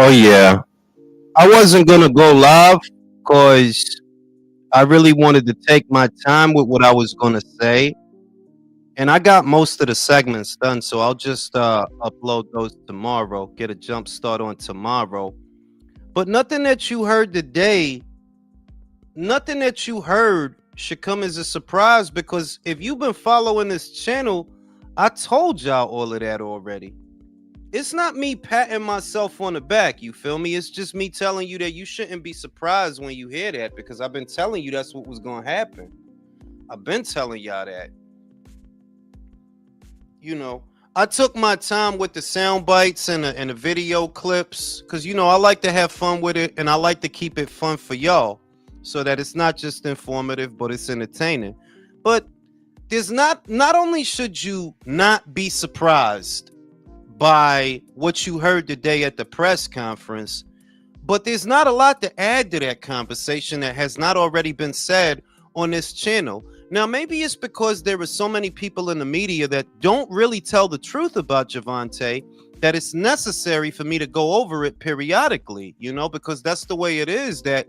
Oh yeah, I wasn't gonna go live because I really wanted to take my time with what I was gonna say, and I got most of the segments done. So I'll just upload those tomorrow. Get a jump start on tomorrow. But nothing that you heard today, nothing that you heard should come as a surprise because if you've been following this channel, I told y'all all of that already. It's not me patting myself on the back, you feel me? It's just me telling you that you shouldn't be surprised when you hear that because I've been telling you that's what was going to happen. I've been telling y'all that. You know, I took my time with the sound bites and the video clips because, I like to have fun with it and I like to keep it fun for y'all so that it's not just informative, but it's entertaining. But there's not only should you not be surprised by what you heard today at the press conference, but there's not a lot to add to that conversation that has not already been said on this channel. Now, maybe it's because there are so many people in the media that don't really tell the truth about Javante that it's necessary for me to go over it periodically, because that's the way it is. That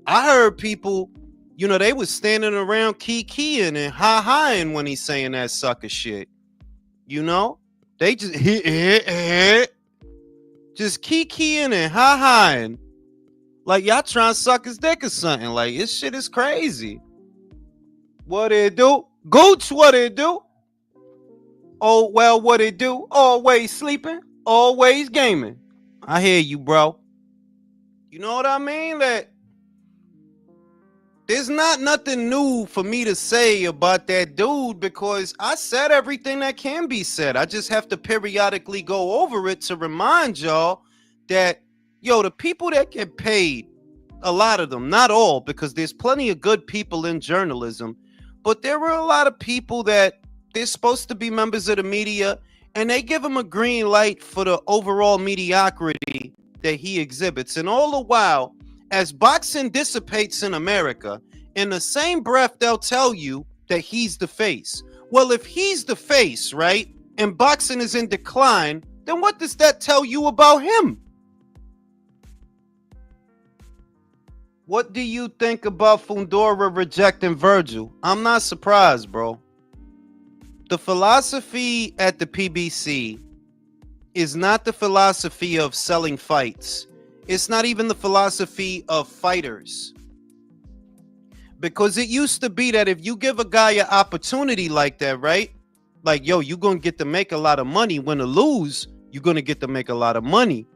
I heard people, they was standing around kikiing and ha-haing when he's saying that sucker shit, They just just kikiing and ha-haing like y'all trying to suck his dick or something. Like, this shit is crazy. What it do? Gooch, what it do? Oh, well, what it do? Always sleeping, always gaming. I hear you, bro. You know what I mean? That there's not nothing new for me to say about that dude because I said everything that can be said. I just have to periodically go over it to remind y'all that, the people that get paid, a lot of them, not all, because there's plenty of good people in journalism, but there are a lot of people that they're supposed to be members of the media and they give him a green light for the overall mediocrity that he exhibits. And all the while, as boxing dissipates in America, in the same breath, they'll tell you that he's the face. Well, if he's the face, right, and boxing is in decline, then what does that tell you about him? What do you think about Fundora rejecting Virgil? I'm not surprised, bro. The philosophy at the PBC is not the philosophy of selling fights. It's not even the philosophy of fighters. Because it used to be that if you give a guy an opportunity like that, right? Like, you're going to get to make a lot of money. Win or lose, you're going to get to make a lot of money.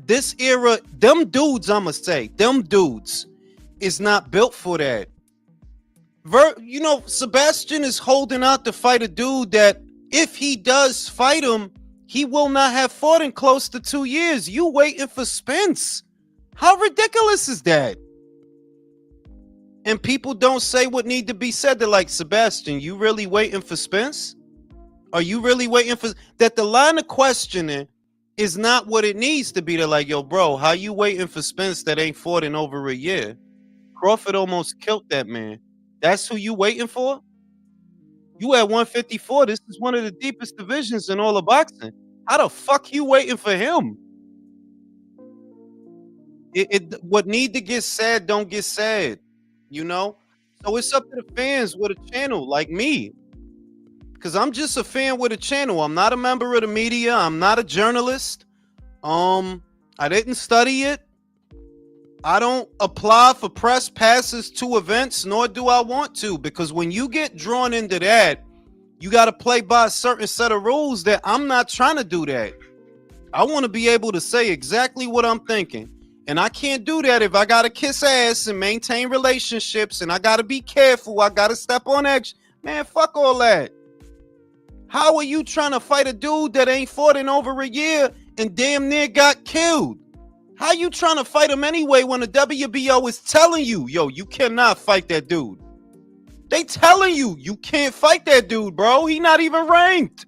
This era, them dudes, I'ma say, them dudes is not built for that. Sebastian is holding out to fight a dude that if he does fight him, he will not have fought in close to 2 years. You waiting for Spence. How ridiculous is that? And people don't say what need to be said. They're like, Sebastian, you really waiting for Spence? Are you really waiting for that? The line of questioning is not what it needs to be. They're like, yo, bro, how you waiting for Spence that ain't fought in over a year? Crawford almost killed that man. That's who you waiting for? You at 154. This is one of the deepest divisions in all of boxing. How the fuck you waiting for him? What need to get said don't get said, So it's up to the fans with a channel like me. Because I'm just a fan with a channel. I'm not a member of the media. I'm not a journalist. I didn't study it. I don't apply for press passes to events, nor do I want to. Because when you get drawn into that, you got to play by a certain set of rules that I'm not trying to do that. I want to be able to say exactly what I'm thinking. And I can't do that if I got to kiss ass and maintain relationships and I got to be careful. I got to step on edge. Man, fuck all that. How are you trying to fight a dude that ain't fought in over a year and damn near got killed? How you trying to fight him anyway when the WBO is telling you, yo, you cannot fight that dude? They telling you, you can't fight that dude, bro. He not even ranked.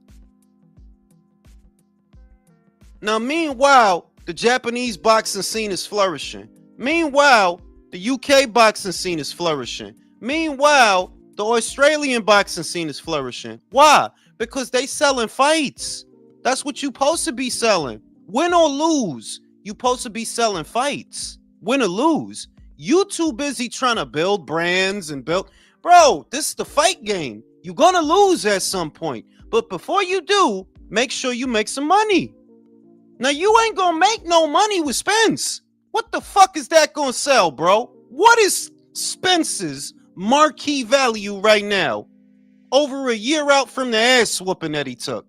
Now, meanwhile, the Japanese boxing scene is flourishing. Meanwhile, the UK boxing scene is flourishing. Meanwhile, the Australian boxing scene is flourishing. Why? Because they selling fights. That's what you supposed to be selling. Win or lose, You supposed to be selling fights, win or lose. You too busy trying to build brands and build. Bro, this is the fight game. You're gonna lose at some point. But before you do, make sure you make some money. Now you ain't gonna make no money with Spence. What the fuck is that gonna sell, bro? What is Spence's marquee value right now? Over a year out from the ass whooping that he took.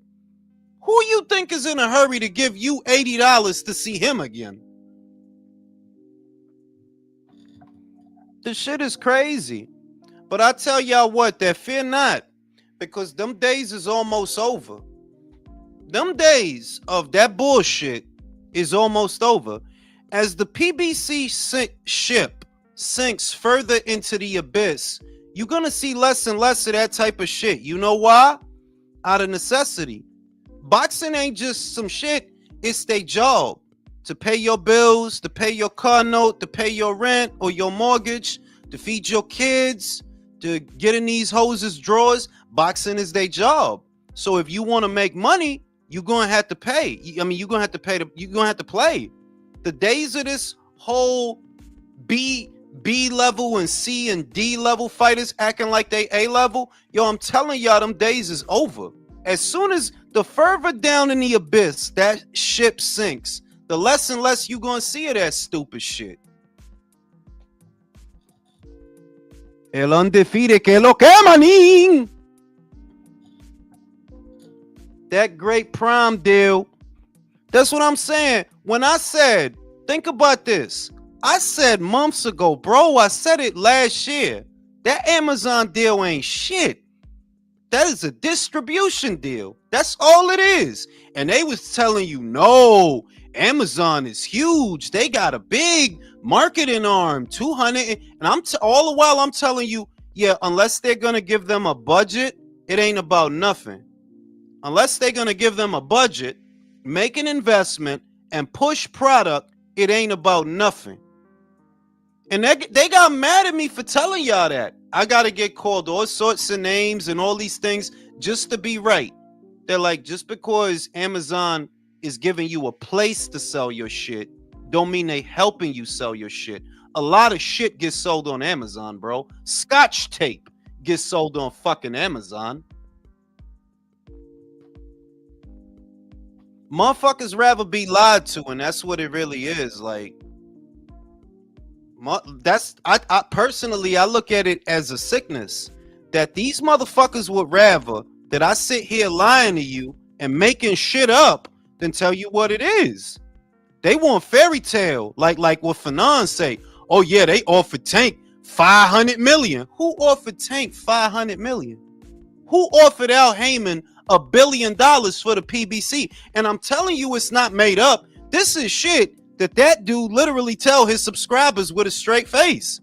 Who you think is in a hurry to give you $80 to see him again? This shit is crazy. But I tell y'all what, that fear not, because them days is almost over. Them days of that bullshit is almost over. As the PBC ship sinks further into the abyss, you're gonna see less and less of that type of shit. You know why? Out of necessity. Boxing ain't just some shit, it's their job. To pay your bills, to pay your car note, to pay your rent or your mortgage, to feed your kids, to get in these hoses' drawers. Boxing is their job. So if you want to make money, you're gonna have to pay. I mean, you're gonna have to pay. You're gonna have to play. The days of this whole B level and C and D level fighters acting like they A level, yo, I'm telling y'all, them days is over. As soon as the further down in the abyss that ship sinks, the less and less you gonna see of that stupid shit. El undefeated que lo que manín. That great prime deal. That's what I'm saying. When I said, think about this. I said months ago, bro, I said it last year. That Amazon deal ain't shit. That is a distribution deal. That's all it is. And they was telling you, no, Amazon is huge. They got a big marketing arm, 200. And all the while I'm telling you, yeah, unless they're going to give them a budget, it ain't about nothing. Unless they're going to give them a budget, make an investment, and push product, it ain't about nothing. And they got mad at me for telling y'all that. I got to get called all sorts of names and all these things just to be right. They're like, just because Amazon is giving you a place to sell your shit, don't mean they helping you sell your shit. A lot of shit gets sold on Amazon, bro. Scotch tape gets sold on fucking Amazon. Motherfuckers rather be lied to, and that's what it really is. Like, I personally, I look at it as a sickness that these motherfuckers would rather that I sit here lying to you and making shit up than tell you what it is. They want fairy tale, like what Fanon say. Oh yeah, they offered Tank 500 million. Who offered Tank 500 million? Who offered Al Heyman $1 billion for the PBC? And I'm telling you, it's not made up. This is shit that dude literally tell his subscribers with a straight face.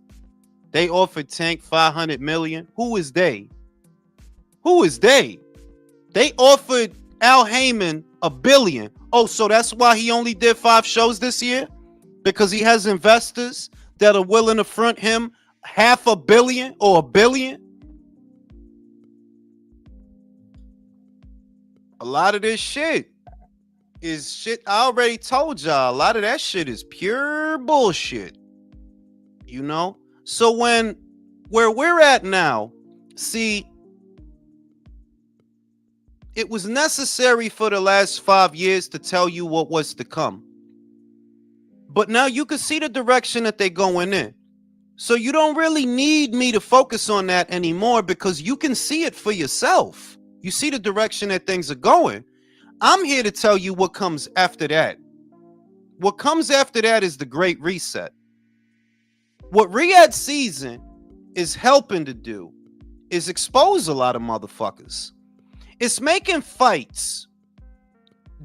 They offered Tank 500 million. Who is they? Who is they? They offered Al Heyman $1 billion. Oh, so that's why he only did 5 shows this year? Because he has investors that are willing to front him $500 million or $1 billion? A lot of this shit is shit. I already told y'all, a lot of that shit is pure bullshit. You know? So where we're at now, see, it was necessary for the last 5 years to tell you what was to come. But now you can see the direction that they're going in. So you don't really need me to focus on that anymore because you can see it for yourself. You see the direction that things are going. I'm here to tell you what comes after that. What comes after that is the Great Reset. What Riyadh season is helping to do is expose a lot of motherfuckers. It's making fights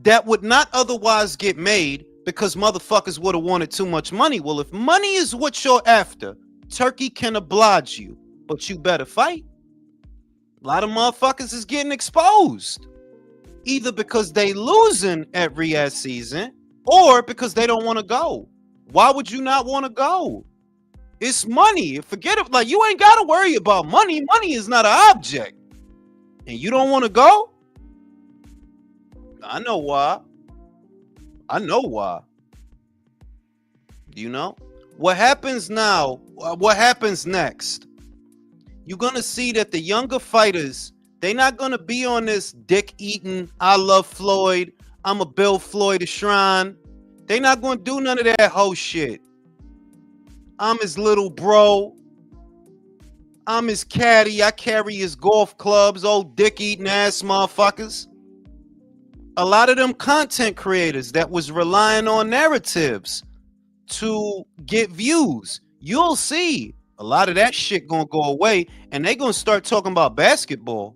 that would not otherwise get made because motherfuckers would have wanted too much money. Well, if money is what you're after, Turkey can oblige you, but you better fight. A lot of motherfuckers is getting exposed, either because they losing at Riyadh season or because they don't want to go. Why would you not want to go? It's money. Forget it. Like, you ain't got to worry about money. Money is not an object. And you don't want to go? I know why. I know why. You know? What happens now, what happens next? You're going to see that the younger fighters, they not going to be on this dick eating, I love Floyd, I'm a Bill Floyd a shrine. They not going to do none of that whole shit. I'm his little bro. I'm his caddy. I carry his golf clubs, old dick eating ass motherfuckers. A lot of them content creators that was relying on narratives to get views, you'll see a lot of that shit gonna go away, and they gonna start talking about basketball.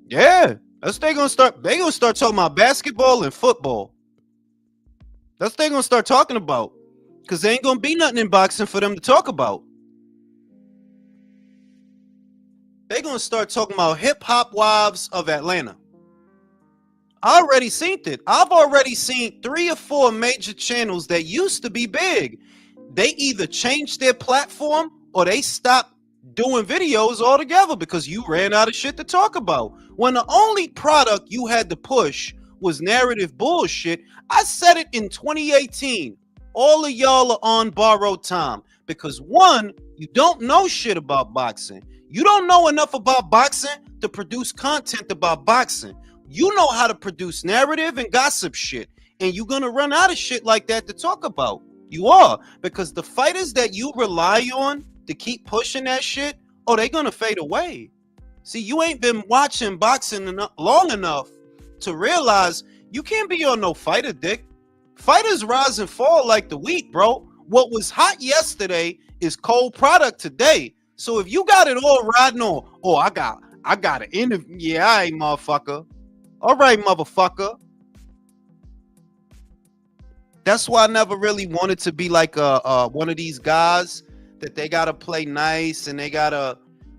Yeah, that's they gonna start. They gonna start talking about basketball and football. That's what they gonna start talking about, because there ain't gonna be nothing in boxing for them to talk about. They gonna start talking about hip hop wives of Atlanta. I already seen it. I've already seen 3 or 4 major channels that used to be big. They either changed their platform or they stopped doing videos altogether because you ran out of shit to talk about. When the only product you had to push was narrative bullshit, I said it in 2018. All of y'all are on borrowed time because, one, you don't know shit about boxing. You don't know enough about boxing to produce content about boxing. You know how to produce narrative and gossip shit, and you're gonna run out of shit like that to talk about. You are, because the fighters that you rely on to keep pushing that shit, oh, they gonna fade away. See, you ain't been watching boxing long enough to realize you can't be on no fighter dick. Fighters rise and fall like the wheat, bro. What was hot yesterday is cold product today. So if you got it all riding on, oh, I got an interview. Yeah, all right, motherfucker. All right, motherfucker. That's why I never really wanted to be like one of these guys that they gotta play nice and they gotta.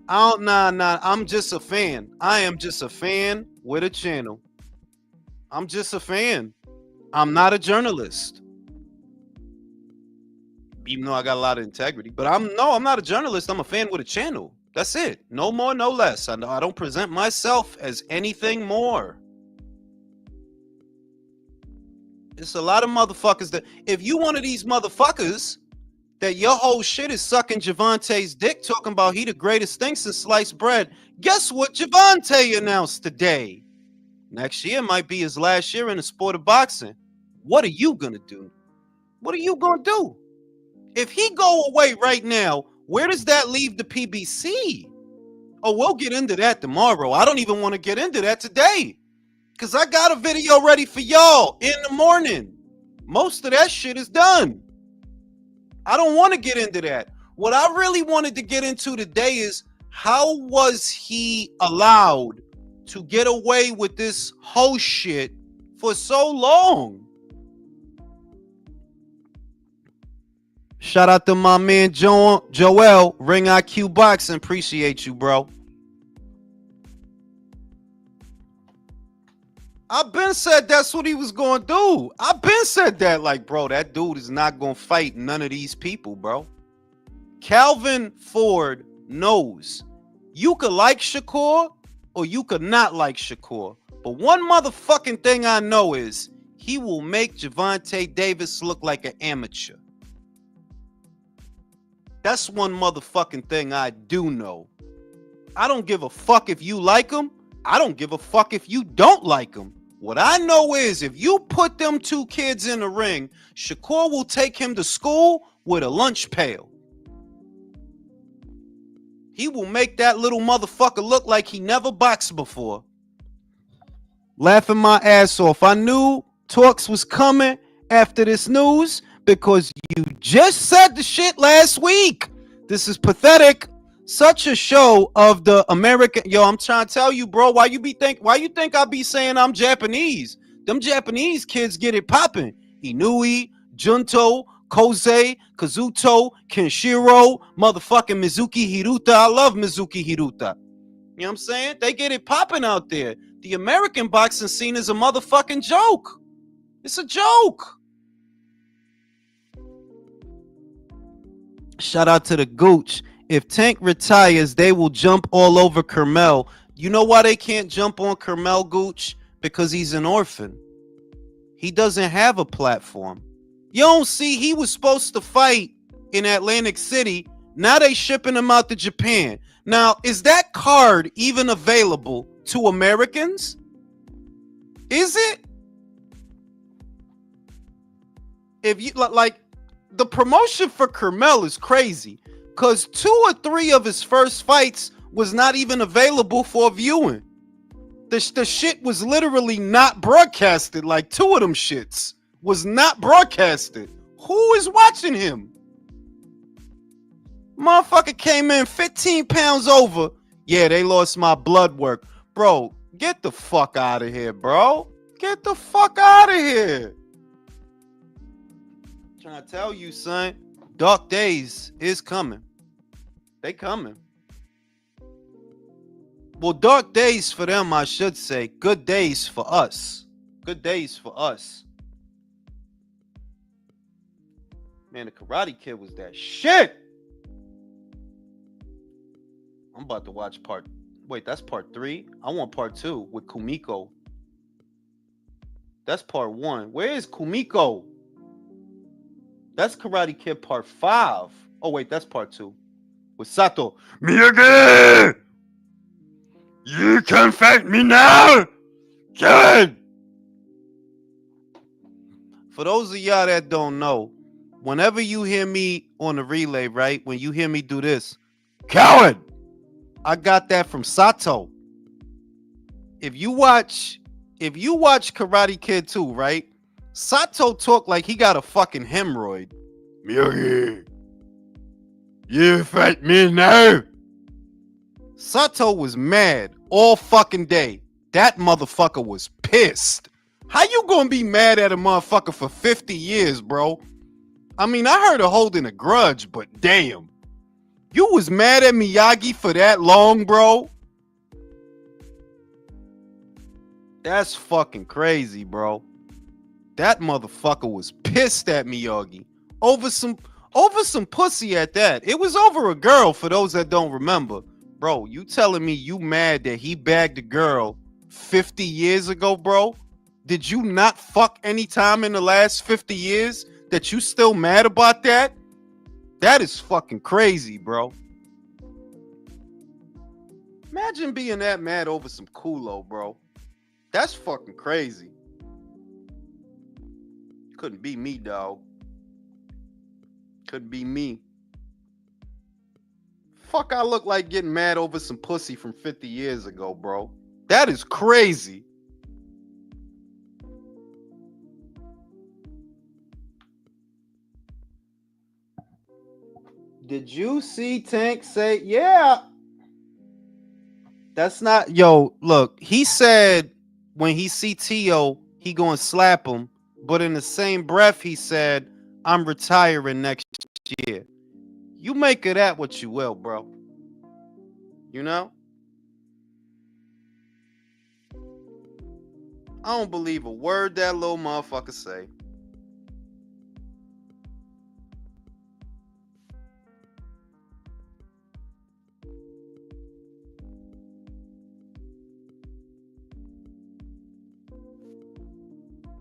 I'm just a fan. I am just a fan with a channel. I'm just a fan. I'm not a journalist, even though I got a lot of integrity. But I'm not a journalist. I'm a fan with a channel. That's it. No more, no less. I don't present myself as anything more. It's a lot of motherfuckers that, if you one of these motherfuckers that your whole shit is sucking Javante's dick, talking about he the greatest thing since sliced bread, guess what Javante announced today? Next year might be his last year in the sport of boxing. What are you gonna do? What are you gonna do? If he go away right now, where does that leave the PBC? Oh, we'll get into that tomorrow. I don't even want to get into that today, because I got a video ready for y'all in the morning. Most of that shit is done. I don't want to get into that. What I really wanted to get into today is, how was he allowed to get away with this whole shit for so long? Shout out to my man Joel, Ring IQ Boxing. Appreciate you, bro. I've been said that's what he was going to do. I've been said that, like, bro, that dude is not going to fight none of these people, bro. Calvin Ford knows you could like Shakur or you could not like Shakur. But one motherfucking thing I know is he will make Gervonta Davis look like an amateur. That's one motherfucking thing I do know. I don't give a fuck if you like him. I don't give a fuck if you don't like him. What I know is, if you put them 2 kids in the ring, Shakur will take him to school with a lunch pail. He will make that little motherfucker look like he never boxed before. Laughing my ass off. I knew Tawks was coming after this news because you just said the shit last week. This is pathetic. Such a show of the American. Yo, I'm trying to tell you, bro. Why you think I be saying I'm Japanese? Them Japanese kids get it popping. Inui, Junto, Kosei, Kazuto, Kenshiro, motherfucking Mizuki Hiruta. I love Mizuki Hiruta. You know what I'm saying? They get it popping out there. The American boxing scene is a motherfucking joke. It's a joke. Shout out to the Gooch. If Tank retires, they will jump all over Kermel. You know why they can't jump on Kermel, Gooch? Because he's an orphan. He doesn't have a platform. You don't see he was supposed to fight in Atlantic City. Now they shipping him out to Japan. Now, is that card even available to Americans? Is it? If you like, the promotion for Kermel is crazy because 2 or 3 of his first fights was not even available for viewing. The shit was literally not broadcasted. Like 2 of them shits was not broadcasted. Who is watching him? Motherfucker came in 15 pounds over. Yeah, they lost my blood work. Bro, get the fuck out of here, bro. Get the fuck out of here. I'm trying to tell you, son. Dark days is coming. They coming. Well, dark days for them, I should say. Good days for us. Good days for us. Man, the Karate Kid was that shit. I'm about to watch part. Wait, that's part 3. I want part 2 with Kumiko. That's part 1. Where is Kumiko? That's Karate Kid part 5. Oh wait, that's part 2 with Sato. Miyagi, you can fight me now. Good. For those of y'all that don't know, whenever you hear me on the relay, right? When you hear me do this, coward, I got that from Sato. If you watch Karate Kid 2, right? Sato talk like he got a fucking hemorrhoid. Miyagi, you fight me now. Sato was mad all fucking day. That motherfucker was pissed. How you gonna be mad at a motherfucker for 50 years, bro? I mean, I heard of holding a grudge, but damn. You was mad at Miyagi for that long, bro? That's fucking crazy, bro. That motherfucker was pissed at Miyagi over some pussy at that. It was over a girl, for those that don't remember. Bro, you telling me you mad that he bagged a girl 50 years ago, bro? Did you not fuck any time in the last 50 years that you still mad about that? That is fucking crazy, bro. Imagine being that mad over some culo, bro. That's fucking crazy. Couldn't be me, dog. Couldn't be me. Fuck, I look like getting mad over some pussy from 50 years ago, bro. That is crazy. Did you see Tank say, yeah? That's not, yo, look, he said when he see Tio, he gonna slap him. But in the same breath, he said, I'm retiring next year. You make of that what you will, bro. You know? I don't believe a word that little motherfucker say.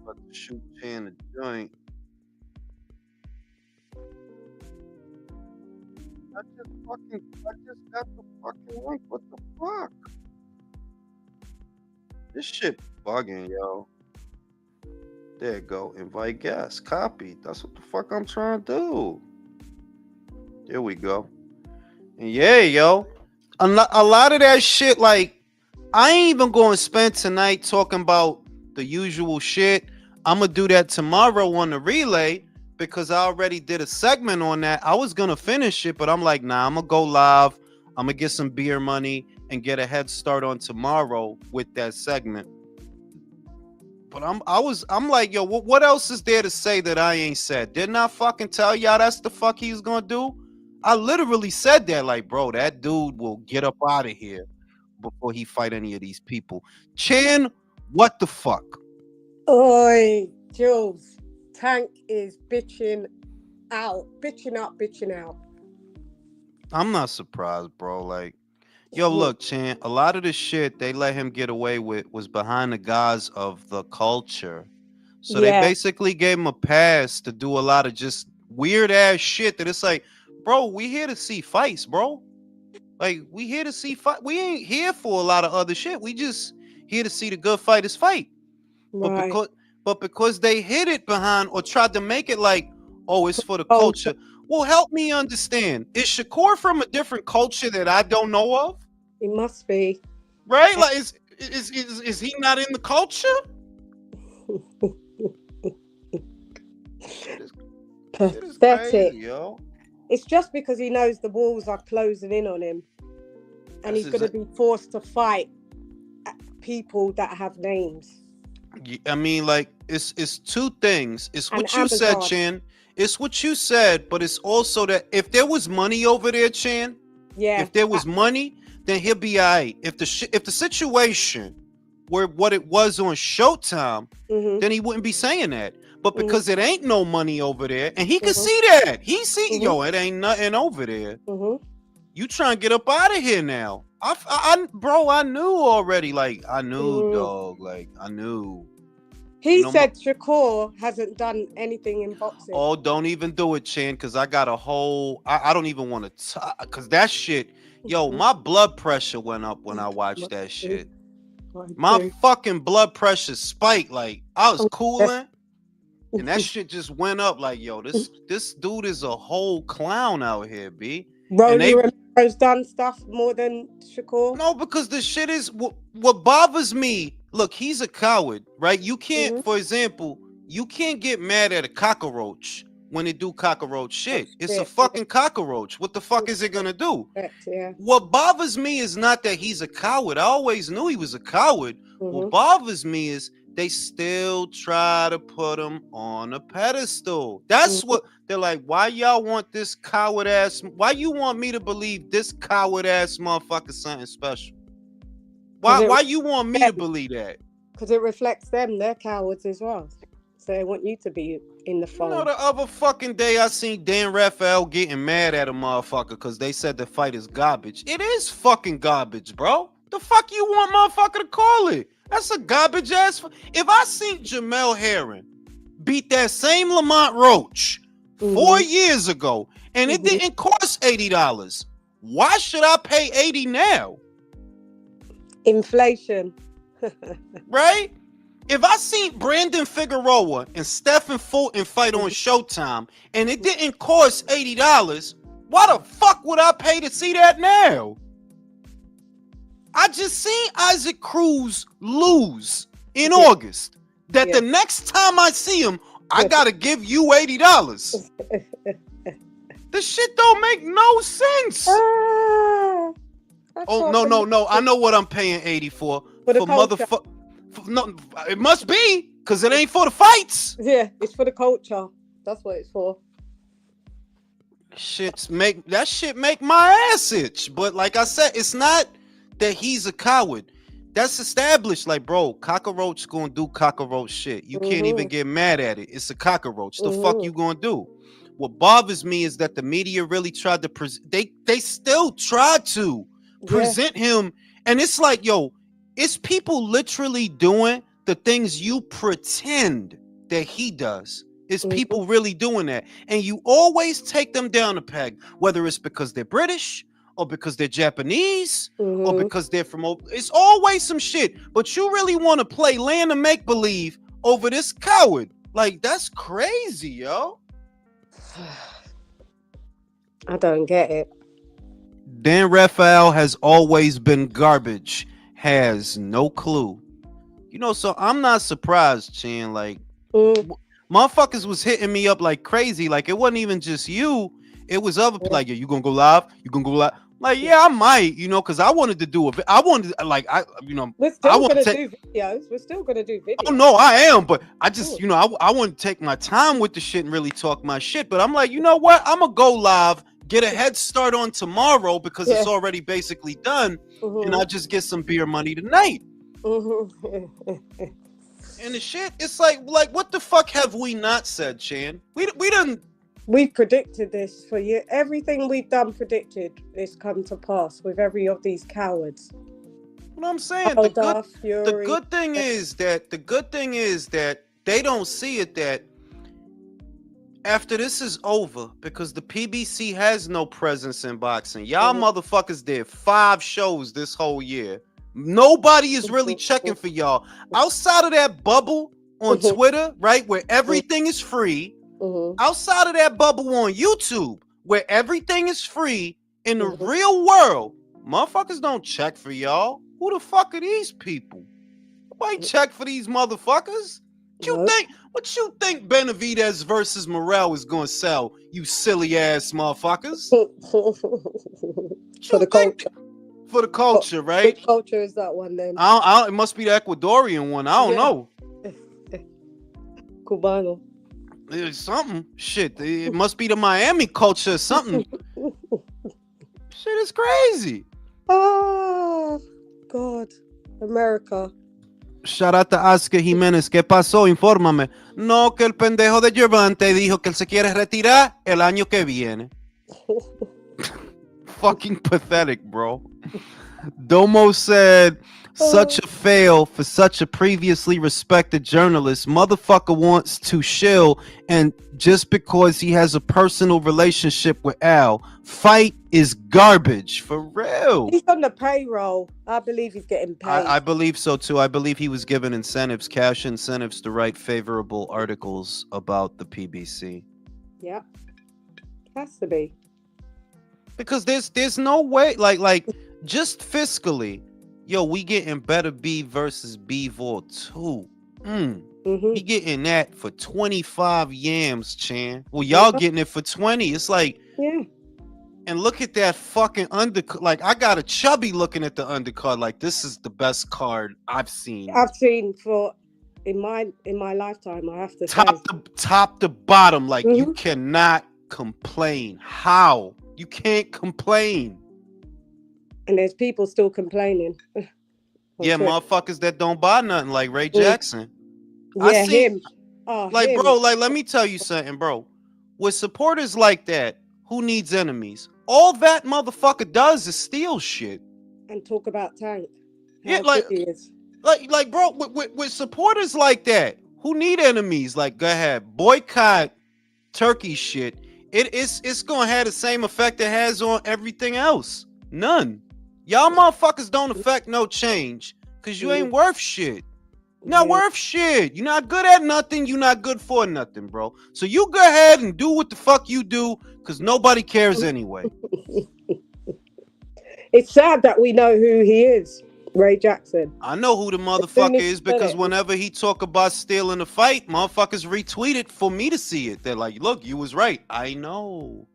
About to shoot Chan a joint. I just got the fucking link. What the fuck? This shit bugging, yo. There you go. Invite guests. Copy. That's what the fuck I'm trying to do. There we go. And yeah, yo. A lot of that shit, like, I ain't even going to spend tonight talking about the usual shit. I'm going to do that tomorrow on the relay because I already did a segment on that. I was going to finish it, but I'm like, nah, I'm going to go live. I'm going to get some beer money and get a head start on tomorrow with that segment. But I'm like, yo, what else is there to say that I ain't said? Didn't I fucking tell y'all that's the fuck he's going to do? I literally said that, like, bro, that dude will get up out of here before he fight any of these people. Chan, what the fuck? Oi, Jules. Tank is bitching out. Bitching out. I'm not surprised, bro. Like, yo, look, Chan, a lot of the shit they let him get away with was behind the guise of the culture. So they Yeah, basically gave him a pass to do a lot of just weird ass shit that it's like, bro, we here to see fights, bro. Like we here to see fight. We ain't here for a lot of other shit. We just here to see the good fighters fight. But right. because they hid it behind or tried to make it like, oh, it's for the Oh, culture. Well, help me understand. Is Shakur from a different culture that I don't know of? it must be. Right? Like is he not in the culture? Shit is Pathetic. crazy, yo. It's just because he knows the walls are closing in on him, and That's he's going to be forced to fight people that have names. I mean, like it's two things. It's And what you said, Amazon. Chan. It's what you said, but it's also that if there was money over there, Chan, Yeah. if there was money, then he'll be alright. If the situation were what it was on Showtime, then he wouldn't be saying that. But because it ain't no money over there, and he can see that, he see yo, it ain't nothing over there. You trying to get up out of here now? Bro, I knew already. Like I knew, dog. Like I knew. He said Shakur hasn't done anything in boxing. Oh, don't even do it, Chan, because I got a whole. I don't even want to talk, because that shit. Yo, my blood pressure went up when I watched that shit. My fucking blood pressure spiked. Like I was cooling, and that shit just went up. Like yo, this dude is a whole clown out here, B. Rolly Romero's done stuff more than Shakur. No, because the shit is what bothers me. Look, he's a coward, right? You can't, for example, you can't get mad at a cockroach when it do cockroach shit. It's a fucking cockroach. What the fuck is it gonna do? Yeah. What bothers me is not that he's a coward. I always knew he was a coward. What bothers me is they still try to put him on a pedestal. That's what they're like. Why y'all want this coward ass? Why you want me to believe this coward ass motherfucker something special? Why you want me to believe that? Because it reflects them. They're cowards as well. So they want you to be in the fold. You know, the other fucking day I seen Dan Raphael getting mad at a motherfucker because they said the fight is garbage. It is fucking garbage, bro. The fuck you want motherfucker to call it? That's a garbage ass. If I seen Jamel Herring beat that same Lamont Roach 4 years ago and it didn't cost $80, why should I pay $80 now? Inflation. Right? If I seen Brandon Figueroa and Stephen Fulton fight on Showtime and it didn't cost $80, why the fuck would I pay to see that now? I just seen Isaac Cruz lose in August. That the next time I see him, I gotta give you $80. This shit don't make no sense. Oh no! I know what I'm paying 80 for motherfucker. No, it must be because it ain't for the fights. Yeah, it's for the culture. That's what it's for. That shit make my ass itch. But like I said, it's not that he's a coward. That's established. Like, bro, cockroach gonna do cockroach shit. You can't even get mad at it. It's a cockroach. The fuck you gonna do? What bothers me is that the media really tried to they still tried to present him, and it's like, yo, it's people literally doing the things you pretend that he does. It's people really doing that, and you always take them down a peg, whether it's because they're British or because they're Japanese or because they're from. It's always some shit, but you really want to play land of make believe over this coward? Like that's crazy, yo. I don't get it. Dan Raphael has always been garbage. Has no clue. You know, so I'm not surprised, Chan. Like, motherfuckers was hitting me up like crazy. Like, it wasn't even just you. It was other people. Like, yeah, you gonna go live? You gonna go live? Like, yeah, I might, you know, because I wanted to do it. I wanted, like, we're still gonna do videos. We're still gonna do videos. Oh no, I am, but I just, you know, I want to take my time with the shit and really talk my shit. But I'm like, you know what? I'm gonna go live, get a head start on tomorrow because it's already basically done, and I'll just get some beer money tonight. And the shit, it's like what the fuck have we not said, Chan? We done. We predicted this for you. Everything we've done predicted this come to pass with every of these cowards. What I'm saying, the good thing is that they don't see it that after this is over, because the PBC has no presence in boxing. Y'all motherfuckers did 5 shows this whole year. Nobody is really checking for y'all. Outside of that bubble on Twitter, right, where everything is free, outside of that bubble on YouTube, where everything is free, in the real world, motherfuckers don't check for y'all. Who the fuck are these people? Nobody check for these motherfuckers. What you think Benavidez versus Morrell is gonna sell, you silly ass motherfuckers? For the culture. For the culture, right? Which culture is that one then? It must be the Ecuadorian one. I don't know. Cubano. It's something. Shit. It must be the Miami culture or something. Shit is crazy. Oh, God. America. Shout out to Oscar Jiménez. ¿Qué pasó? Infórmame. No, que el pendejo de Gervante dijo que él se quiere retirar el año que viene. Fucking pathetic, bro. Domo said, such a fail for such a previously respected journalist. Motherfucker wants to shill, and just because he has a personal relationship with Al. Fight is garbage. For real. He's on the payroll. I believe he's getting paid. I believe so too. I believe he was given incentives, cash incentives, to write favorable articles about the PBC. Yeah. Has to be. Because there's no way, like just fiscally, yo, we getting better B versus Bivol too. We getting that for 25 yams, Chan. Well, y'all getting it for 20. It's like, yeah. And look at that fucking undercard. Like, I got a chubby looking at the undercard. Like, this is the best card I've seen. For in my lifetime. I have to top to bottom. Like, you cannot complain. How? You can't complain. And there's people still complaining. Yeah, motherfuckers that don't buy nothing, like Ray Jackson. Yeah, him. Like, bro, like, let me tell you something, bro. With supporters like that, who needs enemies? All that motherfucker does is steal shit. And talk about Tank. Yeah, like, bro, with supporters like that, who need enemies? Like, go ahead, boycott Turkey shit. It's gonna have the same effect it has on everything else. None. Y'all motherfuckers don't affect no change, because you ain't worth shit. You're not worth shit. You're not good at nothing. You're not good for nothing, bro. So you go ahead and do what the fuck you do, because nobody cares anyway. It's sad that we know who he is, Ray Jackson. I know who the motherfucker is, because whenever he talk about stealing a fight, motherfuckers retweet it for me to see it. They're like, look, you was right. I know.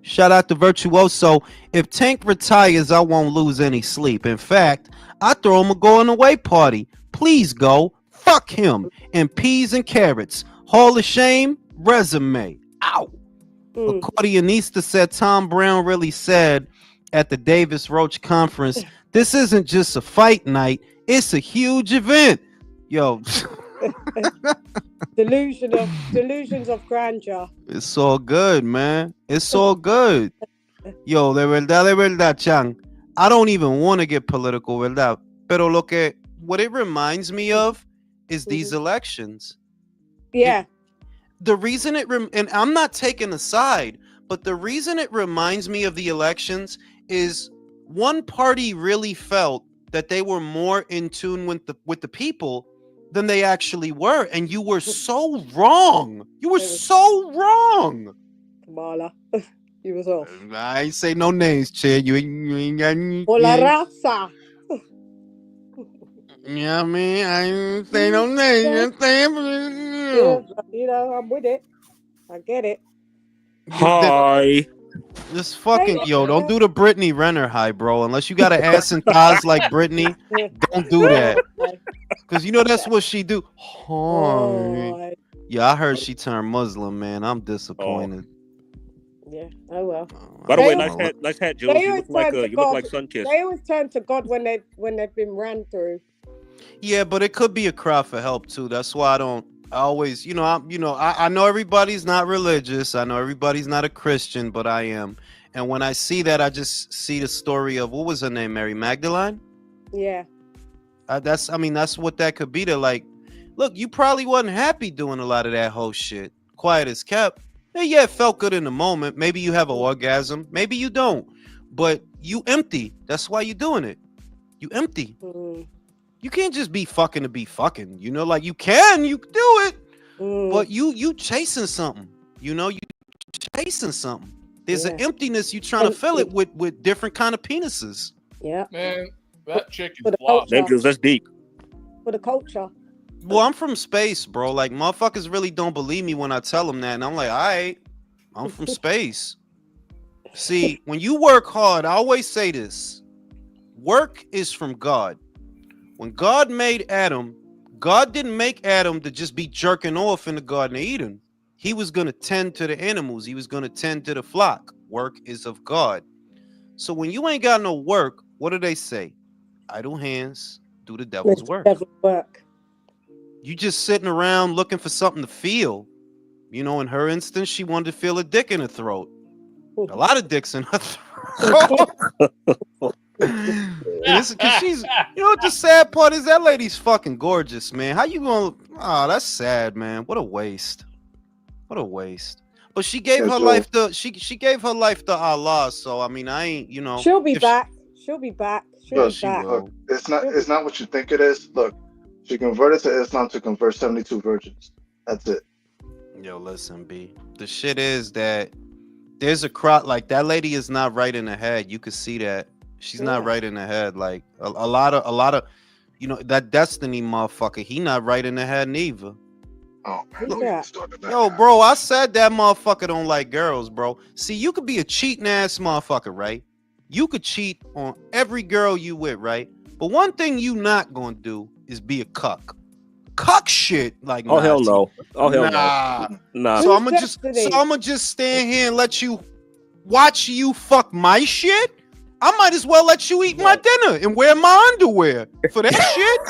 Shout out to Virtuoso. If Tank retires, I won't lose any sleep. In fact, I throw him a going away party. Please go. Fuck him. And peas and carrots. Hall of Shame. Resume. Ow. Accordionista said Tom Brown really said at the Davis Roach conference, this isn't just a fight night. It's a huge event. Yo. Delusions of grandeur. It's all good, man. It's all good. Yo, de verdad, Chang. I don't even want to get political, verdad. Pero what it reminds me of is these elections. Yeah. The reason and I'm not taking a side, but the reason it reminds me of the elections is one party really felt that they were more in tune with the people than they actually were, and you were so wrong. You were so wrong. Kamala, you was off. I ain't say no names, Chad. You ain't got any. Hola, raza. Yeah, I mean, I ain't say no names. You know what I'm saying? Yeah, I'm with it. I get it. Hi. This fucking don't do the Brittany Renner high, bro. Unless you got an ass and thighs like Brittany, don't do that. Because you know that's what she do. Hi. Yeah, I heard she turned Muslim, man. I'm disappointed. Yeah, oh well. By the way, nice hat, Jules. You look like Sunkiss. They always turn to God when they've been ran through. Yeah, but it could be a cry for help too. That's why I always, I know everybody's not religious. I know everybody's not a Christian, but I am. And when I see that, I just see the story of, what was her name, Mary Magdalene? Yeah. That's what that could be. To like, look, you probably wasn't happy doing a lot of that whole shit. Quiet as kept. Yeah, it felt good in the moment. Maybe you have an orgasm. Maybe you don't. But you empty. That's why you're doing it. You empty. You can't just be fucking to be fucking. You know, like you can do it. But you chasing something. You know, you chasing something. There's an emptiness. You trying to fill it with different kind of penises. Yeah. Man, that chick is lost. That's deep. For the culture. Well, I'm from space, bro. Like, motherfuckers really don't believe me when I tell them that. And I'm like, all right, I'm from space. See, when you work hard, I always say this. Work is from God. When God made Adam, God didn't make Adam to just be jerking off in the Garden of Eden. He was going to tend to the animals. He was going to tend to the flock. Work is of God. So when you ain't got no work, what do they say? Idle hands do the devil's work. You just sitting around looking for something to feel. You know, in her instance, she wanted to feel a dick in her throat. A lot of dicks in her throat. She's, you know what the sad part is? That lady's fucking gorgeous, man. How you gonna? Oh, that's sad, man. What a waste. What a waste. But she gave her life to she gave her life to Allah. So I mean, I ain't, you know. She'll be back. She'll be back. She'll be back. Look, it's not what you think it is. Look, she converted to Islam to convert 72 virgins. That's it. Yo, listen, B. The shit is that there's a crowd, like that lady is not right in the head. You could see that. She's not right in the head. Like a lot of, you know, that Destiny motherfucker, he not right in the head neither. Oh, man. Yo, bro, I said that motherfucker don't like girls, bro. See, you could be a cheating ass motherfucker, right? You could cheat on every girl you with, right? But one thing you not gonna do is be a cuck. Cuck shit, like oh hell no, oh hell no, nah. So I'm gonna just stand here and let you watch you fuck my shit. I might as well let you eat my dinner and wear my underwear for that shit.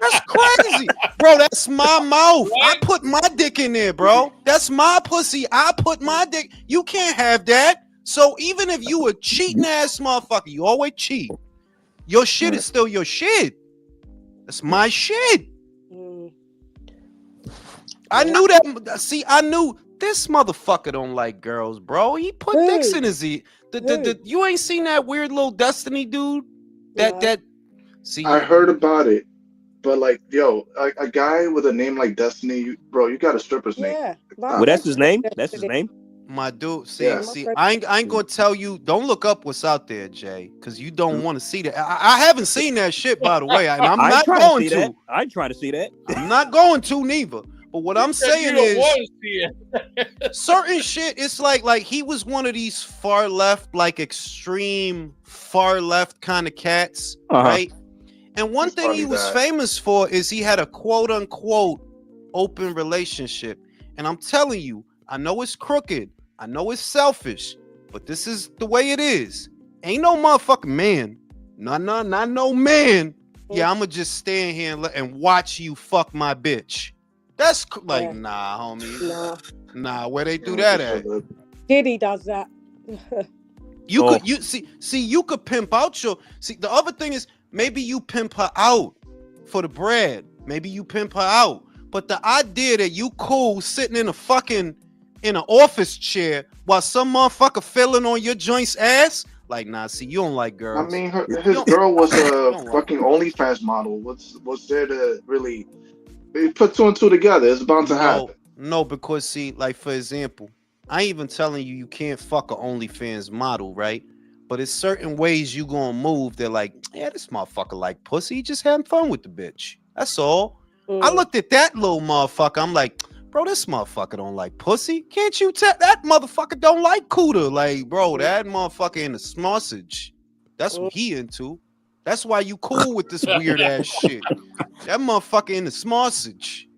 That's crazy, bro. That's my mouth. I put my dick in there, bro. That's my pussy. I put my dick. You can't have that. So even if you a cheating ass motherfucker, you always cheat. Your shit is still your shit. That's my shit. I knew that. See, I knew this motherfucker don't like girls, bro. He put dicks in his ear. You ain't seen that weird little Destiny dude? See, I heard about it, but like, yo, a guy with a name like Destiny, bro, you got a stripper's name. Yeah. Well, that's his name. That's his name. My dude, see, I ain't gonna tell you. Don't look up what's out there, Jay, because you don't want to see that. I haven't seen that shit, by the way, and I'm not going to. I ain't trying to see that. I'm not going to neither. But what I'm saying is, certain shit. It's like he was one of these far left, like extreme far left kind of cats, right? And one thing he was famous for is he had a quote unquote open relationship. And I'm telling you, I know it's crooked. I know it's selfish, but this is the way it is. Ain't no motherfucking man. Not no man. Yeah, I'ma just stand here and watch you fuck my bitch. That's like, nah, homie. Nah, where they do that at? Diddy does that. You could pimp out your. See, the other thing is maybe you pimp her out for the bread. Maybe you pimp her out. But the idea that you cool sitting in an office chair while some motherfucker filling on your joint's ass, like, nah, see, you don't like girls. I mean, his girl was a fucking OnlyFans model. What's there to really put two and two together? It's bound to happen. No, because see, like for example, I ain't even telling you can't fuck a OnlyFans model, right? But it's certain ways you gonna move. They're like, yeah, this motherfucker like pussy. He just having fun with the bitch. That's all. I looked at that little motherfucker. I'm like, bro, this motherfucker don't like pussy. Can't you tell that motherfucker don't like cooter? Like, bro, that motherfucker in the sausage. That's what he into. That's why you cool with this weird ass shit. That motherfucker in the sausage.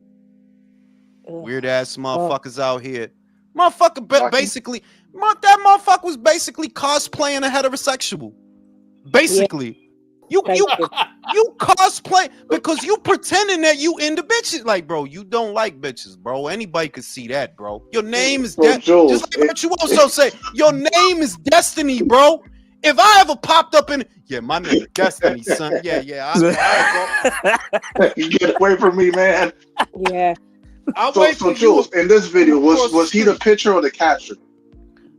Weird ass motherfuckers out here. Motherfucker, basically, that motherfucker was basically cosplaying a heterosexual. Basically. You cosplay because you pretending that you into bitches. Like, bro, you don't like bitches, bro. Anybody could see that, bro. Your name is just like what you also say. Your name is Destiny, bro. If I ever popped up in, yeah, my nigga Destiny, son. Yeah. Get away from me, man. Yeah. So Jules, in this video, was he the pitcher or the catcher?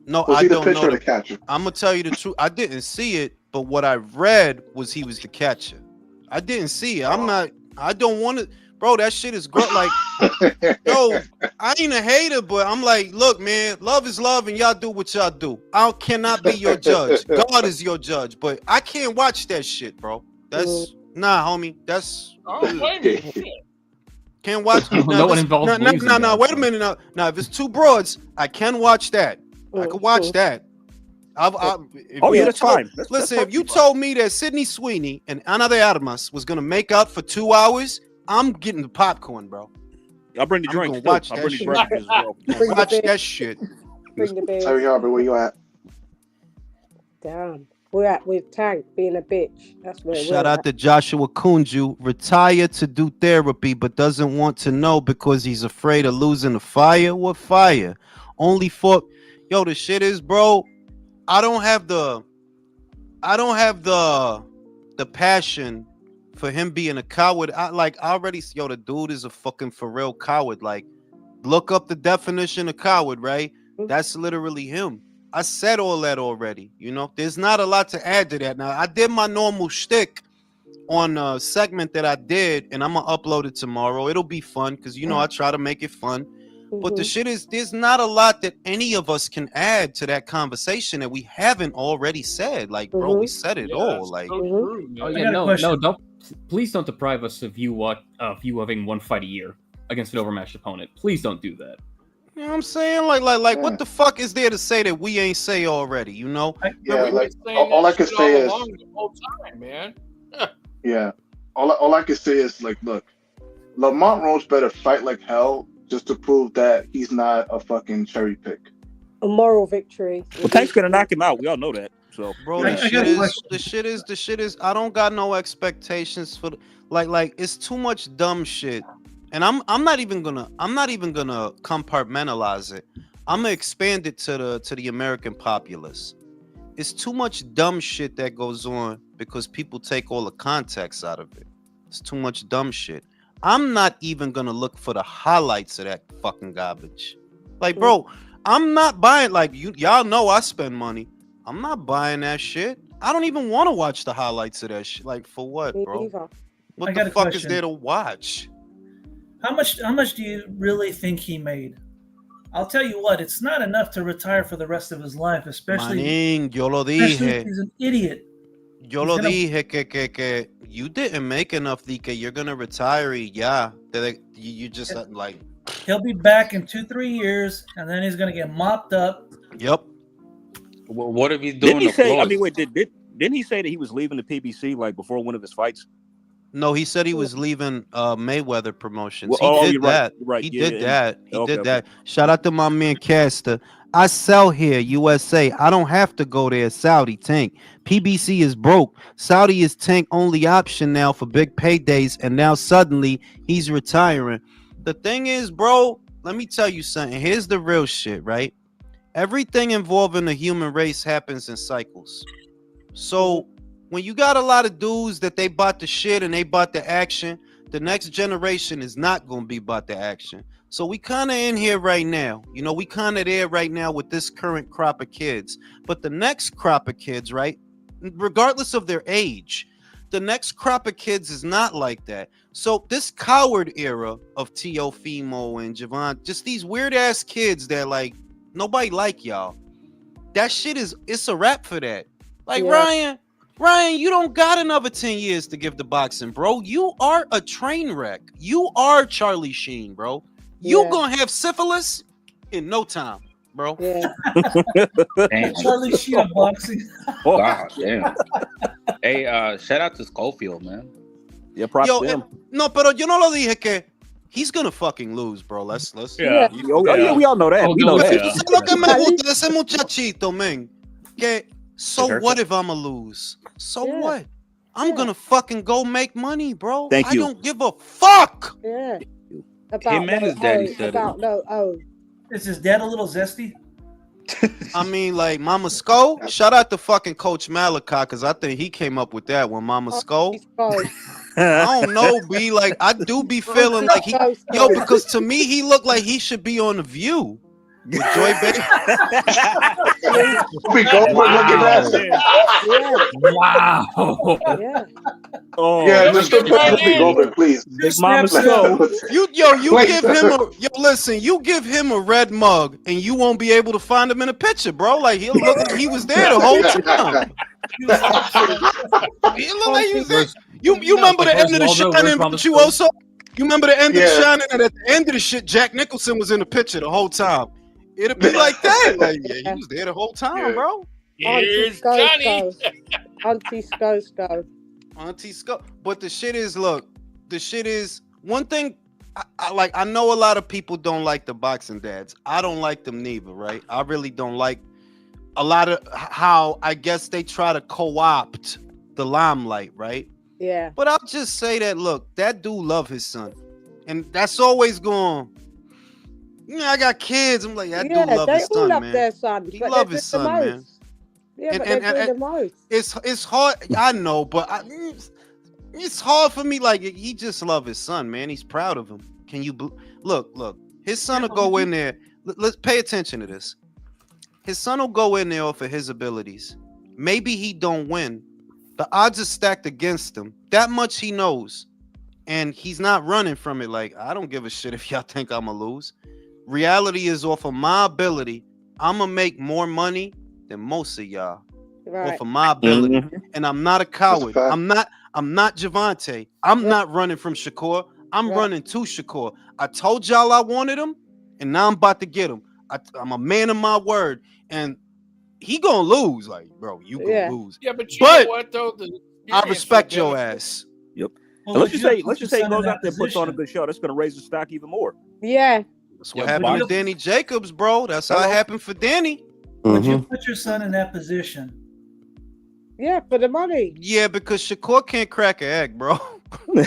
No, Was I he the don't pitcher know. or the catcher? I'm gonna tell you the truth. I didn't see it, but what I read was he was the catcher. I didn't see it. I don't want to, bro. That shit is great. Like, yo, I ain't a hater, but I'm like, look, man, love is love, and y'all do what y'all do. I cannot be your judge. God is your judge, but I can't watch that shit, bro. That's nah, homie. That's I don't blame you. can't watch. No one involved. No. Wait a minute. Now, if it's two broads, I can watch that. I can watch that. That's fine. Listen, if you told me that Sydney Sweeney and Ana de Armas was gonna make out for 2 hours, I'm getting the popcorn, bro. I'll bring the drinks. Watch I'll that bring the shit. beverages as well. Watch that shit. Bring the beer. Terry Harper, where you at? Damn. We're at with Tank being a bitch. That's where Shout we're out at. to Joshua Kunju, retired to do therapy, but doesn't want to know because he's afraid of losing the fire. What fire? Only for the shit is, bro. I don't have the passion for him being a coward. The dude is a fucking for real coward. Like, look up the definition of coward, right? That's literally him. I said all that already. There's not a lot to add to that. Now, I did my normal shtick on a segment that I did, and I'm gonna upload it tomorrow. It'll be fun because I try to make it fun. But the shit is, there's not a lot that any of us can add to that conversation that we haven't already said. Like, bro, we said it all. Like, Please don't deprive us of you having one fight a year against an overmatched opponent. Please don't do that. You know what I'm saying? Like, what the fuck is there to say that we ain't say already? All I can say is, the whole time, man. Yeah, all I can say is, like, look, Lamont Roach better fight like hell just to prove that he's not a fucking cherry pick. A moral victory. Well, Tank's gonna knock him out. We all know that. So, bro, the shit is. I don't got no expectations for like. It's too much dumb shit. And I'm not even gonna compartmentalize it. I'm gonna expand it to the American populace. It's too much dumb shit that goes on because people take all the context out of it. It's too much dumb shit. I'm not even gonna look for the highlights of that fucking garbage. Like, bro, I'm not buying, like, y'all know I spend money. I'm not buying that shit. I don't even want to watch the highlights of that shit. Like, for what, bro? What the fuck is there to watch? How much do you really think he made? I'll tell you what, it's not enough to retire for the rest of his life, especially. Manín, yo lo dije. He's an idiot. Yo lo dije que you didn't make enough que you're gonna retire. Yeah, you just like. He'll be back in 2-3 years, and then he's gonna get mopped up. Yep. Well, what if he's doing? Didn't he say? I mean, wait, didn't he say that he was leaving the PBC like before one of his fights? No, he said he was leaving Mayweather Promotions. Well, he did that. Right. He did that. He did that. Shout out to my man Caster. I sell here, USA. I don't have to go there. Saudi Tank. PBC is broke. Saudi is Tank only option now for big paydays, and now suddenly he's retiring. The thing is, bro, let me tell you something. Here's the real shit, right? Everything involving the human race happens in cycles. So when you got a lot of dudes that they bought the shit and they bought the action, the next generation is not going to be about the action. So we kind of in here right now. We kind of there right now with this current crop of kids. But the next crop of kids, right, regardless of their age, the next crop of kids is not like that. So this coward era of Teofimo and Javon, just these weird ass kids that like nobody like y'all. That shit it's a wrap for that. Like, yeah. Ryan, you don't got another 10 years to give the boxing, bro. You are a train wreck. You are Charlie Sheen, bro. You gonna have syphilis in no time, bro. Yeah. Charlie Sheen of boxing. God damn. Hey, shout out to Schofield, man. Yeah, props to him. No, pero yo no lo dije que he's gonna fucking lose, bro. Let's. Yeah, we all know that. We know that. Lo que me gusta de ese muchachito, man. Que so what if I'ma lose? So what? I'm gonna fucking go make money, bro. Thank you. I don't give a fuck. Yeah. Him and his daddy said about it. Is his dad a little zesty? I mean, like Mama Sko. Shout out to fucking Coach Malachi, because I think he came up with that one. Mama Sko. He's goes. I don't know, B. Like I do be feeling like he, yo, because to me he looked like he should be on The View with Joy Baker. We go for looking at it. Wow. Yeah. Oh, Yeah, just put Whoopi Goldberg, please. Big Mama Sko. You give him a listen. You give him a red mug, and you won't be able to find him in a picture, bro. Like he'll look like he was there the whole time. He look like he was there. You remember the end of The Shining, don't you also? You remember the end of The Shining, and at the end of the shit, Jack Nicholson was in the picture the whole time. It'd be like that. Like, yeah, he was there the whole time, bro. Here's Johnny. Auntie Sko. Auntie Skull. But the shit is, look, one thing. I know a lot of people don't like the boxing dads. I don't like them neither, right? I really don't like a lot of how I guess they try to co-opt the limelight, right? Yeah. But I'll just say that, look, that dude love his son. And that's always going, I got kids. I'm like, that dude love his son, man. They all love their son. He love his son, man. Yeah, but they're doing the most. It's hard. I know, but it's hard for me. Like, he just love his son, man. He's proud of him. Can you look? His son will go in there. Let's pay attention to this. His son will go in there off of his abilities. Maybe he don't win. The odds are stacked against him. That much he knows. And he's not running from it. Like, I don't give a shit if y'all think I'm going to lose. Reality is off of my ability. I'm going to make more money than most of y'all. Right. Off of my ability. And I'm not a coward. I'm not Javante. I'm not running from Shakur. I'm running to Shakur. I told y'all I wanted him, and now I'm about to get him. I'm a man of my word. And he gonna lose, like, bro. You gonna lose. Yeah, but you know what though? I respect your ass. Yep. Well, let's just say he goes out there and puts on a good show. That's gonna raise the stock even more. Yeah. That's what happened with Danny Jacobs, bro. That's how it happened for Danny. Would you put your son in that position? Yeah, for the money. Yeah, because Shakur can't crack an egg, bro. No, you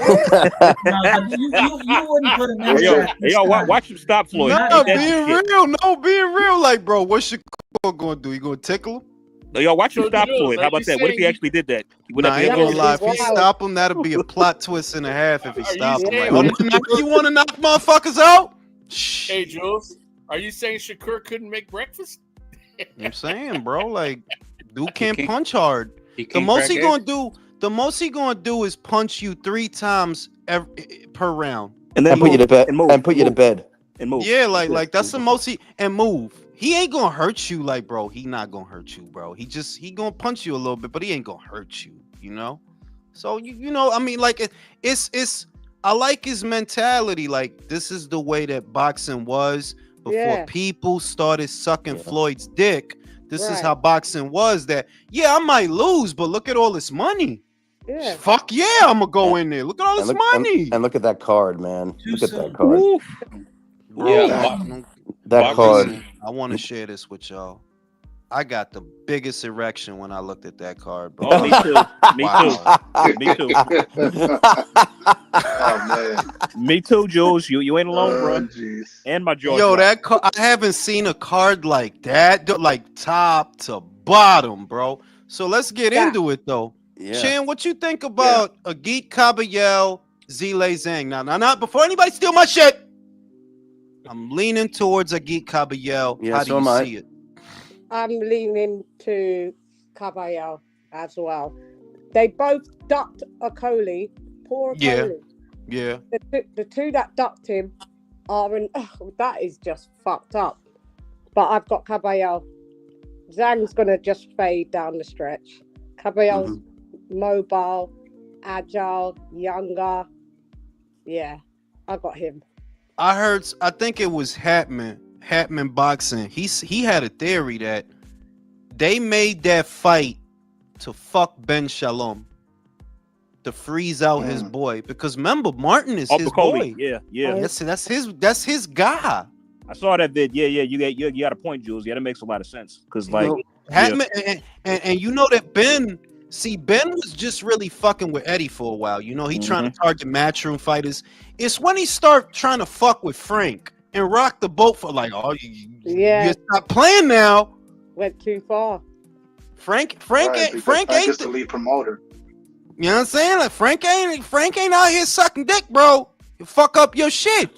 wouldn't put him in that. Hey, yo, watch him stop, Floyd. No, being real. Like, bro, what's Shakur gonna do? You gonna tickle him? Hey, yo, watch him stop, Floyd. How about that? What if he actually did that? I ain't gonna lie. If he stop him, that'll be a plot twist and a half. If he stop him, like, you want to knock motherfuckers out? Hey, Jules, are you saying Shakur couldn't make breakfast? I'm saying, bro, like, dude can't punch hard. The most he gonna do is punch you 3 times per round, and then put you to bed. And put you to bed. And move. Yeah, like that's the most and move. He ain't gonna hurt you, like, bro. He not gonna hurt you, bro. He gonna punch you a little bit, but he ain't gonna hurt you. You know. So you know, I mean, like it's. I like his mentality. Like, this is the way that boxing was before people started sucking Floyd's dick. This is how boxing was. That I might lose, but look at all this money. Yeah. Fuck yeah, I'm gonna go in there. Look at all this money. And look at that card, man. Look at that card. Bro, that card. I want to share this with y'all. I got the biggest erection when I looked at that card, bro. Oh, me too. Me too. Oh man. Me too, Jules. You ain't alone, bro. Geez. And my jaw. Yo, that I haven't seen a card like that, like top to bottom, bro. So let's get into it, though. Yeah. Chan, what you think about Agit Kabayel, Zile Zhang? Now, not before anybody steal my shit. I'm leaning towards Agit Kabayel. How do you see it? I'm leaning to Caballero as well. They both ducked Okoli. Poor Okoli. Yeah. The two that ducked him that is just fucked up. But I've got Caballero. Zhang's gonna just fade down the stretch. Caballero's mobile, agile, younger. Yeah, I got him. I think it was Hatman Boxing. He had a theory that they made that fight to fuck Ben Shalom, to freeze out his boy, because remember, Martin is his boy. Yeah. That's his guy. I saw that vid. Yeah. You got a point, Jules. Yeah, that makes a lot of sense. Because like Hatman, and you know that Ben was just really fucking with Eddie for a while. You know, he trying to target matchroom fighters. It's when he start trying to fuck with Frank and rocked the boat for like, oh, Yeah. you stop playing now. Went too far. Frank Right, ain't because Frank Frank ain't is the lead promoter. you know what I'm saying? Like Frank ain't out here sucking dick, bro. You fuck up your shit.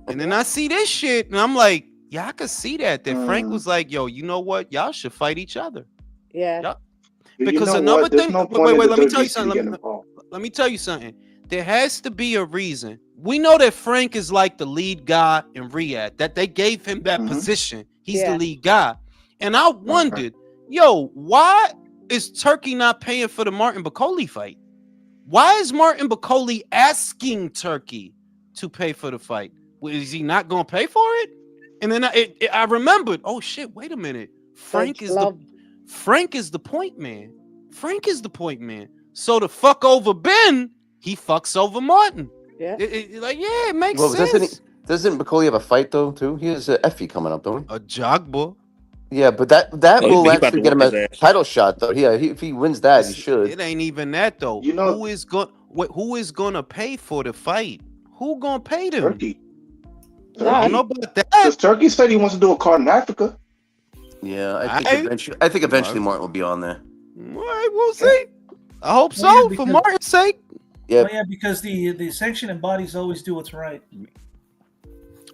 And then I see this shit, and I'm like, yeah, I could see that. That Frank was like, yo, you know what? Y'all should fight each other. Yeah. Yup. You Because know another what? There's thing, no point wait, in let the me tell you WBC something. getting involved. Let me tell you something. There has to be a reason. We know that Frank is like the lead guy in Riyadh, that they gave him that position. He's the lead guy. And I wondered, yo, why is Turkey not paying for the Martin Bacoli fight? Why is Martin Bacoli asking Turkey to pay for the fight? Well, is he not going to pay for it? And then I remembered, oh shit, wait a minute. Frank is the point man. Frank is the point man. So to fuck over Ben, he fucks over Martin. Yeah. It makes Well, sense. doesn't McCauley have a fight though too? He has a Effie coming up, don't he? A Jogba. Yeah, but that Oh, will he about actually to get him whoop a his ass. title shot though. Yeah, if he wins that, he should. It ain't even that though. You know- who is gonna pay for the fight? Who gonna pay them? Turkey. I don't know Turkey. about that. Because Turkey said he wants to do a card in Africa. Yeah, Aight. I think eventually Martin will be on there. All right, we'll see. I hope so, Well, yeah, for because- Martin's sake. Yeah, Oh yeah, because the sanctioning bodies always do what's right.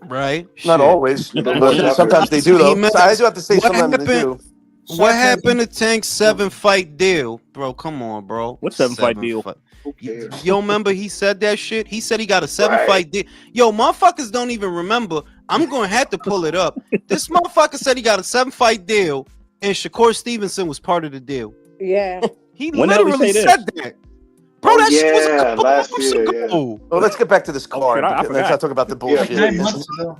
Right? not Shit. always, Yeah, but but- sometimes they do though. Emails. So I do have to say What sometimes they happened? do. What happened to Tank's 7-fight deal? Bro, come on, bro. What 7-fight deal? Who cares? You remember he said that shit? He said he got a 7-fight deal. Yo, motherfuckers don't even remember. I'm going to have to pull it up. This motherfucker said he got a 7-fight deal, and Shakur Stevenson was part of the deal. Yeah. He When did we literally say said that. Bro, Oh, that shit was a yeah, couple last months year, ago. Well, let's get back to this card. shit, I because let's forgot. not talk about the Yeah. bullshit. 9 months ago.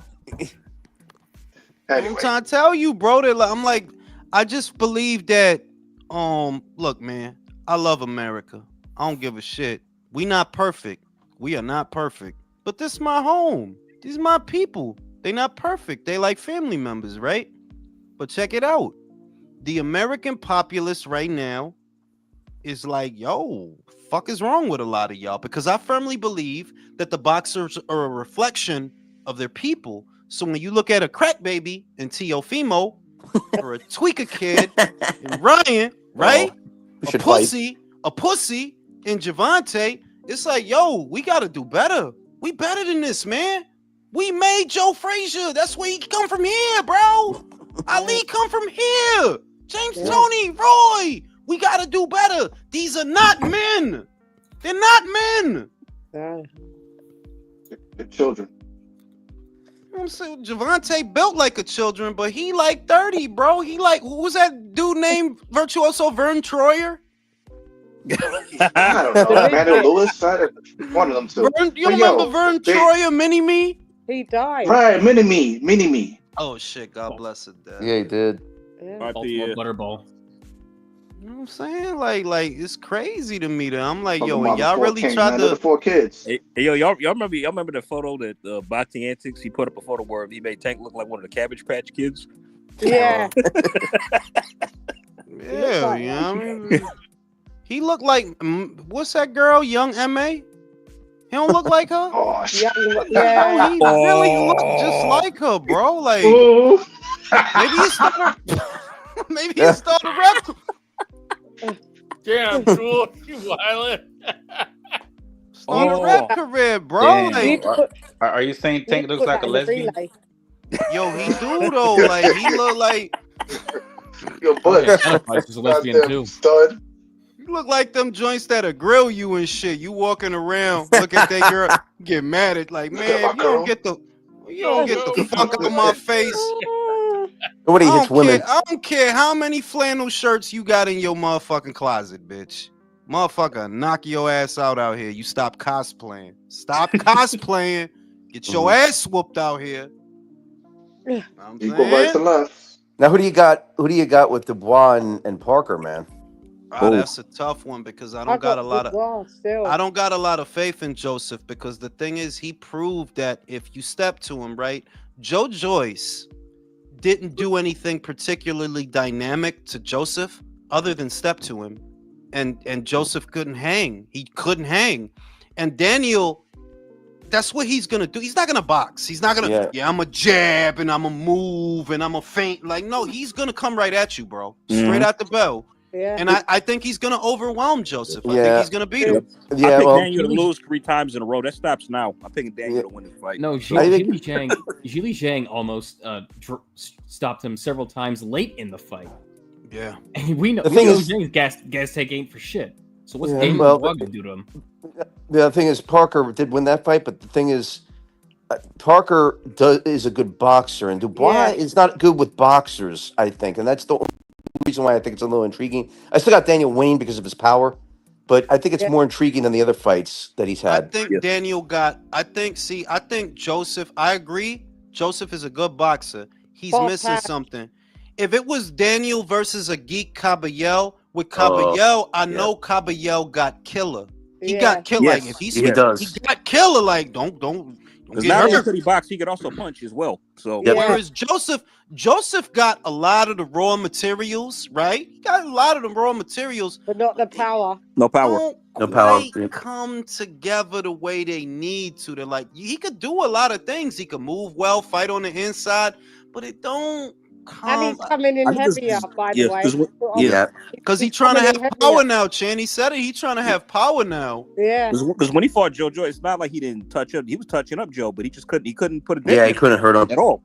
I'm Anyway, trying to tell you, bro. That I'm like, I just believe that. Look, man, I love America. I don't give a shit. We not perfect. We are not perfect. But this is my home. These are my people. They not perfect. They like family members, right? But check it out. The American populace right now is like, yo, fuck is wrong with a lot of y'all? Because I firmly believe that the boxers are a reflection of their people. So when you look at a crack baby in Teofimo or a tweaker kid in Ryan, right? We A should fight. pussy in Javante, it's like, yo, we gotta do better. We better than this, man. We made Joe Frazier. That's where he come from here, bro. Ali come from here. James Tony, Roy. We gotta do better. These are not men. They're not men. Yeah. the children. You know what I'm saying? Javante built like a children, but he like 30, bro. He like, who was that dude named Virtuoso Vern Troyer? I don't know. Emmanuel Lewis, one of them two. Vern, you But remember yo, Vern they- Troyer, Mini Me? He died. Right, mini me. Oh shit, God bless it. Dad. Yeah, he did. Yeah. Baltimore Butterball. You know what I'm saying? Like it's crazy to me that I'm like, Talking yo, about and y'all the four really kings, tried man. They're the to. 4 kids. Hey, yo, y'all remember the photo that Boxing Antics, he put up a photo where he made Tank look like one of the Cabbage Patch Kids? Yeah. Yeah, like you know what I mean? He looked like what's that girl, Young M.A.? He don't look like her? Oh, shit. No, Yeah. he really looks just like her, bro. Like Ooh. maybe he started maybe he started rap Damn, Jewel, you violent. started Oh. rap career, bro. Damn. Like, You'd put- Are you saying Tank you'd looks put like that a in the lesbian? relay. yo, he do though. Like he look like Your He butt. identifies as a lesbian Goddamn too. stud. you look like them joints that'll grill you and shit. You walking around, look at that girl, get mad at like, man, if you don't get the fuck out of my face. Nobody I hits don't care. women. I don't care how many flannel shirts you got in your motherfucking closet, bitch. Motherfucker, knock your ass out here. You stop cosplaying. Stop cosplaying. Get your ass whooped out here. I'm You go right to saying? left. Now, who do you got with Dubois and Parker, man? Ah, that's a tough one because I don't got a lot of still. I don't got a lot of faith in Joseph because the thing is he proved that if you step to him, right? Joe Joyce didn't do anything particularly dynamic to Joseph other than step to him. And Joseph couldn't hang. He couldn't hang. And Daniel that's what he's gonna do. He's not gonna box. He's not gonna. Yeah, I'm a jab and I'm a move and I'm a feint. Like, no, he's gonna come right at you, bro. Straight out the bell. Yeah. And I think he's gonna overwhelm Joseph. I think Yeah. he's gonna beat him. Yeah, I picked well, Daniel to lose 3 times in a row. That stops now. I'm picking Daniel to win this fight. No, I Zhili think- Zhang almost stopped him several times late in the fight. Yeah. And we know The thing is- Zhang's gas tag ain't for shit. So what's Yeah, Daniel well, Dubois gonna do to him? the thing is, Parker did win that fight, but the thing is, Parker is a good boxer, and Dubois is not good with boxers, I think, and that's the only reason why I think it's a little intriguing. I still got Daniel Wayne because of his power, but I think it's more intriguing than the other fights that he's I had. think Daniel got. I think Joseph. I agree. Joseph is a good boxer. He's missing something. If it was Daniel versus a geek Caballel, with Caballel, I know Caballel got killer. He got killer. Yes, Like, if he does. He got killer. Like, don't Because get not only hurt. could he box, he could also punch as well. So Whereas Joseph got a lot of the raw materials, right? He got a lot of the raw materials, but not the power. no power. Don't No power. quite come together the way they need to. They're like, he could do a lot of things. He could move well, fight on the inside, but it don't And he's come. coming in I think heavier, by the way. Yeah. Because he's trying to have power now, Chan. He said it. He's trying to have power now. Yeah. Because when he fought Joe Joyce, it's not like he didn't touch up. He was touching up Joe, but he just couldn't. He couldn't put it. Yeah, he couldn't hurt him at all.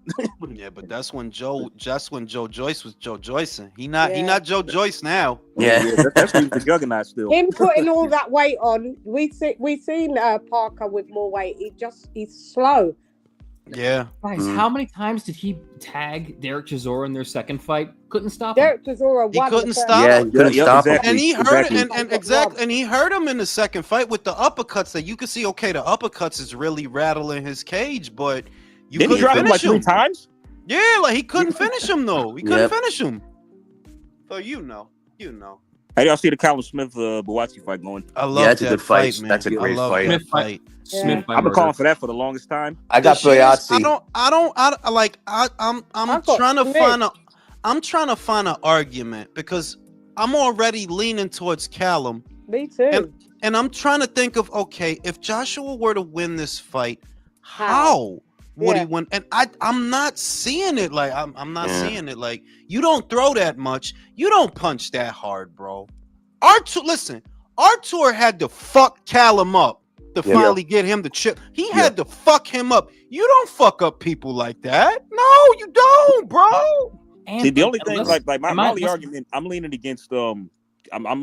Yeah, but that's when Joe Joyce was Joe Joycing. He not Joe Joyce now. Yeah. that's the juggernaut still. Him putting all that weight on, we seen Parker with more weight. He's slow. Yeah. Guys, how many times did he tag Derek Chisora in their second fight? Couldn't stop him. Derek Chisora He won. couldn't the stop Yeah, him. he couldn't stop him. And he hurt Exactly. and he hurt him in the second fight with the uppercuts that you could see. Okay, the uppercuts is really rattling his cage, but you Didn't he couldn't drop him like finish 3 him. times? Yeah, like he couldn't finish him though. He couldn't Yep. finish him. So you know. How y'all see the Callum Smith Buatsi fight going? I love that's a that good fight. man. That's a I great love fight. that Smith fight. Smith by I've been murder. calling for that for the longest time. I got The shit is, Boyazzi. I'm trying to find an argument because I'm already leaning towards Callum. Me too. And I'm trying to think of, okay, if Joshua were to win this fight, how would he win? And I'm not seeing it. Like I'm not seeing it. Like, you don't throw that much. You don't punch that hard, bro. Artur had to fuck Callum up to finally get him to chip. He had to fuck him up. You don't fuck up people like that. No, you don't, bro. See, the only thing, listen, like my only argument, I'm leaning against. I'm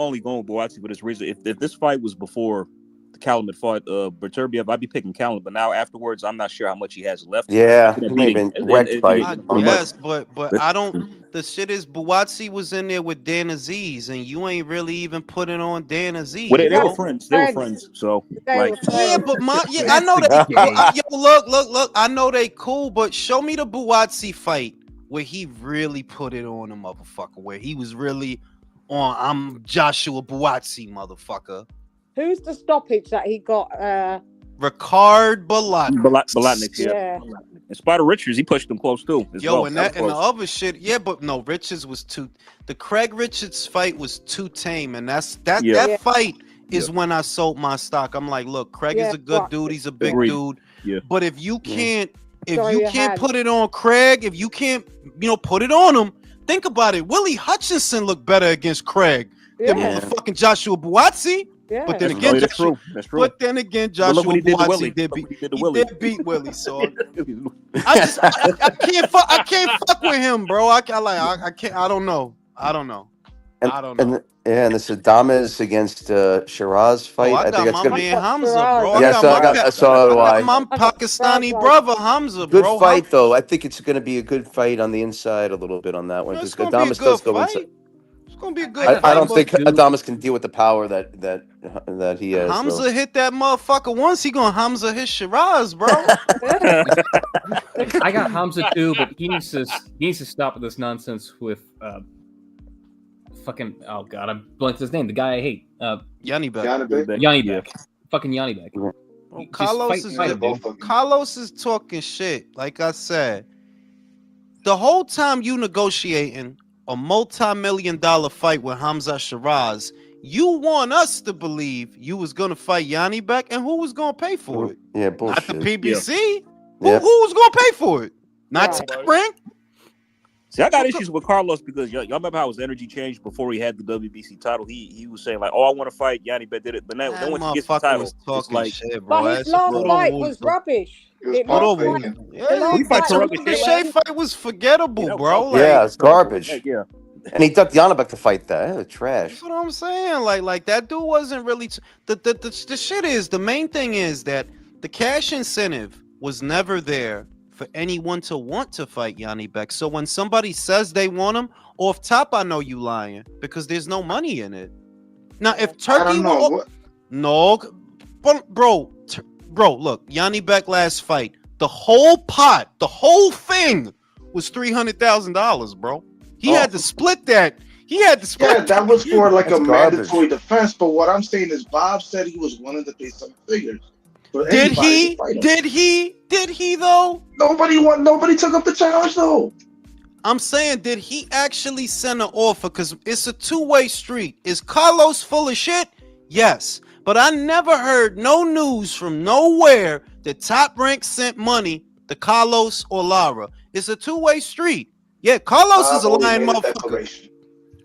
only going with Buatsi for this reason. If this fight was before the Callum had fought Berturbiev, I'd be picking Callum. But now afterwards, I'm not sure how much he has left. Yeah, He he beat may have him. been wrecked fight. Yes, but I don't. The shit is, Buatsi was in there with Dan Aziz, and you ain't really even putting on Dan Aziz. Well, they bro. were friends. They were friends. So, like, Yeah, but I know that. Yo, look. I know they cool, but show me the Buatsi fight where he really put it on a motherfucker, where he was really on. I'm Joshua Buatsi, motherfucker. Who's the stoppage that he got? Ricard Balatnik, Yeah. And Spider Richards, he pushed him close too. as Yo, well. and That that was and the close. other shit, yeah, but no, Richards was too. The Craig Richards fight was too tame, and that fight is when I sold my stock. I'm like, look, Craig is a good dude. He's a big Agreed. dude. Yeah. But if you can't, Show if you your can't hand. put it on Craig, if you can't, put it on him. Think about it. Willie Hutchinson looked better against Craig than Yeah. motherfucking Joshua Buatsi. Yeah. But then That's again, true. That's true. But then again, But Joshua look what he did to Willie. Buatsi did Look beat. what he did to He Willie. did beat Willie. So I can't fuck with him, bro. I can't. I don't know. And, I don't know. And the Sadamas against Shiraz fight. I I got think it's my gonna man Hamza, bro. Yes, so do I. My Pakistani brother Hamza, Good bro. fight though. I think it's going to be a good fight on the inside a little bit on that one It's because gonna be a Adamas good does go fight. inside. It's gonna be a good fight. I don't but think Adamas can deal with the power that he has. Hamza though. hit that motherfucker once. He gonna Hamza hit Shiraz, bro. I got Hamza too, but he needs to stop with this nonsense with fucking I blanked his name. The guy I hate. Yanni Beck. Yanni Beck. Fucking Yanni Beck. Well, Carlos is talking shit. Like I said, the whole time you negotiating a multi-million-dollar fight with Hamza Shiraz, You want us to believe you was gonna fight Yanni Beck, and who was gonna pay for it? Yeah, Not bullshit. the PBC. Yep. Who was gonna pay for it? Not Right. Top Rank. See, I got issues with Carlos because y'all remember how his energy changed before he had the WBC title. He was saying like, "Oh, I want to fight Yanni Beck did it," but now That once he gets the motherfucker title, was it's talking like shit, bro. But his last fight was rubbish. It was It Hold last on, fight, yeah, the last He fight fight for was rubbish. the rubbish. Shea fight was forgettable, that was bro. awful. Like, Yeah, it's garbage. Yeah. And he ducked Yannick to fight that. Yeah, trash. that's what I'm saying. Like that dude wasn't really the shit is the main thing is that the cash incentive was never there for anyone to want to fight Yanni Beck. So when somebody says they want him, off top, I know you lying because there's no money in it. Now, if I Turkey don't know what. no, bro, look, Yanni Beck last fight, the whole pot, the whole thing was $300,000, bro. He had to split that. He had to split. Yeah, that was for like That's a garbage. mandatory defense. But what I'm saying is, Bob said he was willing to pay some figures. For Did anybody he? to fight him. Did he though? Nobody took up the challenge though. I'm saying, did he actually send an offer? Because it's a two-way street. Is Carlos full of shit? Yes. But I never heard no news from nowhere that Top Rank sent money to Carlos or Lara. It's a two-way street. Yeah, Carlos is a Bob only lying made a motherfucker. declaration.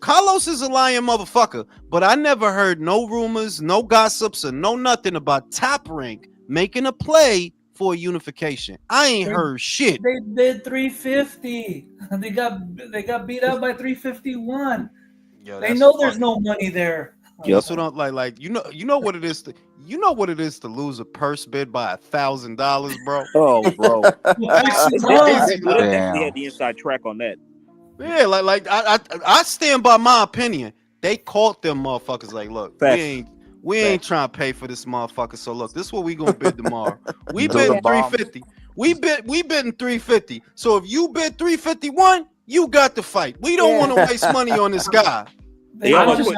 Carlos is a lying motherfucker. But I never heard no rumors, no gossips, or no nothing about Top Rank making a play for unification. I ain't heard shit. They bid 350. They got beat out by 351. Yo, They that's know there's fucking- no money there. That's what I'm like you know what it is to lose a purse bid by $1,000, bro. Oh, bro. Damn. They had the inside track on that. Yeah, like I stand by my opinion. They caught them motherfuckers like, look, Facts. we ain't trying to pay for this motherfucker. So look, this is what we gonna bid tomorrow. We Throw the bid bomb. 350. We bidding 350. So if you bid 351, you got to fight. We don't want to waste money on this guy. I'm just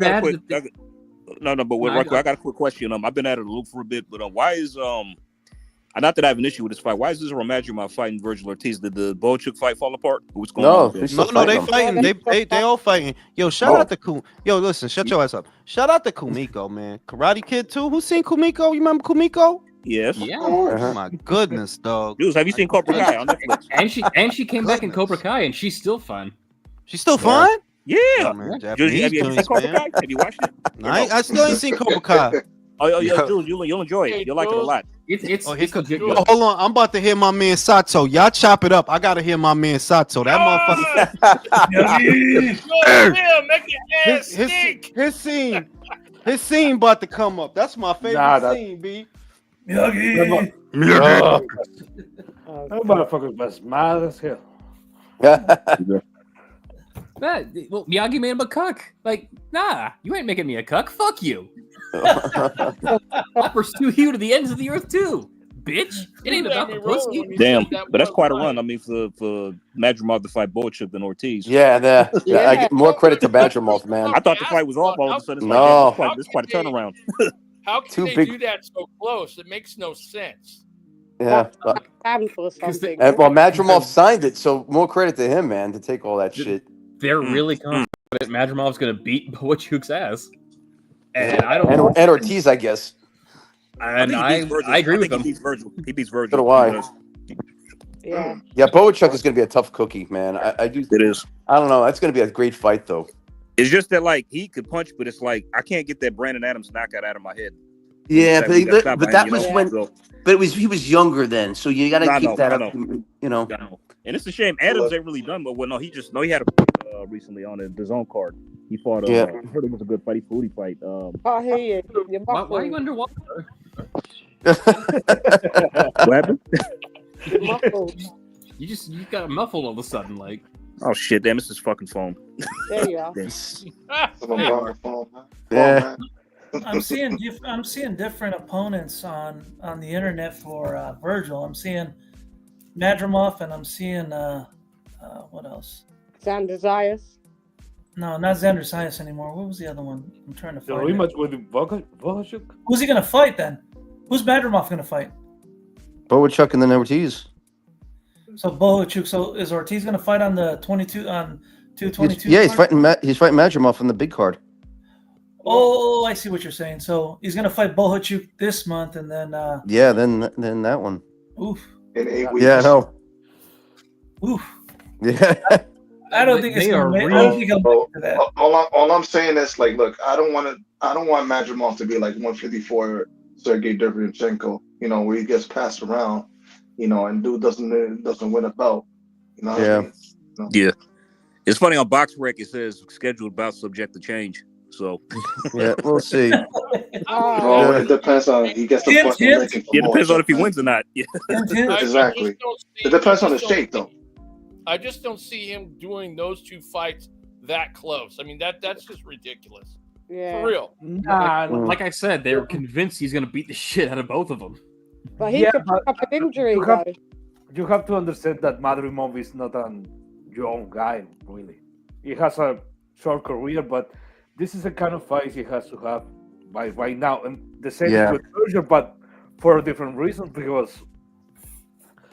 mad But I got a quick question. I've been out of the loop for a bit, but why is not that I have an issue with this fight. Why is this Romadrimov fighting Virgil Ortiz? Did the Bochuk fight fall apart? What's going on? No, with they this? No, they fighting them. fighting. They all fighting. Yo, shout out to Yo, listen, shut your ass up. Shout out to Kumiko, man. Karate Kid 2. Who seen Kumiko? You remember Kumiko? Yes. Yeah. Oh my goodness, dog. Jules, have you seen Cobra Kai on Netflix? And she came back in Cobra Kai and she's still fun. She's still fine? Yeah. Oh, man, Jules, Japanese have you seen joints, Cobra man. Kai? Have you watched it? No, I still ain't seen Cobra Kai. Oh, yeah, Jules, you'll enjoy it. You'll like it a lot. It's Oh, it's good. Yo, hold on, I'm about to hear my man Sato. Y'all chop it up. I gotta hear my man Sato. That motherfucker. Yeah, make your ass stink. His scene about to come up. That's my favorite scene, B. Miyagi. That motherfucker's best mad as hell. Well, Miyagi made him a cuck. Like, nah, you ain't making me a cuck. Fuck you. I'll pursue you to the ends of the earth too, bitch. It ain't about the pussy. Damn, but that's quite a run. I mean, for Madrimov to fight Bochuk than Ortiz. Yeah, I give more credit to Badgermouth, man. I thought the fight was off all of a sudden. It's No. like, this is quite a turnaround. How can Too they big. do that so close? It makes no sense. Yeah. Handful or something. And, well, Madrimov signed it, so more credit to him, man, to take all that shit. They're really confident Madrimov's gonna beat Bochuk's ass, and I don't know. And Ortiz, I guess. And I agree with them. He beats Virgil. So do I. Yeah. Yeah, Boachuk is going to be a tough cookie, man. I do. It is. I don't know. That's going to be a great fight, though. It's just that, like, he could punch, but it's like I can't get that Brandon Adams knockout out of my head. Yeah, That we got but stopped by that him, was you know, when. so- But he was younger then, so you got to I keep know, that I up. know. You know. And it's a shame Adams ain't really done, but he had a recently on the zone card. He fought. Yeah. I heard it was a good fight. He foodie fight. I hear you. You're Why are muffled. you underwater? What happened? You're muffled. You got muffled all of a sudden, like. Oh shit! Damn, this is fucking phone. There you are. Yeah. I'm seeing different opponents on the internet for Virgil. I'm seeing Madrimov and I'm seeing what else? Xander Zayas. No, not Xander Zayas anymore. What was the other one? I'm trying to So find we it. must with Bochuk. Who's he gonna fight then? Who's Madrimov gonna fight? Boachuk and then Ortiz. So Bohachuk. So is Ortiz gonna fight on the 22 on 222? Yeah, he's fighting Madrimov on the big card. Oh, I see what you're saying. So he's gonna fight Bohachuk this month, and then Yeah, then that one. oof, In 8 weeks. Yeah, no. oof. Yeah. I don't think it's They gonna are make. I real. don't think he'll make it to that. All I'm saying is like, look, I don't want Madrimov to be like 154 Sergey Derevyanchenko, where he gets passed around, and dude doesn't win a belt. You know what I mean? Yeah. It's funny on BoxRec it says scheduled bout subject to change. So Yeah, we'll see. Oh, it depends on he gets the Hint, fucking hint. licking from it depends on if he Molchuk, wins or not. Yeah. Exactly. It depends on the shape, though. I just don't see him doing those two fights that close. I mean, that's just ridiculous. Yeah. For real. Nah, Like I said, they were convinced he's going to beat the shit out of both of them. But he could pick up an injury, though. you have to understand that Madrimov is not a young guy, really. He has a short career, but this is the kind of fight he has to have by right now. And the same Yeah. with Berger, but for a different reason, because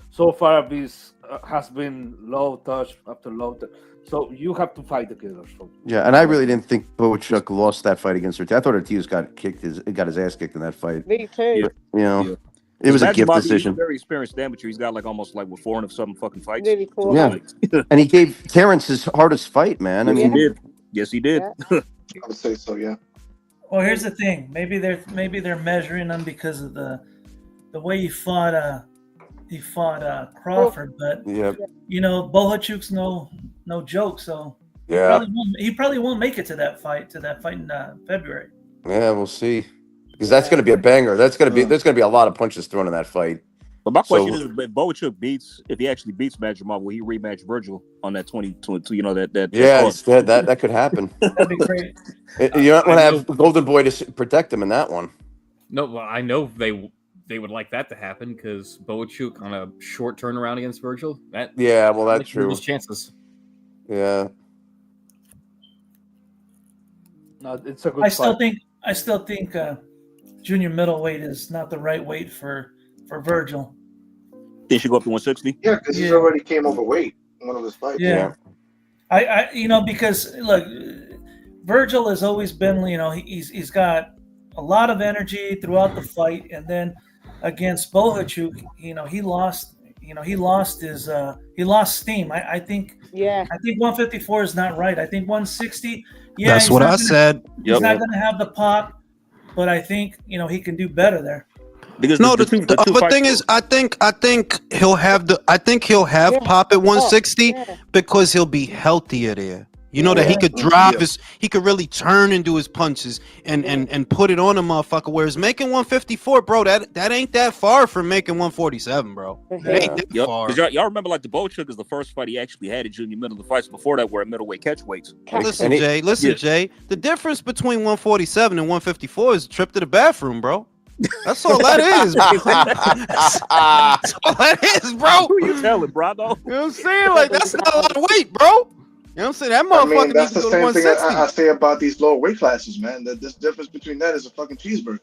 so far this has been low touch after low touch. So you have to fight the killers. Yeah, and I really didn't think Bohachuk lost that fight against Ortiz. I thought Ortiz got his ass kicked in that fight. Me too. Yeah. It was a Imagine gift Bobby, decision. He's a very experienced amateur. He's got like almost like 400 something fucking fights. Nearly 4. Yeah, and he gave Terrence his hardest fight, man. I Yes, he mean, did. Yes, he did. I would say so, yeah. Well, here's the thing. Maybe they're measuring him because of the way he fought Crawford, but yeah, Bohachuk's no joke. So yeah, he probably won't make it to that fight in February. yeah. We'll see, because that's going to be a banger. There's going to be a lot of punches thrown in that fight. But my question is, if Bohachuk if he actually beats Madrimov, will he rematch Virgil on that 2022? That could happen. That'd be great. You're not going to have Golden Boy to protect him in that one. No, well, I know they would like that to happen because Bohachuk on a short turnaround against Virgil. That's true. Those chances. Yeah. No, it's a good. I still think junior middleweight is not the right weight for Virgil. They should go up to 160. Yeah, because he's already came overweight in one of his fights. Yeah. I because look, Virgil has always been, he's got a lot of energy throughout the fight, and then against Bohachuk, he lost steam. I think 154 is not right. I think 160. Yeah, that's what I said. He's not going to have the pop, but I think he can do better there. Because the other thing is, I think he'll have pop at 160 because he'll be healthier there. That he could drive he could really turn and do his punches and put it on a motherfucker. Whereas making 154, bro, that ain't that far from making 147, bro. It ain't that far. Y'all remember like the Bohachuk is the first fight he actually had at junior middle. The fights before that were at middleweight catchweights. Listen, Jay. The difference between 147 and 154 is a trip to the bathroom, bro. That's all that is. That's all that is, bro. Who you telling, bro? You know what I'm saying? Like, that's not a lot of weight, bro. You know what I'm saying? That motherfucker that's needs to the go to same thing 160. I say about these lower weight classes, man. This difference between that is a fucking cheeseburger.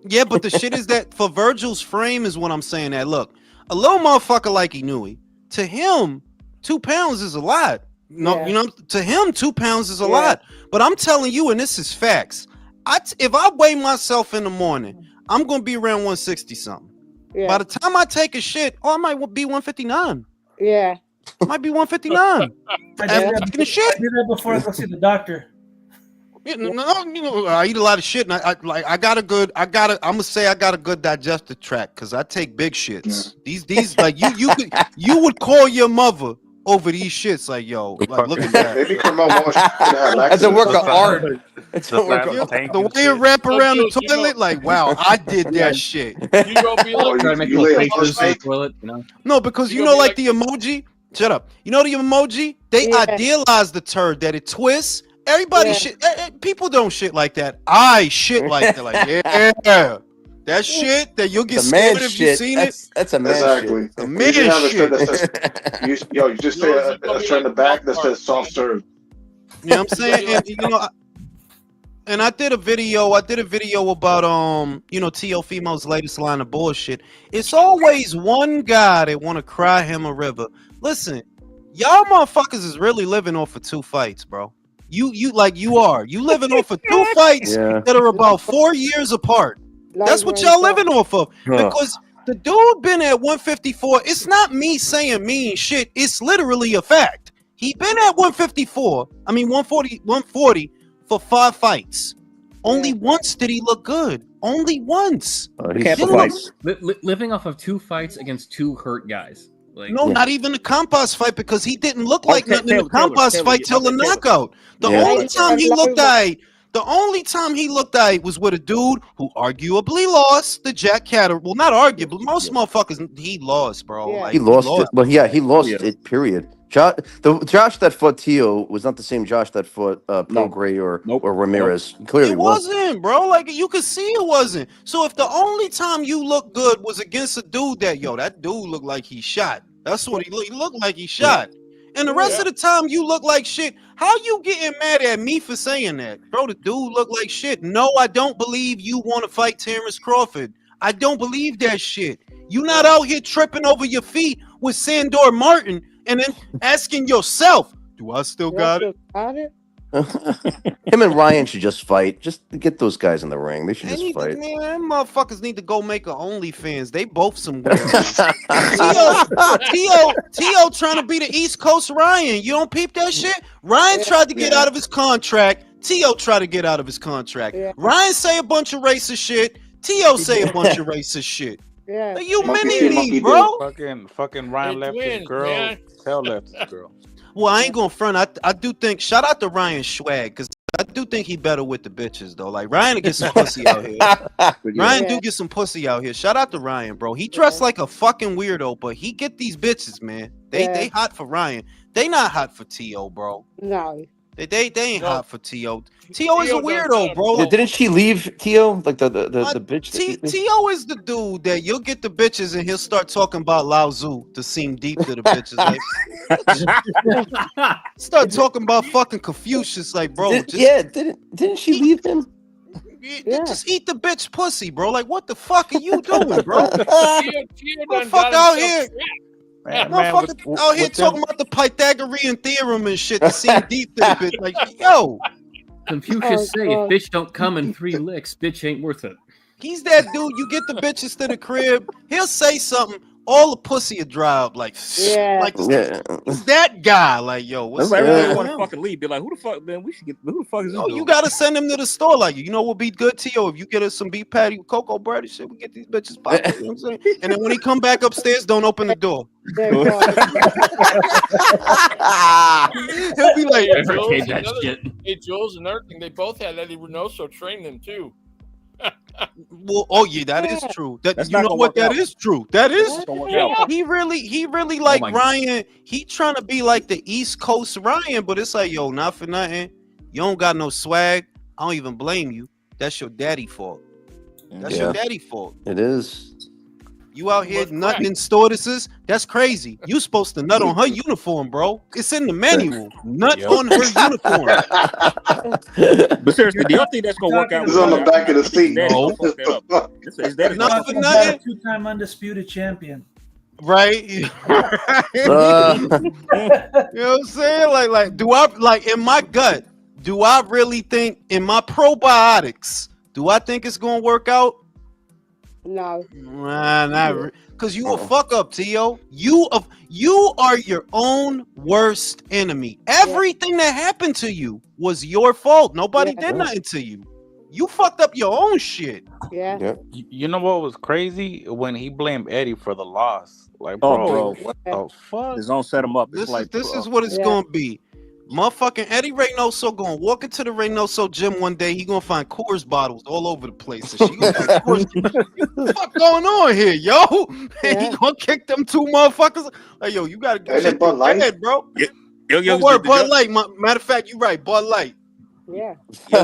Yeah, but the shit is that for Virgil's frame is what I'm saying. That look, a little motherfucker like Inouye, to him, 2 pounds is a lot. To him, 2 pounds is a lot. But I'm telling you, and this is facts. If I weigh myself in the morning, I'm gonna be around 160 something. Yeah. By the time I take a shit, I might be 159. Yeah. I might be 159. I did that before I go see the doctor. I eat a lot of shit, and I got a good digestive tract because I take big shits. Yeah. These like you would call your mother over these shits, like, yo, like, look at that. That's a work of art. It's a work of the way it wrap around the toilet, like, wow, I did that shit. You gonna be like, trying to make little faces in the toilet, No, because like the emoji. Shut up. The emoji, they idealize the turd that it twists. Everybody shit. People don't shit like that. I shit like that. Like, yeah. That shit that you'll get scared if you seen it. That's a man shit. A man shit. You just say a shirt in the back that says soft serve. You know what I'm saying? And I did a video about T.O. Femo's latest line of bullshit. It's always one guy that want to cry him a river. Listen, y'all motherfuckers is really living off of 2 fights, bro. You like you are. You living off of 2 fights Yeah. that are about 4 years apart. That's what y'all living off of. Because the dude been at 154. It's not me saying mean shit. It's literally a fact. He been at 154. I mean 140 for 5 fights. Only once did he look good. Only once. Living off of 2 fights against 2 hurt guys. Like, no, not even the Campos fight because he didn't look like nothing in the Campos fight till the knockout. The only time he looked aight was with a dude who arguably lost the Jack Catter. Well, not arguably. Most motherfuckers he lost, bro. Yeah. Like, He lost it. Well, yeah, he lost it. Period. The Josh that fought Tio was not the same Josh that fought Prograis or Ramirez. Clearly, it wasn't, bro. Like you could see, it wasn't. So if the only time you look good was against a dude that dude looked like he shot. That's what he looked. He looked like he shot. And the rest of the time you look like shit. How you getting mad at me for saying that, bro? The dude looked like shit. No, I don't believe you want to fight Terrence Crawford. I don't believe that shit. You not out here tripping over your feet with Sandor Martin and then asking yourself, do I still got it? Him and Ryan should just fight. Just get those guys in the ring. They should just fight. Man, them motherfuckers need to go make a OnlyFans. They both some weird. Tio trying to be the East Coast Ryan. You don't peep that shit? Ryan tried to get out of his contract. Tio tried to get out of his contract. Ryan say a bunch of racist shit. Tio say a bunch of racist shit. Yeah. You mini-me, bro. Fucking Ryan left his girl. man. Tell left his girl. Well, I ain't gonna front. I do think, shout out to Ryan Schwag, because I do think he better with the bitches, though. Like, Ryan to get some pussy out here. Ryan do get some pussy out here. Shout out to Ryan, bro. He dressed like a fucking weirdo, but he get these bitches, man. They hot for Ryan. They not hot for T.O., bro. No. They ain't hot for T.O. T.O. is a weirdo, bro. Yeah, didn't she leave Tio? Like the bitch? T.O. is the dude that you'll get the bitches and he'll start talking about Lao Tzu to seem deep to the bitches. Like, start talking about fucking Confucius, like, bro. Didn't she leave him? Just eat the bitch pussy, bro. Like, what the fuck are you doing, bro? Tio done Fuck got out himself here. trapped. Motherfucker out here talking about the Pythagorean theorem and shit to seem deep to the bitch. Like, yo. Confucius say, if bitch don't come in 3 licks, bitch ain't worth it. He's that dude. You get the bitches to the crib. He'll say something. All the pussy will dry up. Like, he's that guy. Like, yo, what's That's up? like everybody want to fucking leave. Be like, who the fuck, man? We should get. Who the fuck is this? You gotta send him to the store. Like, you know what would be good to you if you get us some beef patty with cocoa bread and shit. We get these bitches popping. You know what I'm saying? And then when he come back upstairs, don't open the door. He'll be like, Hey, Jules, another thing, they both had Eddie Reynoso train them too. Well, oh yeah, that is true. That you know what? That is true. That is. He really like Ryan. He trying to be like the East Coast Ryan, but it's like, yo, not for nothing. You don't got no swag. I don't even blame you. That's your daddy fault. That's your daddy fault. It is. You out here nutting in stewardesses? That's crazy. You supposed to nut on her uniform, bro. It's in the manual. Nut on her uniform. But seriously, do you think that's gonna work out? It's on the back of the seat. Not for nothing. 2-time undisputed champion. Right? You know what I'm saying? Like, do I like in my gut? Do I really think in my probiotics? Do I think it's gonna work out? No. Nah, because you a fuck up, Tio. You are your own worst enemy. Everything that happened to you was your fault. Nobody did nothing to you. You fucked up your own shit. Yeah. You know what was crazy? When he blamed Eddie for the loss. Like, bro, what the fuck? It's gonna set him up. This is what it's gonna be. Motherfucking Eddie Reynoso gonna walk into the Reynoso gym one day. He gonna find Coors bottles all over the place. And she gonna be like, what the fuck going on here, yo? And he gonna kick them 2 motherfuckers. Like, yo, you gotta get shit Bud Light, head, bro. Yo, word, Bud Light. Matter of fact, you right, Bud Light. Yeah. I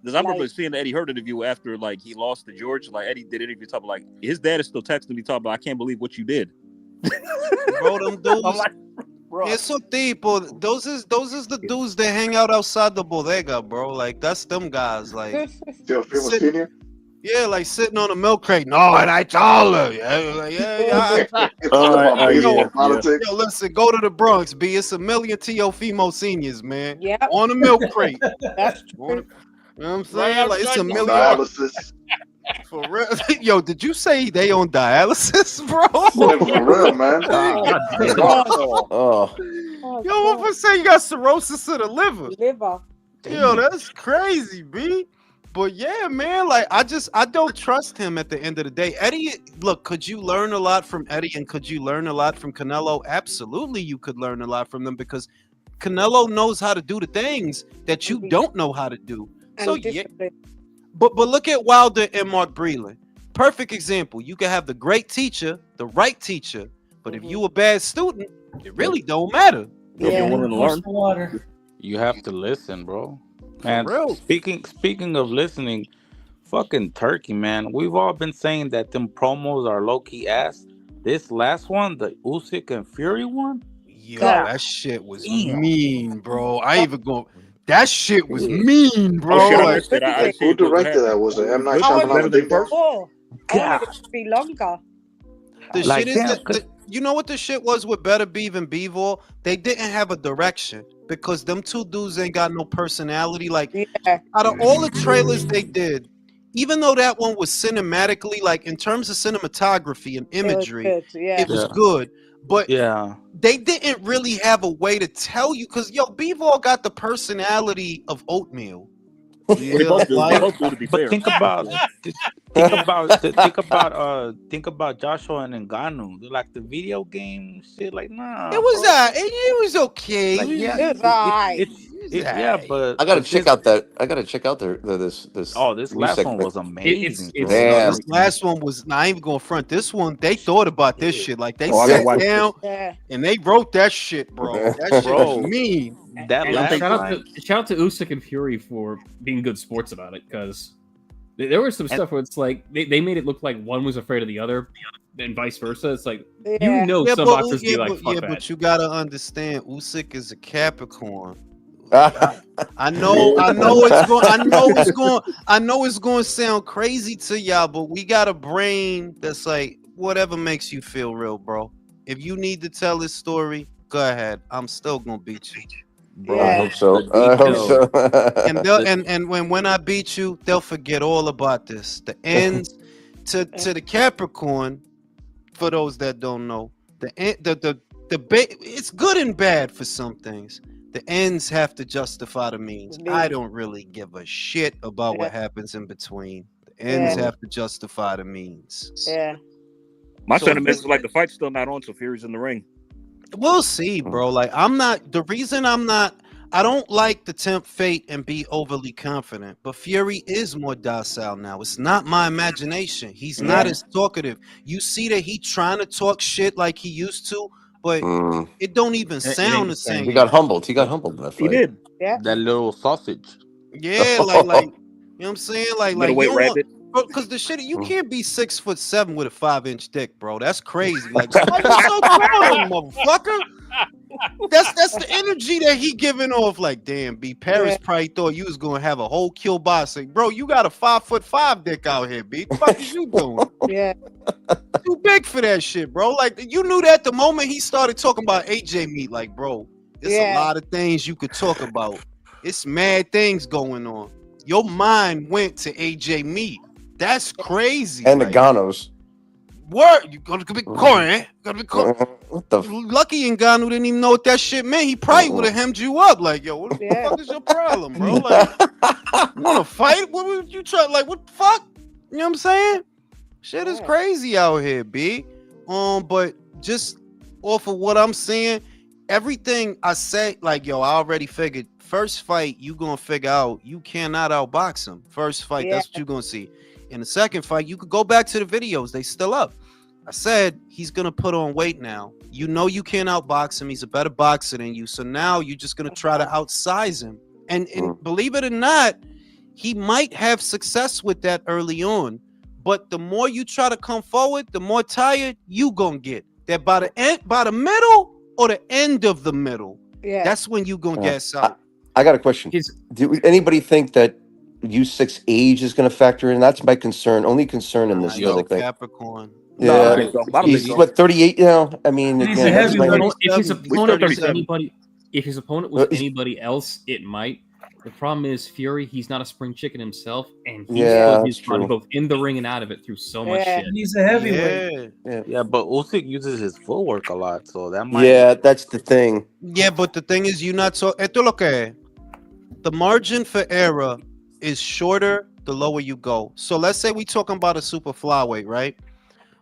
remember seeing the Eddie Hurd interview after like he lost to George. Like Eddie did an interview talking like his dad is still texting me talking about I can't believe what you did. Bro, them dudes. I'm like, bro. Eso tipo, those is the dudes that hang out outside the bodega, bro. Like that's them guys. Like Senior? Yeah, like sitting on a milk crate. No, and I told her. Yeah, like, yeah. Yo, listen, go to the Bronx, B. It's a million Teofimo seniors, man. Yeah. On a milk crate. That's On true. you know what I'm Right saying? Like it's a outside the million. Dialysis. For real. Yo, did you say they on dialysis, bro? For real, man. Oh, Yo, what if I say you got cirrhosis of the liver? Liver. Yo, that's crazy, B. But yeah, man, like I don't trust him at the end of the day. Eddie, look, could you learn a lot from Eddie and could you learn a lot from Canelo? Absolutely, you could learn a lot from them because Canelo knows how to do the things that you don't know how to do. So yeah. But look at Wilder and Mark Breland. Perfect example. You can have the great teacher, the right teacher, but if you a bad student, it really don't matter. Yeah. You have to listen, bro. And speaking of listening, fucking Turkey, man. We've all been saying that them promos are low key ass. This last one, the Usyk and Fury one, yo, that shit was mean, bro. I even go. That shit was mean, bro. Who directed that? Was it M. Night Shyamalan? Oh, I wanted it to be longer. The shit is that you know what the shit was with Better Beef and Bivol? They didn't have a direction because them two dudes ain't got no personality. Like out of all the trailers they did, even though that one was cinematically, like in terms of cinematography and imagery, it was good. But they didn't really have a way to tell you because Bivol got the personality of oatmeal. Yeah, they both do, to be fair. But think about Joshua and Ngannou. They're like the video game shit. Like, nah, it was it was okay. Like, but I gotta check out that. I gotta check out this. Oh, this last one was amazing. This last one was not even going front. This one they thought about this shit. Like they sat down and they wrote that shit, bro. That shit was mean. Shout out to Usyk and Fury for being good sports about it because there was some stuff where it's like they made it look like one was afraid of the other and vice versa. It's like some boxers be like, fuck that. But you gotta understand, Usyk is a Capricorn. I know it's going to sound crazy to y'all, but we got a brain that's like whatever makes you feel real, bro. If you need to tell this story, go ahead. I'm still gonna beat you. Bro, I hope so. I hope so. and when I beat you, they'll forget all about this. The ends to the Capricorn. For those that don't know, it's good and bad for some things. The ends have to justify the means. I don't really give a shit about what happens in between. The ends have to justify the means. Yeah. My sentiment is like the fight's still not on, so Fury's in the ring. We'll see, bro. Like I don't like to tempt fate and be overly confident, but Fury is more docile now. It's not my imagination. He's not as talkative. You see that he trying to talk shit like he used to, but it don't even sound the same. He got humbled. He got humbled in that fight. He did. Yeah. That little sausage. Yeah, like you know what I'm saying? Like you rabbit. Because the shit, you can't be 6'7" with a 5-inch dick, bro. That's crazy. Like, why you so tall, motherfucker? That's the energy that he giving off. Like, damn, B. Paris probably thought you was gonna have a whole kielbasa. Bro, you got a 5'5" dick out here, B. What the fuck is you doing? Yeah. Too big for that shit, bro. Like, you knew that the moment he started talking about AJ meat. Like, bro, there's a lot of things you could talk about. It's mad things going on. Your mind went to AJ meat. That's crazy. And the Ganos. Word, you gotta be corny. What the? Lucky Ngannou didn't even know what that shit meant. He probably would have hemmed you up. Like, yo, what the fuck is your problem, bro? Like, you want to fight? What would you try? Like, what the fuck? You know what I'm saying? Shit is crazy out here, B. But just off of what I'm seeing, everything I say, like, yo, I already figured. First fight, you gonna figure out you cannot outbox him. First fight, that's what you gonna see. In the second fight, you could go back to the videos. They still up. I said he's going to put on weight now. You know you can't outbox him. He's a better boxer than you. So now you're just going to try to outsize him. And believe it or not, he might have success with that early on. But the more you try to come forward, the more tired you going to get. That by the middle or the end of the middle, that's when you going to gas out. I got a question. Do anybody think that Usyk's age is going to factor in. That's my concern. Only concern in this He's little a thing. Capricorn. No, I don't Yeah, think so. I don't think he's so. what 38 now. I mean, He's a again, that's heavyweight. my. If his 37. opponent was 37. anybody, if his opponent was anybody else, it might. The problem is Fury. He's not a spring chicken himself, and he's Yeah, put his that's body true. both in the ring and out of it through so much Yeah. shit. He's a heavyweight. Yeah. Yeah, but Usyk uses his footwork a lot, so that might. Yeah, that's the thing. Yeah, but the thing is, you're not so. Esto es lo que es. The margin for error is shorter the lower you go. So let's say we talking about a super flyweight, right?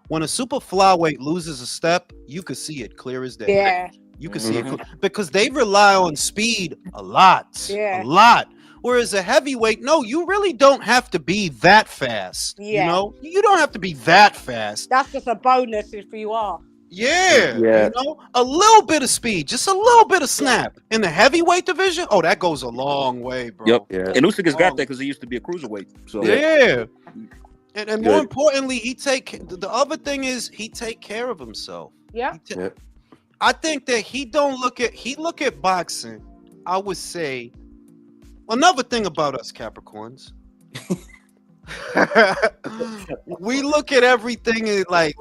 When a super flyweight loses a step, you could see it clear as day. Yeah. You can see it because they rely on speed a lot, Yeah. a lot. Whereas a heavyweight, no, you really don't have to be that fast. Yeah. You know, you don't have to be that fast. That's just a bonus if you are. Yeah, Yeah. you know, a little bit of speed, just a little bit of snap in the heavyweight division. Oh, that goes a long way, bro. Yep. Yeah. And Usyk has got that because he used to be a cruiserweight. So Yeah. And more Good. importantly, the other thing is he take care of himself. Yeah. Yeah. I think that he look at boxing. I would say another thing about us Capricorns. We look at everything in like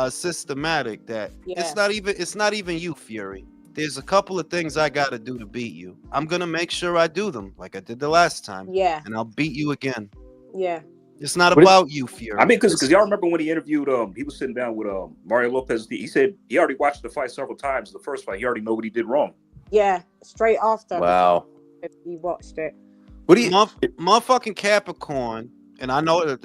systematic. That Yeah. it's not even you, Fury. There's a couple of things I gotta do to beat you. I'm gonna make sure I do them like I did the last time, Yeah. and I'll beat you again. Yeah. It's not What is- about you, Fury. I mean, because y'all remember when he interviewed, he was sitting down with Mario Lopez. He said he already watched the fight several times. The first fight, he already know what he did wrong. Yeah. Straight after Wow. he watched it. What do you? Motherfucking Capricorn, and I know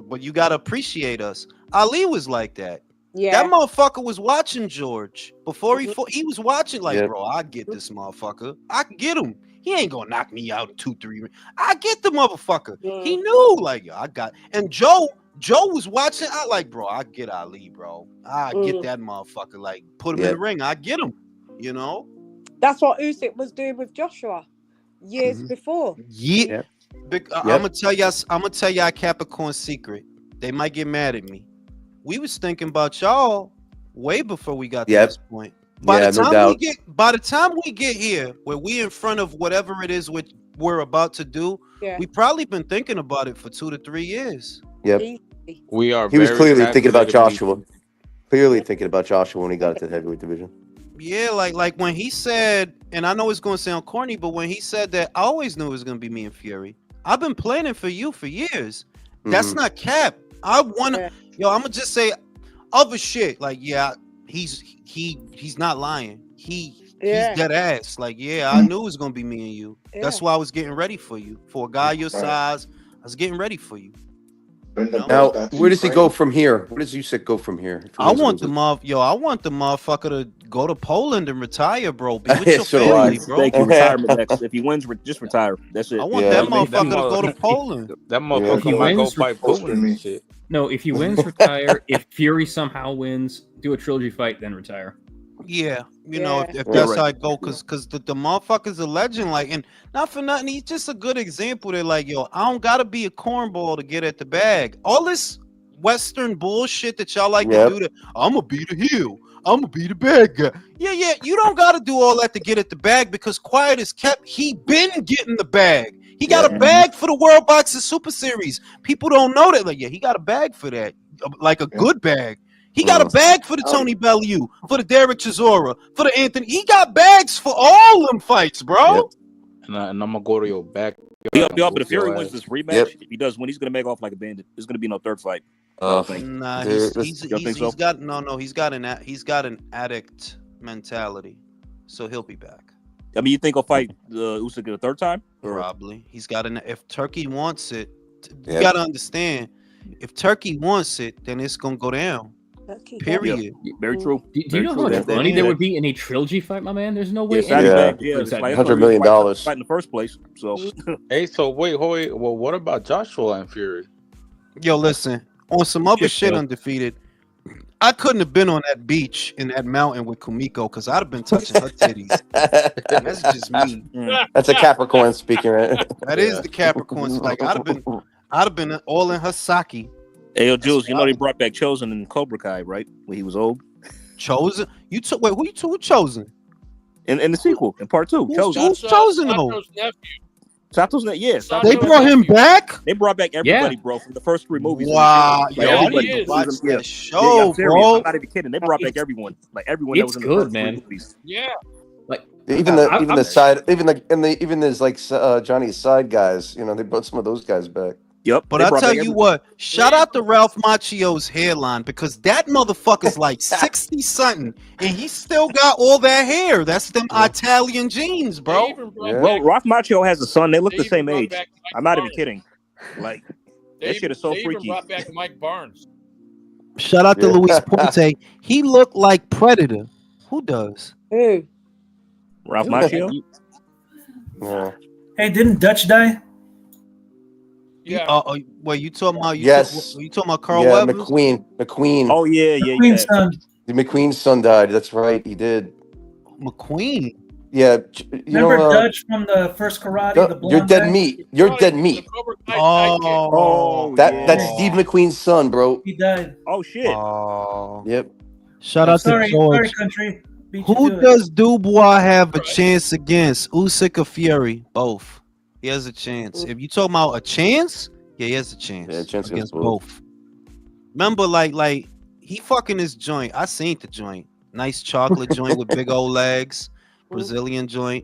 but you gotta appreciate us. Ali was like that. Yeah. That motherfucker was watching George before he fought. He was watching like, Yeah. bro, I get this motherfucker. I can get him. He ain't gonna knock me out in 2-3. I get the motherfucker. He knew, like, yo, I got. And Joe was watching. I like, bro, I get Ali, bro. I get that motherfucker. Like, put him in the ring. I get him. You know. That's what Usyk was doing with Joshua years before. Yeah. I'm gonna tell y'all Capricorn secret. They might get mad at me. We was thinking about y'all way before we got to this point. By the time we get here, where we in front of whatever it is we're about to do, we probably been thinking about it for 2 to 3 years. Yep. We are. He was very clearly thinking about calculated Joshua. Clearly thinking about Joshua when he got into the heavyweight division. Yeah, like when he said, and I know it's gonna sound corny, but when he said that, I always knew it was gonna be me and Fury. I've been planning for you for years. That's not cap. I wanna, I'm gonna just say other shit. Like, yeah, he's not lying. He's dead ass. Like, yeah, I knew it was gonna be me and you. That's why I was getting ready for you. For a guy your size, I was getting ready for you. Now, where does he go from here? Where does Usyk go from here? I want the motherfucker to go to Poland and retire, bro. Be with your So family, bro. Thank you. Retirement next. If he wins, just retire. That's it. I want that motherfucker to go to Poland. That motherfucker might go fight Putin and shit. No, if he wins, retire. If Fury somehow wins, do a trilogy fight, then retire. Yeah, you know, if that's how it go, because the motherfucker's a legend, like, and not for nothing, he's just a good example. They're like, yo, I don't gotta be a cornball to get at the bag. All this Western bullshit that y'all like to do, that I'm gonna be the heel, I'm gonna be the bad guy. Yeah, you don't gotta do all that to get at the bag, because quiet as kept, he been getting the bag. He got a bag for the World Boxing Super Series. People don't know that. Like, yeah, he got a bag for that, like a good bag. He got a bag for the Tony Bellew, for the Derek Chisora, for the Anthony. He got bags for all them fights, bro. And I'm gonna go to your back. But if Fury wins this rematch, if he does win, he's gonna make off like a bandit. There's gonna be no third fight. Nah, he's got an addict mentality, so he'll be back. I mean, you think he'll fight Usyk a third time? Probably. He's got an. If Turkey wants it, you gotta understand. If Turkey wants it, then it's gonna go down. Period. Yeah, very true. Do you know how much money there would be in a trilogy fight, my man? There's no way. It's like $100 million. Fight in the first place. So, hey, so wait. Well, what about Joshua and Fury? Yo, listen. On some other shit, undefeated. I couldn't have been on that beach in that mountain with Kumiko because I'd have been touching her titties. That's just me. That's a Capricorn speaking, right? That is the Capricorn. Like I'd have been all in her sake. Hey, yo, Jules, you know they brought back Chosen in Cobra Kai, right? When he was old. Chosen? You took who you took? Who Chosen? In the sequel, in part 2, Chosen. Who's Chosen though? Sato's yeah. They brought him back. They brought back everybody, bro, from the first 3 movies. Wow, Like, yo, I everybody need to watch was- that I'm show, serious. bro. I'm not even kidding. They brought back everyone, like everyone that was in the first 3 movies. Yeah. Like Even the side, even there's like Johnny's side guys. You know, they brought some of those guys back. Yep. But I tell you what, shout out to Ralph Macchio's hairline because that motherfucker's like 60 something and he still got all that hair. That's them Italian genes, bro. Bro, Ralph Macchio has a son. They look the same age. I'm not even kidding. Like that shit is so they even freaky. brought back Mike Barnes. Shout out to Luis Ponte. He looked like Predator. Who does? Who? Ralph Macchio. Yeah. Hey, didn't Dutch die? Yeah. Wait, you talking about? Yes. You talking about Carl Yeah, Weathers? McQueen. Oh yeah. McQueen's son. The McQueen's son died. That's right. He did. McQueen. Yeah. You Remember know, Dutch from the first Karate? The blonde you're dead guy? meat. You're dead meat. That's Steve McQueen's son, bro. He died. Oh shit. Oh. Yep. Shout out Sorry, to George. sorry, country. Beat you Who to it. does Dubois have a chance against? Usyk or Fury? Both. He has a chance. If you talking about a chance, yeah, he has a chance. Yeah, chance against against both. both. Remember, like he fucking his joint. I seen the joint. Nice chocolate joint with big old legs. Brazilian joint.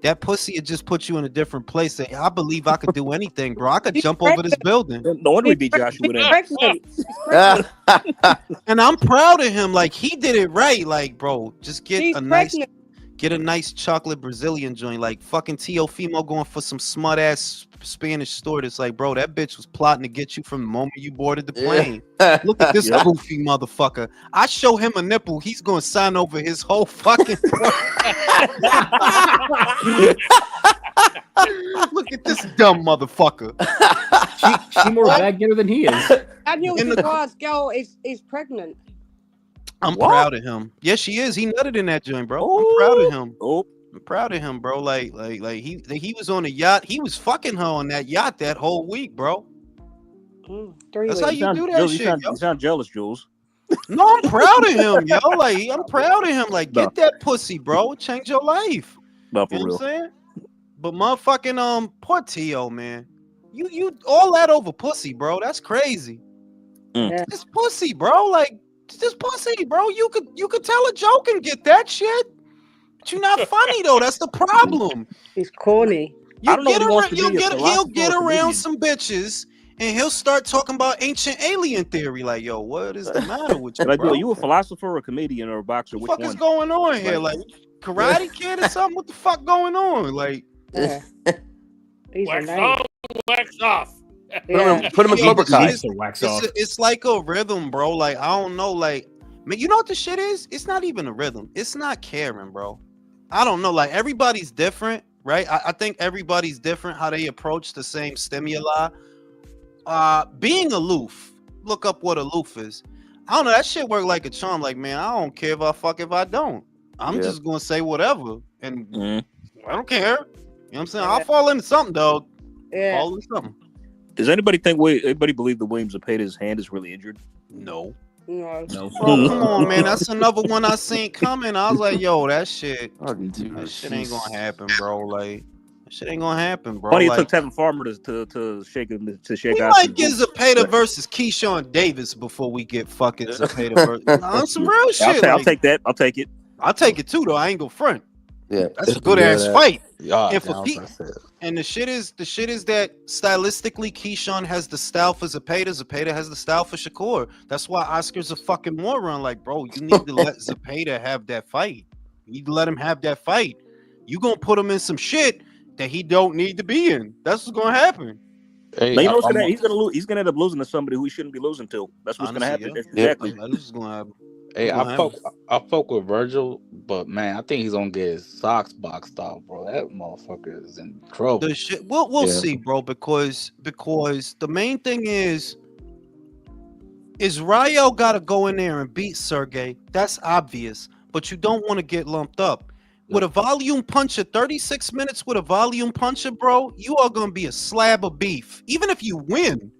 That pussy would just put you in a different place. I believe I could do anything, bro. I could jump over this building. No wonder we beat Joshua then. And I'm proud of him. Like he did it right. Like, bro, just get She's a nice pregnant. get a nice chocolate Brazilian joint. Like fucking Teofimo going for some smut ass Spanish store. That's like, bro, that bitch was plotting to get you from the moment you boarded the plane. Look at this goofy motherfucker. I show him a nipple, he's gonna sign over his whole fucking. Look at this dumb motherfucker. She more bag getter than he is. Daniel Dubois' girl is pregnant. I'm proud of him. Yes, she is. He nutted in that joint, bro. I'm proud of him. I'm proud of him, bro. Like he was on a yacht. He was fucking her on that yacht that whole week, bro. That's how you do that shit. You sound jealous, Jules. No, I'm proud of him, yo. Like I'm proud of him. Like get that pussy, bro. Change your life. No, for You know real. what I'm saying? But motherfucking poor Tio, man. You all that over pussy, bro. That's crazy. This pussy, bro. Like this pussy, bro. You could tell a joke and get that shit. But you're not funny though. That's the problem. He's corny. He'll get around some bitches and he'll start talking about ancient alien theory. Like, yo, what is the matter with you, Like, bro? are you a philosopher, or a comedian, or a boxer? What Which the fuck one? is going on here? Like, Karate Kid or something? What the fuck going on? Like, Wax on, wax off. Put him in Cobra Kai. It's like a rhythm, bro. Like, I don't know. Like, man, you know what the shit is? It's not even a rhythm. It's not caring, bro. I don't know. Like, everybody's different, right? I think everybody's different how they approach the same stimuli. Being aloof, look up what aloof is. I don't know. That shit work like a charm. Like, man, I don't care if I fuck if I don't. I'm just gonna say whatever, and I don't care. You know what I'm saying? I'll fall into something, dog. Fall into something. Does anybody believe that William Zepeda's hand is really injured? No. No. Bro, come on, man. That's another one I seen coming. I was like, yo, that shit ain't gonna happen, bro. Like, that shit ain't gonna happen, bro. Funny, it Like, took Tevin Farmer to shake him to shake we out. might get Zepeda versus Keyshawn Davis before we get fucking Zepeda versus on some real shit. I'll like, take that. I'll take it. I'll take it too, though. I ain't gonna front. Yeah, That's a good ass fight. And for down Pete, for that. and the shit is that stylistically, Keyshawn has the style for Zepeda. Zepeda has the style for Shakur. That's why Oscar's a fucking moron. Like, bro, you need to let Zepeda have that fight. You need to let him have that fight. You gonna put him in some shit that he don't need to be in. That's what's gonna happen. Hey, Now, you know what's gonna, he's gonna lose. He's gonna end up losing to somebody who he shouldn't be losing to. That's what's gonna happen. Exactly. This is gonna happen. Hey, I fuck with Virgil, but man, I think he's gonna get his socks boxed off, bro. That motherfucker is in trouble. The shit. We'll see, bro. Because the main thing is Rayo got to go in there and beat Sergey. That's obvious. But you don't want to get lumped up with a volume puncher. 36 minutes with a volume puncher, bro. You are gonna be a slab of beef. Even if you win,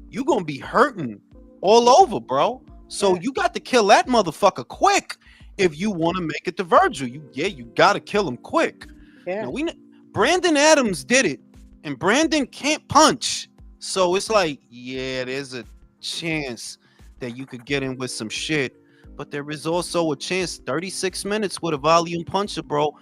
you're gonna be hurting all over, bro. So you got to kill that motherfucker quick if you want to make it to Virgil. You got to kill him quick. Yeah. Now, Brandon Adams did it, and Brandon can't punch. So it's like, yeah, there's a chance that you could get in with some shit, but there is also a chance 36 minutes with a volume puncher, bro.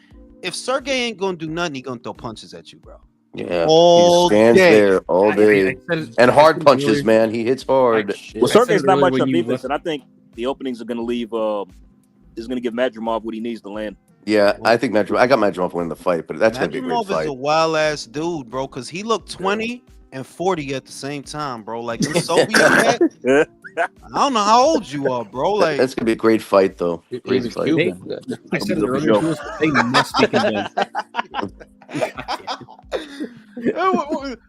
If Sergey ain't gonna do nothing, he gonna throw punches at you, bro. Yeah, he just All stands day. there all I day said and I hard said punches, earlier- man. He hits hard. Well, I said Sergey's it not earlier much when on you defense, left- and I think the openings are going to leave. Is going to give Madrimov what he needs to land. Yeah, I think I got Madrimov winning the fight, but that's gonna be a great Madrimov is fight. a wild ass dude, bro, because he looked 20 and 40 at the same time, bro. Like them Soviet cats. I don't know how old you are, bro. Like That's gonna be a great fight, though. He Great was fight. Cuban. I said it That'll be earlier. dope. Jules, they must be convinced.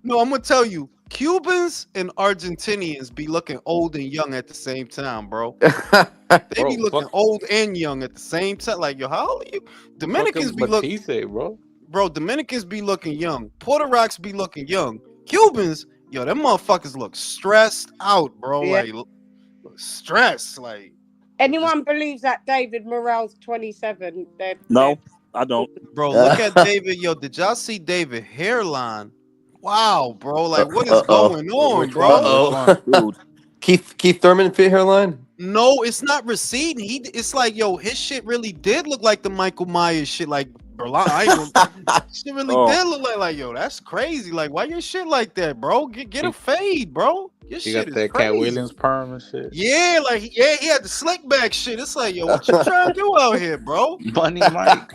no, I'm gonna tell you, Cubans and Argentinians be looking old and young at the same time, bro. They Bro, be looking fuck- old and young at the same time. Like, yo, how old are you? Dominicans fucking be looking, Matisse, bro. bro. Dominicans be looking young. Puerto Rocks be looking young. Cubans, yo, them motherfuckers look stressed out, bro. Yeah. Like, look stressed. Like, Anyone believes that David Morrell's 27? No, I don't. bro, look at David. Yo, did y'all see David hairline? Wow, bro. Like, what is going on, Which bro? one? Which one? Dude, Keith Thurman fit hairline. No, it's not receding. It's like, yo, his shit really did look like the Michael Myers shit. Like, bro, I ain't gonna, shit really Oh. did look like, yo, that's crazy. Like, why your shit like that, bro? Get a fade, bro. Your He shit got is that crazy. Cat Williams perm and shit. Yeah, like, yeah, he had the slick back shit. It's like, yo, what you trying to do out here, bro? Money Mike.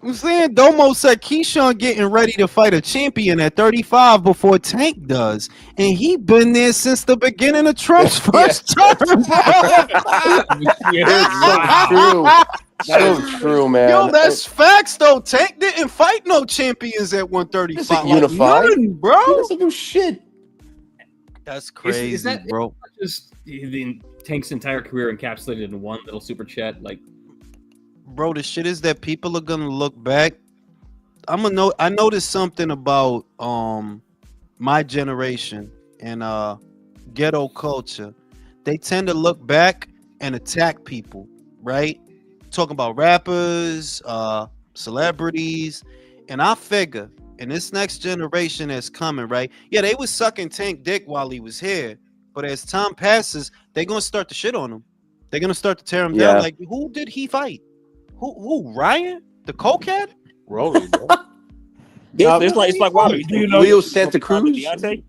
I'm saying Domo said Keyshawn getting ready to fight a champion at 35 before Tank does. And he been there since the beginning of Trump's first term, bro. So true, man. Yo, that's facts though. Tank didn't fight no champions at 135. Doesn't unify. None, bro. He doesn't do shit. That's crazy, is that bro. just the Tank's entire career encapsulated in one little super chat? Like, Bro, the shit is that people are gonna look back. I noticed something about my generation and ghetto culture. They tend to look back and attack people, right? Talking about rappers, celebrities, and I figure in this next generation that's coming, right? Yeah, they was sucking Tank dick while he was here, but as time passes, they're gonna start to shit on him. They're gonna start to tear him Yeah. down. Like, who did he fight? Who? Ryan, the cokehead? Rolly, bro. yeah, it's like wow. Do you know- Leo Santa Cruz? Deontay?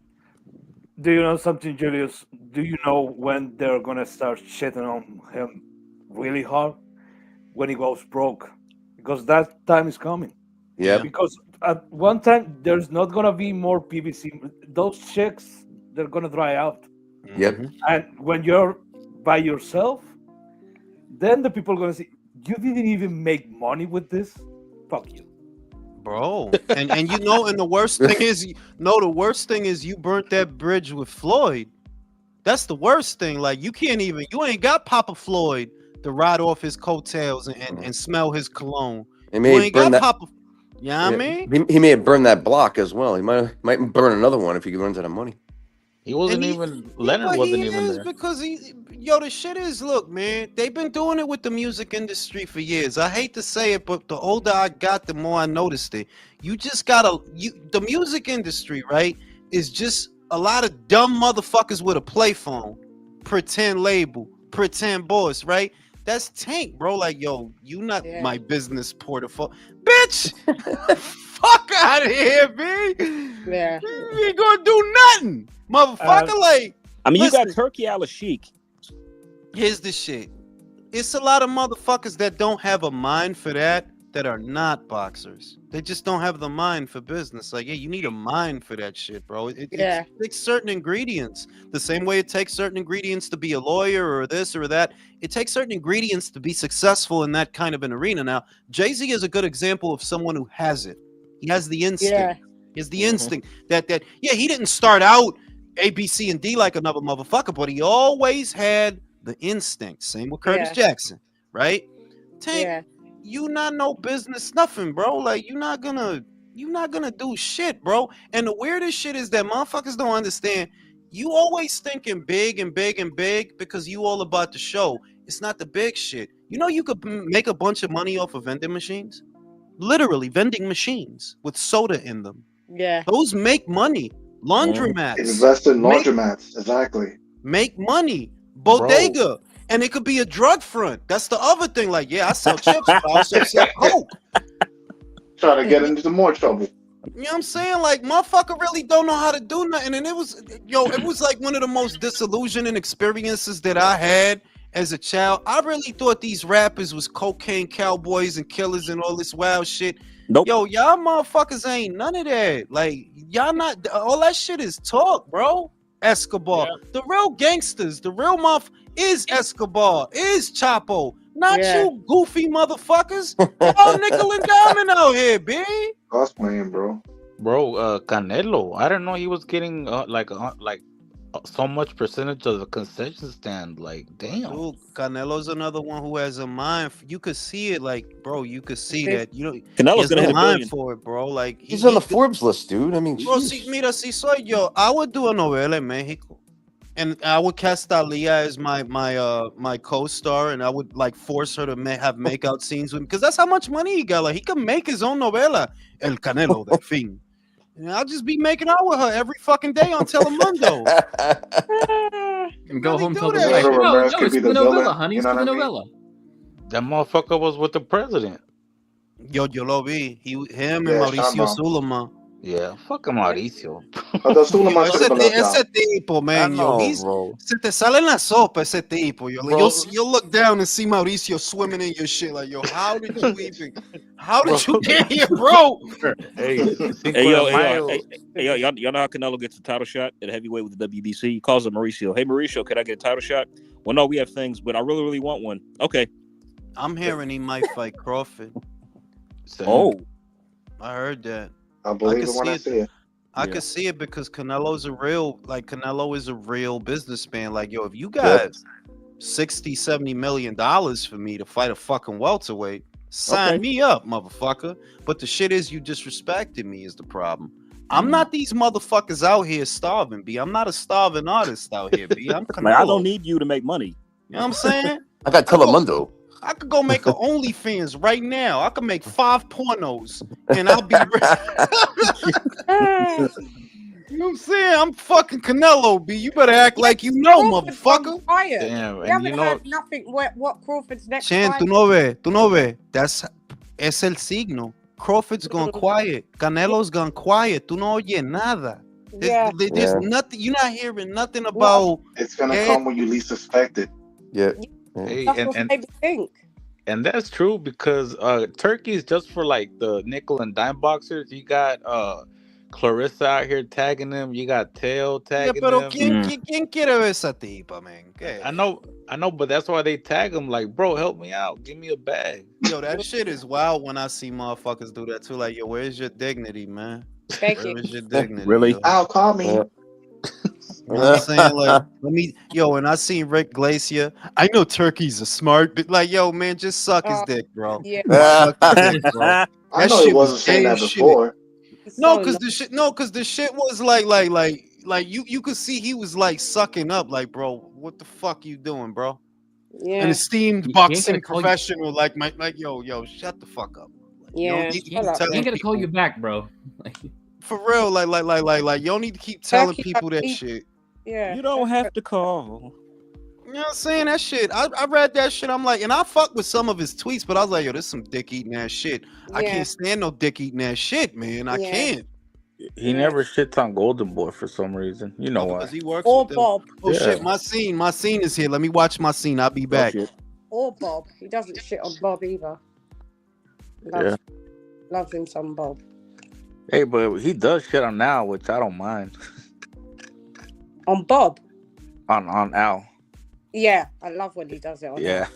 Do you know something, Julius? Do you know when they're gonna start shitting on him really hard? When he goes broke, because that time is coming. Yeah. Because at one time there's not gonna be more PVC. Those chicks, they're gonna dry out. Yep. And when you're by yourself, then the people are gonna say you didn't even make money with this. Fuck you. Bro, and you know, and the worst thing is, you burnt that bridge with Floyd. That's the worst thing. Like, you ain't got Papa Floyd to ride off his coattails and smell his cologne. He You may ain't got burn that. Papa. You know what I mean? He may have burned that block as well. He might burn another one if he runs out of money. He wasn't And even. Yeah, Leonard but wasn't he even is there. because the shit is, look, man, they've been doing it with the music industry for years. I hate to say it, but the older I got, the more I noticed it. You just the music industry, right, is just a lot of dumb motherfuckers with a play phone, pretend label, pretend boss, right? That's Tank, bro. Like, yo, you not Yeah. my business portfolio, bitch. Fuck out of here, B. Yeah. You ain't gonna do nothing, motherfucker. Like, I mean, you got Listen. Turkey Al Sheik. here's the shit. It's a lot of motherfuckers that don't have a mind for that are not boxers. They just don't have the mind for business. Like, yeah, you need a mind for that shit, bro. Yeah. It takes certain ingredients. The same way it takes certain ingredients to be a lawyer or this or that. It takes certain ingredients to be successful in that kind of an arena. Now, Jay-Z is a good example of someone who has it. He has the instinct. Yeah. He has the instinct that yeah, he didn't start out A, B, C, and D like another motherfucker, but he always had the instinct. Same with Curtis Yeah. Jackson, right? Tank, Yeah. you not no business nothing, bro. Like, you're not gonna do shit, bro. And the weirdest shit is that motherfuckers don't understand. You always thinking big and big and big because you all about the show. It's not the big shit. You know, you could make a bunch of money off of vending machines. Literally vending machines with soda in them. Yeah. Those make money. Laundromats Invest in make laundromats. Exactly. make money. Bro, Bodega. And it could be a drug front. That's the other thing. Like, yeah, I sell chips, but I also sell coke. Trying to get into more trouble. You know what I'm saying? Like, motherfucker really don't know how to do nothing. And it was like one of the most disillusioning experiences that I had as a child. I really thought these rappers was cocaine cowboys and killers and all this wild shit. Nope. Yo, y'all motherfuckers ain't none of that. Like, y'all not, all that shit is talk, bro. Escobar. Yeah. The real gangsters, the real is Escobar, is Chapo. Not you goofy motherfuckers. Y'all nickel and diamond out here, B. Cosplaying, bro. Canelo. I didn't know he was getting so much percentage of the concession stand. Like, damn. Dude, Canelo's another one who has a mind. You could see it, like, bro. You could see that. You know, Canelo's gonna hit a mind billion for it, bro. Like, He's on the Forbes list, dude. I mean, bro. jeez. Mira, si soy yo, I would do a novela in Mexico, and I would cast Talia as my co-star, and I would like force her to have makeout scenes with him because that's how much money he got. Like, he can make his own novela, El Canelo del Fin. And I'll just be making out with her every fucking day on Telemundo. And go really home, do tell the that. wife, Pedro no, Ramirez no, could it's be for the the novella, villain, honey. you It's know for the what I mean? novella. That motherfucker was with the president. Yo lo vi. Him and Yeah, Mauricio Sheinbaum. Sulaiman. Yeah, fucking Mauricio. Although Suleiman Yo, should have been left ese out. tipo, I man, yo, know, bro. se te sale en la sopa ese tipo. Bro. You'll look down and see Mauricio swimming in your shit. Like, yo, how did you get here, bro? Hey, Cinco Hey yo, de Mayo. y'all know how Canelo gets a title shot at heavyweight with the WBC? He calls him Mauricio. Hey Mauricio, can I get a title shot? Well, no, we have things, but I really, really want one. Okay. I'm hearing he might fight Crawford. Oh, I heard that. I believe it when I see it. I could see it because Canelo is a real businessman. Like, yo, if you got 60-70 million dollars for me to fight a fucking welterweight, sign me up, motherfucker. But the shit is, you disrespected me is the problem. I'm not these motherfuckers out here starving, B. I'm not a starving artist out here, B. I'm Canelo. man, I don't need you to make money. You know what I'm saying? I got Telemundo. I could go make an OnlyFans right now. I could make 5 pornos and I'll be rich. You know what I'm saying? I'm fucking Canelo, B. You better act like you know, Crawford's motherfucker. gone quiet. Damn, We and haven't you know, heard nothing what Crawford's next Chan, fight. tú no ves. Es el signo. Crawford's gone quiet. Canelo's gone quiet. Tú no oyes nada. There's nothing. You're not hearing nothing about. It's gonna come when you least expect it. Yeah. hey, That's what made me think. and that's true because Turkey's just for like the nickel and dime boxers. You got Clarissa out here tagging them. You got Tail Yeah, tagging pero them. ¿quién quiere ver esa tipa, man? ¿Qué? I know, but that's why they tag them. Like, bro, help me out. Give me a bag. Yo, that shit is wild when I see motherfuckers do that too. Like, yo, where's your dignity, man? Thank you. Where's your dignity? Really? Yo? Ow, call me. Yeah. You know what I'm saying? Like, and I seen Rick Glacier. I know Turkey's a smart, but like, yo, man, just suck his dick, bro. Yeah. Suck his dick, bro. I That know he shit wasn't was saying gay that as shit. before. No, because the shit was like you could see he was like sucking up, like, bro, what the fuck you doing, bro? Yeah. An esteemed ain't boxing gonna call you- professional, like yo, shut the fuck up. Like, you Yeah. don't need to keep Shut up. telling I ain't gonna call people- you back, bro. for real, like you don't need to keep telling Turkey people that eat- shit. Yeah. You don't have to call. You know what I'm saying? That shit. I read that shit. I'm like, and I fuck with some of his tweets, but I was like, yo, this some dick eating ass shit. I Yeah. can't stand no dick eating ass shit, man. I Yeah. can't. He never shits on Golden Boy for some reason. You know why? Because he works Or with them. Bob. Oh Yeah. shit, my scene is here. Let me watch my scene. I'll be back. shit. Or Bob. He doesn't shit on Bob either. Yeah. Loves him some Bob. Hey, but he does shit on Al, which I don't mind. On Bob? On Al. Yeah. I love when he does it on Yeah.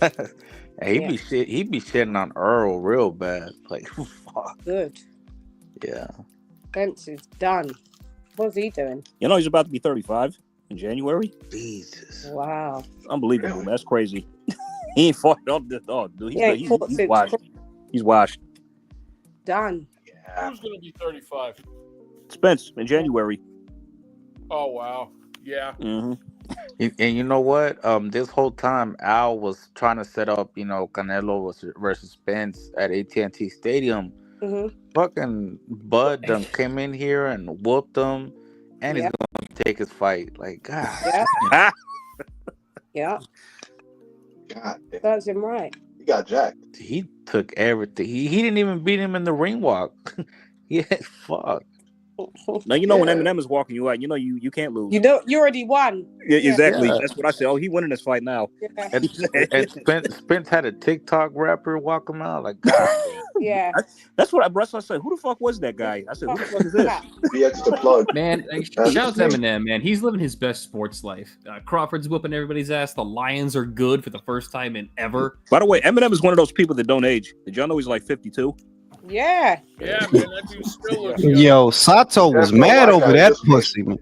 And he be shitting on Earl real bad. Like, fuck. Good. Yeah. Spence is done. What's he doing? You know he's about to be 35 in January. Jesus. Wow. Unbelievable, man. That's crazy. He ain't fought on this. Oh, dude, He ain't he's fought since washed. He's washed. Done. Who's going to be 35? Spence in January. Oh, wow. Yeah. Mm-hmm. And you know what? This whole time Al was trying to set up, Canelo versus Spence at AT&T Stadium, Fucking Bud done came in here and whooped him, and he's Yep. gonna take his fight. Like, God, Yeah. Yeah. God damn. That's him right. He got jacked. he took everything. He didn't even beat him in the ring walk. Yeah, fuck. Now you know when Yeah. Eminem is walking you out, you know you can't lose. You know, you already won. Yeah, exactly. Yeah. That's what I said. Oh, he winning this fight now. Yeah. And Spence had a TikTok rapper walk him out. Like, God. Yeah. That's what I said. Who the fuck was that guy? I said, who the fuck is this? BX the plug. Man, shout out to Eminem, man. He's living his best sports life. Crawford's whooping everybody's ass. The Lions are good for the first time in ever. By the way, Eminem is one of those people that don't age. Did y'all know he's like 52? Yeah. Yeah, man, that dude still looks young. Yo, Sato was That's the mad white over guy that just made- pussy, man.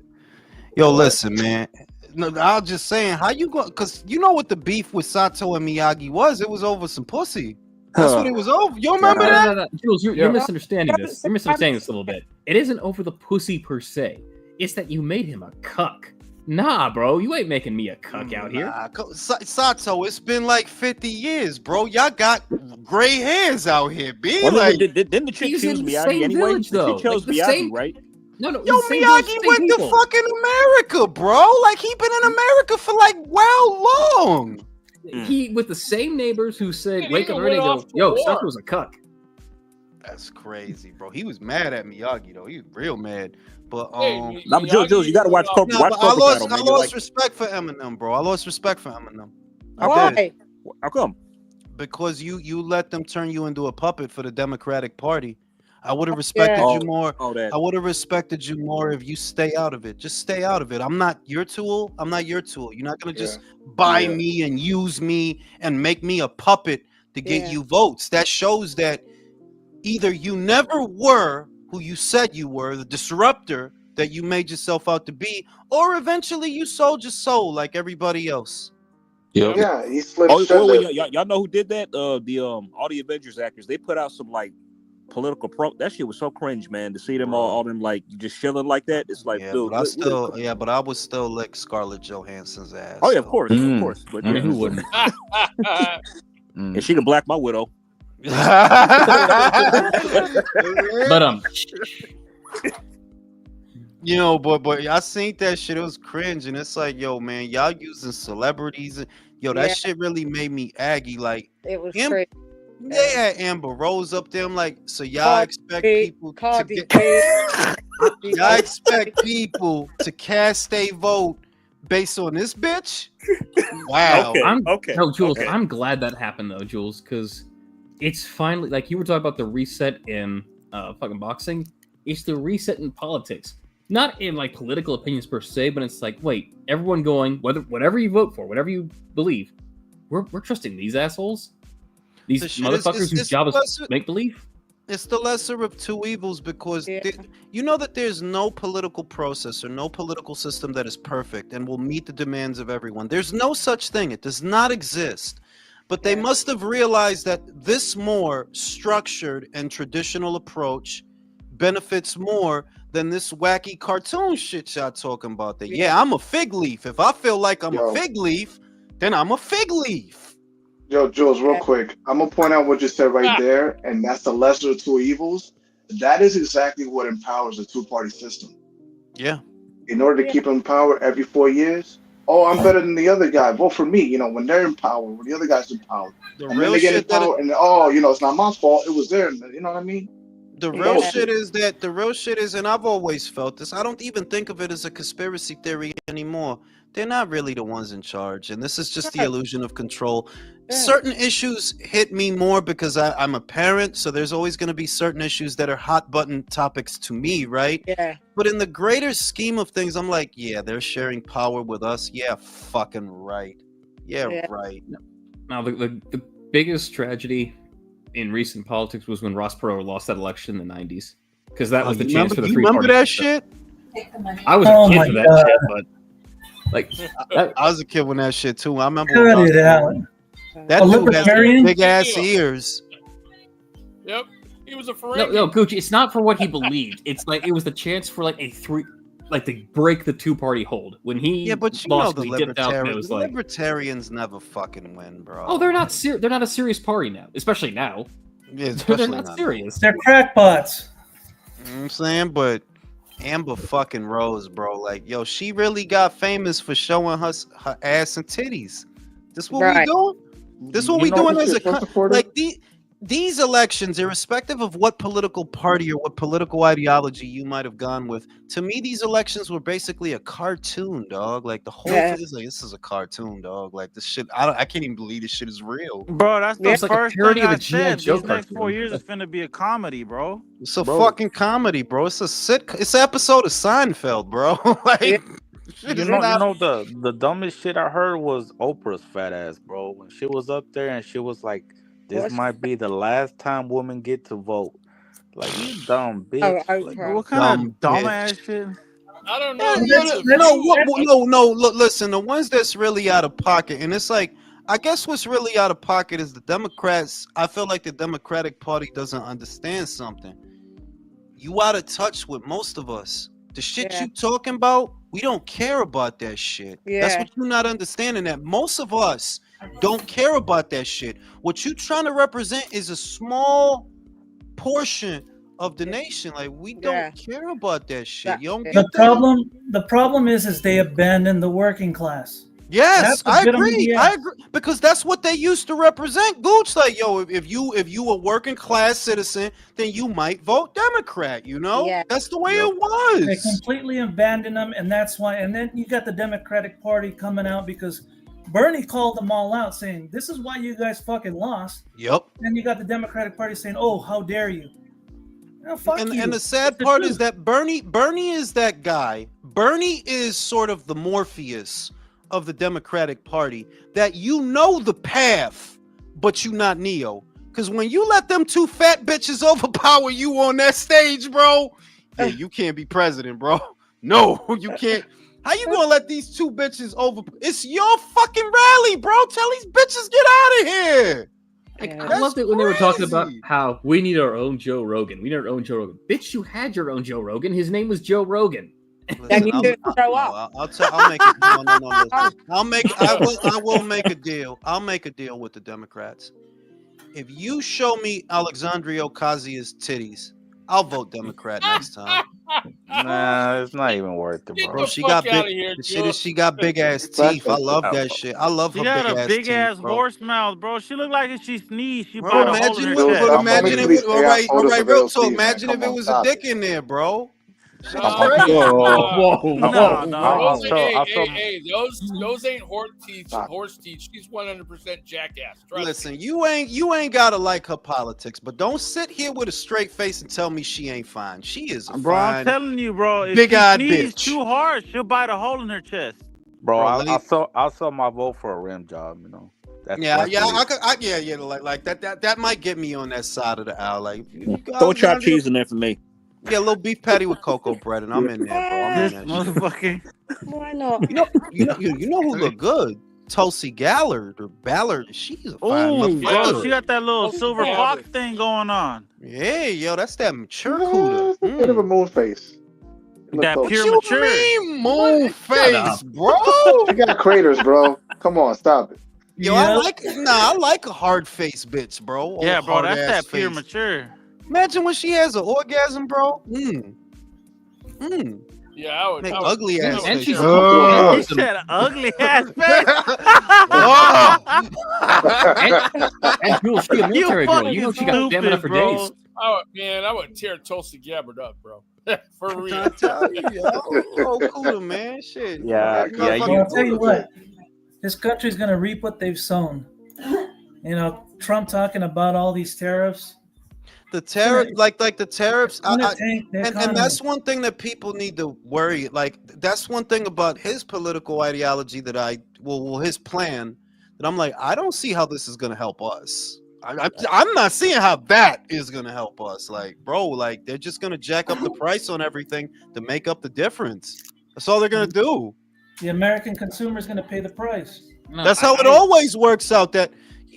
Yo, What? listen, man. No, I was just saying, how you go? Because you know what the beef with Sato and Miyagi was? It was over some pussy. That's what it was over. You remember that? No. Jules, you're Yeah. misunderstanding this. You're misunderstanding this a little bit. It isn't over the pussy per se. It's that you made him a cuck. Nah, bro, you ain't making me a cuck out here. Nah, Sato, it's been like 50 years, bro. Y'all got gray hairs out here, B. Well, like, didn't the chick He's choose in the Miyagi same anyway? village, The though. chick chose Like, the Miyagi, same- right? No, yo, the same village, Miyagi same went people. to fucking America, bro. Like, he been in America for like long. He with the same neighbors who said, He "Wake up even early," went go, off to "Yo, war. Sato was a cuck." That's crazy, bro. He was mad at Miyagi though. He was real mad. But Hey, Nah, but Jules, you gotta watch no, Cobra. Watch but I Cobra lost, Battle, I man. You're lost like, respect for Eminem, bro. I lost respect for Eminem. I Why? did. how come? Because you let them turn you into a puppet for the Democratic Party. I would have respected Yeah. you more. Oh, that. I would have respected you more if you stay out of it. Just stay out of it. I'm not your tool. I'm not your tool. You're not gonna just buy Yeah. me and use me and make me a puppet to get Yeah. you votes. That shows that either you never were who you said you were, the disruptor that you made yourself out to be, or eventually you sold your soul like everybody else. Yep. Yeah, he slipped Oh, shut wait, there. y'all know who did that? All the Avengers actors. They put out some like political that shit was so cringe, man. To see them all them like just chilling like that. It's like, Yeah, dude. but I would still lick Scarlett Johansson's ass. Oh yeah, of though. course, of course. But I mean, yeah, who wouldn't? and she can black my widow. But you know, but I seen that shit. It was cringe, and it's like, yo, man, y'all using celebrities. Yo, that Yeah. shit really made me aggy. Like, It was Am- crazy. they had Amber Rose up there. I'm like, so y'all Cardi expect B, people to Cardi get, B. y'all expect people to cast a vote based on this bitch? Wow. Okay. No, Jules, okay. I'm glad that happened though, Jules, because it's finally like you were talking about the reset in fucking boxing. It's the reset in politics, not in like political opinions per se, but it's like, wait, everyone going whatever you vote for, whatever you believe, we're trusting these assholes, these The shit motherfuckers whose it's job is lesser- make believe. It's the lesser of two evils because Yeah. you know that there's no political process or no political system that is perfect and will meet the demands of everyone. There's no such thing. It does not exist. But they Yeah. must have realized that this more structured and traditional approach benefits more than this wacky cartoon shit y'all talking about. That yeah, I'm a fig leaf. If I feel like I'm Yo. a fig leaf, then I'm a fig leaf. Yo, Jules, real Yeah. quick, I'm gonna point out what you said right there, and that's the lesser of two evils. That is exactly what empowers the two-party system. Yeah. In order to Yeah. keep in power every 4 years, oh, I'm better than the other guy. Vote for me. You know, when they're in power, when the other guy's in power, The and then real they get in shit that power, and oh, you know, it's not my fault. It was there. You know what I mean? The real Yeah. shit is that the real shit is, and I've always felt this. I don't even think of it as a conspiracy theory anymore. They're not really the ones in charge, and this is just the Right. illusion of control. Yeah. Certain issues hit me more because I'm a parent, so there's always going to be certain issues that are hot button topics to me, right? Yeah. But in the greater scheme of things, I'm like, yeah, they're sharing power with us. Yeah, fucking right. Yeah, Yeah. right. Now, the biggest tragedy in recent politics was when Ross Perot lost that election in the 90s, because that was the chance for the you three remember party that system. shit? I was a Oh kid my for that God. shit, but like that, I was a kid when that shit too. I remember Cut when it out. that A dude has libertarian? big ass ears. Yep, he was a no, Ferengi. no, Gucci. It's not for what he believed. It's like it was the chance for like to break the two-party hold when he Yeah, but you know lost. the He dipped out, and it was like, libertarians never fucking win, bro. oh, they're not a serious party now, especially now. Yeah, They're especially not not. serious. They're crackpots. You know what I'm saying? But Amber fucking Rose, bro. Like, yo, she really got famous for showing her ass and titties. This what we Right. doing? This what You we know doing who as she a a Trump supporter? like these elections, irrespective of what political party or what political ideology you might have gone with. To me, these elections were basically a cartoon, dog. Like the whole Yeah. thing is like, this is a cartoon, dog. Like this shit, I can't even believe this shit is real. Bro, that's the Yeah. It's like a first parody thing of a I G.I. said. Joe These next 4 cartoon. years is finna be a comedy, bro. It's a Bro. fucking comedy, bro. It's it's an episode of Seinfeld, bro. Like Yeah. shit You is know, not. the dumbest shit I heard was Oprah's fat ass, bro. When she was up there and she was like, "This What's might be the last time women get to vote." Like, you dumb oh bitch. Like, Oprah? what kind Dumb of dumb bitch. ass shit? I don't Yeah, know. no, There's a no, few. no. Look, listen. The ones that's really out of pocket, and it's like, I guess what's really out of pocket is the Democrats. I feel like the Democratic Party doesn't understand something. You out of touch with most of us. The shit Yeah. you talking about, we don't care about that shit. That's Yeah. what you're not understanding. That most of us don't care about that shit. What you trying to represent is a small portion of the nation. Like we Yeah. don't care about that shit. That's You don't it. get that? The problem is they abandon the working class. Yes, That's I a bit of agree. BS. I agree because that's what they used to represent. Gooch, like, yo, if you a working class citizen, then you might vote Democrat. You know, Yeah. that's the way Yep. it They was. completely abandon them, and that's why. And then you got the Democratic Party coming out because Bernie called them all out, saying, "This is why you guys fucking lost." Yep. Then you got the Democratic Party saying, "Oh, how dare you?" No, fuck you. And the sad It's the part truth. is that Bernie is that guy. Bernie is sort of the Morpheus of the Democratic Party. That you know the path, but you not Neo. Because when you let them two fat bitches overpower you on that stage, bro, yeah, you can't be president, bro. No, you can't. How you gonna let these two bitches over? It's your fucking rally, bro. Tell these bitches get out of here. Like, Yeah. I loved it when they were talking about crazy. how we need our own Joe Rogan. We need our own Joe Rogan. Bitch, you had your own Joe Rogan. His name was Joe Rogan. Then you didn't show up. I'll make it. No. Listen. I will make a deal. I'll make a deal with the Democrats. If you show me Alexandria Ocasia's titties, I'll vote Democrat next time. Nah, it's not even worth it, Get bro. Bro, the she fuck got outta big. here, The Joe. shit is she got big ass teeth. I love that shit. I love She her got big a ass big teeth, ass bro. horse mouth, bro. She looked like if she sneezed, she Bro, brought a hole in her imagine Dude, what. chest. stop making Imagine me if. these All AI right, photos of real Little talk. Steve, man. Imagine if Come it on, was a stop dick it. in there, bro. Shit's Nah, crazy. Whoa, No, whoa. Hey, those ain't horse teeth. Stop. Horse teeth. She's 100% jackass. Trust Listen, me. you ain't gotta like her politics, but don't sit here with a straight face and tell me she ain't fine. She is a Bro, I'm fine, telling you, bro. If she big-eyed sneezes bitch. too hard, she'll bite a hole in her chest. Bro, Bro, I'll sell my vote for a rim job. You know. That's yeah, the like that might get me on that side of the aisle. Like, you Throw chopped Alexandria- cheese in there for me. Yeah, a little beef patty with cocoa bread, and I'm in there, bro. I'm This in that shit. motherfucker. Why not? You know who look good? Tulsi Gabbard or Ballard. She's a fine Oh, bro, motherfucker. she got that little silver Yeah. fox thing going on. Yeah, yo, that's that mature It's cooter. a bit of a moon face. Look That close. pure What mature. you mean, moon Shut face, up. bro? She got craters, bro. Come on, stop it. Yo, Yeah. I like a hard face bitch, bro. Yeah, Old bro, that's hard-ass that pure face. mature. Imagine when she has an orgasm, bro. Yeah, I would. Make I would- ugly I ass would And face. she's He and, said ugly ass face. and Jewel, she a military girl. You know she got fucking stamina for stupid, bro. days. I would tear Tulsi Gabbard up, bro. For I'm real. trying to tell you, yo. Oh, cooler, man. Shit. Yeah, That yeah, motherfucker Well, I'll tell you cooler. what, this country's gonna reap what they've sown. You know, Trump talking about all these tariffs. The tariff, like the tariffs, It's gonna tank the and economy. that's one thing that people need to worry. Like that's one thing about his political ideology that his plan that I'm like, I don't see how this is gonna help us. I'm not seeing how that is gonna help us. Like, bro, like they're just gonna jack up the price on everything to make up the difference. That's all they're gonna do. The American consumer is gonna pay the price. No, That's how it always works out. That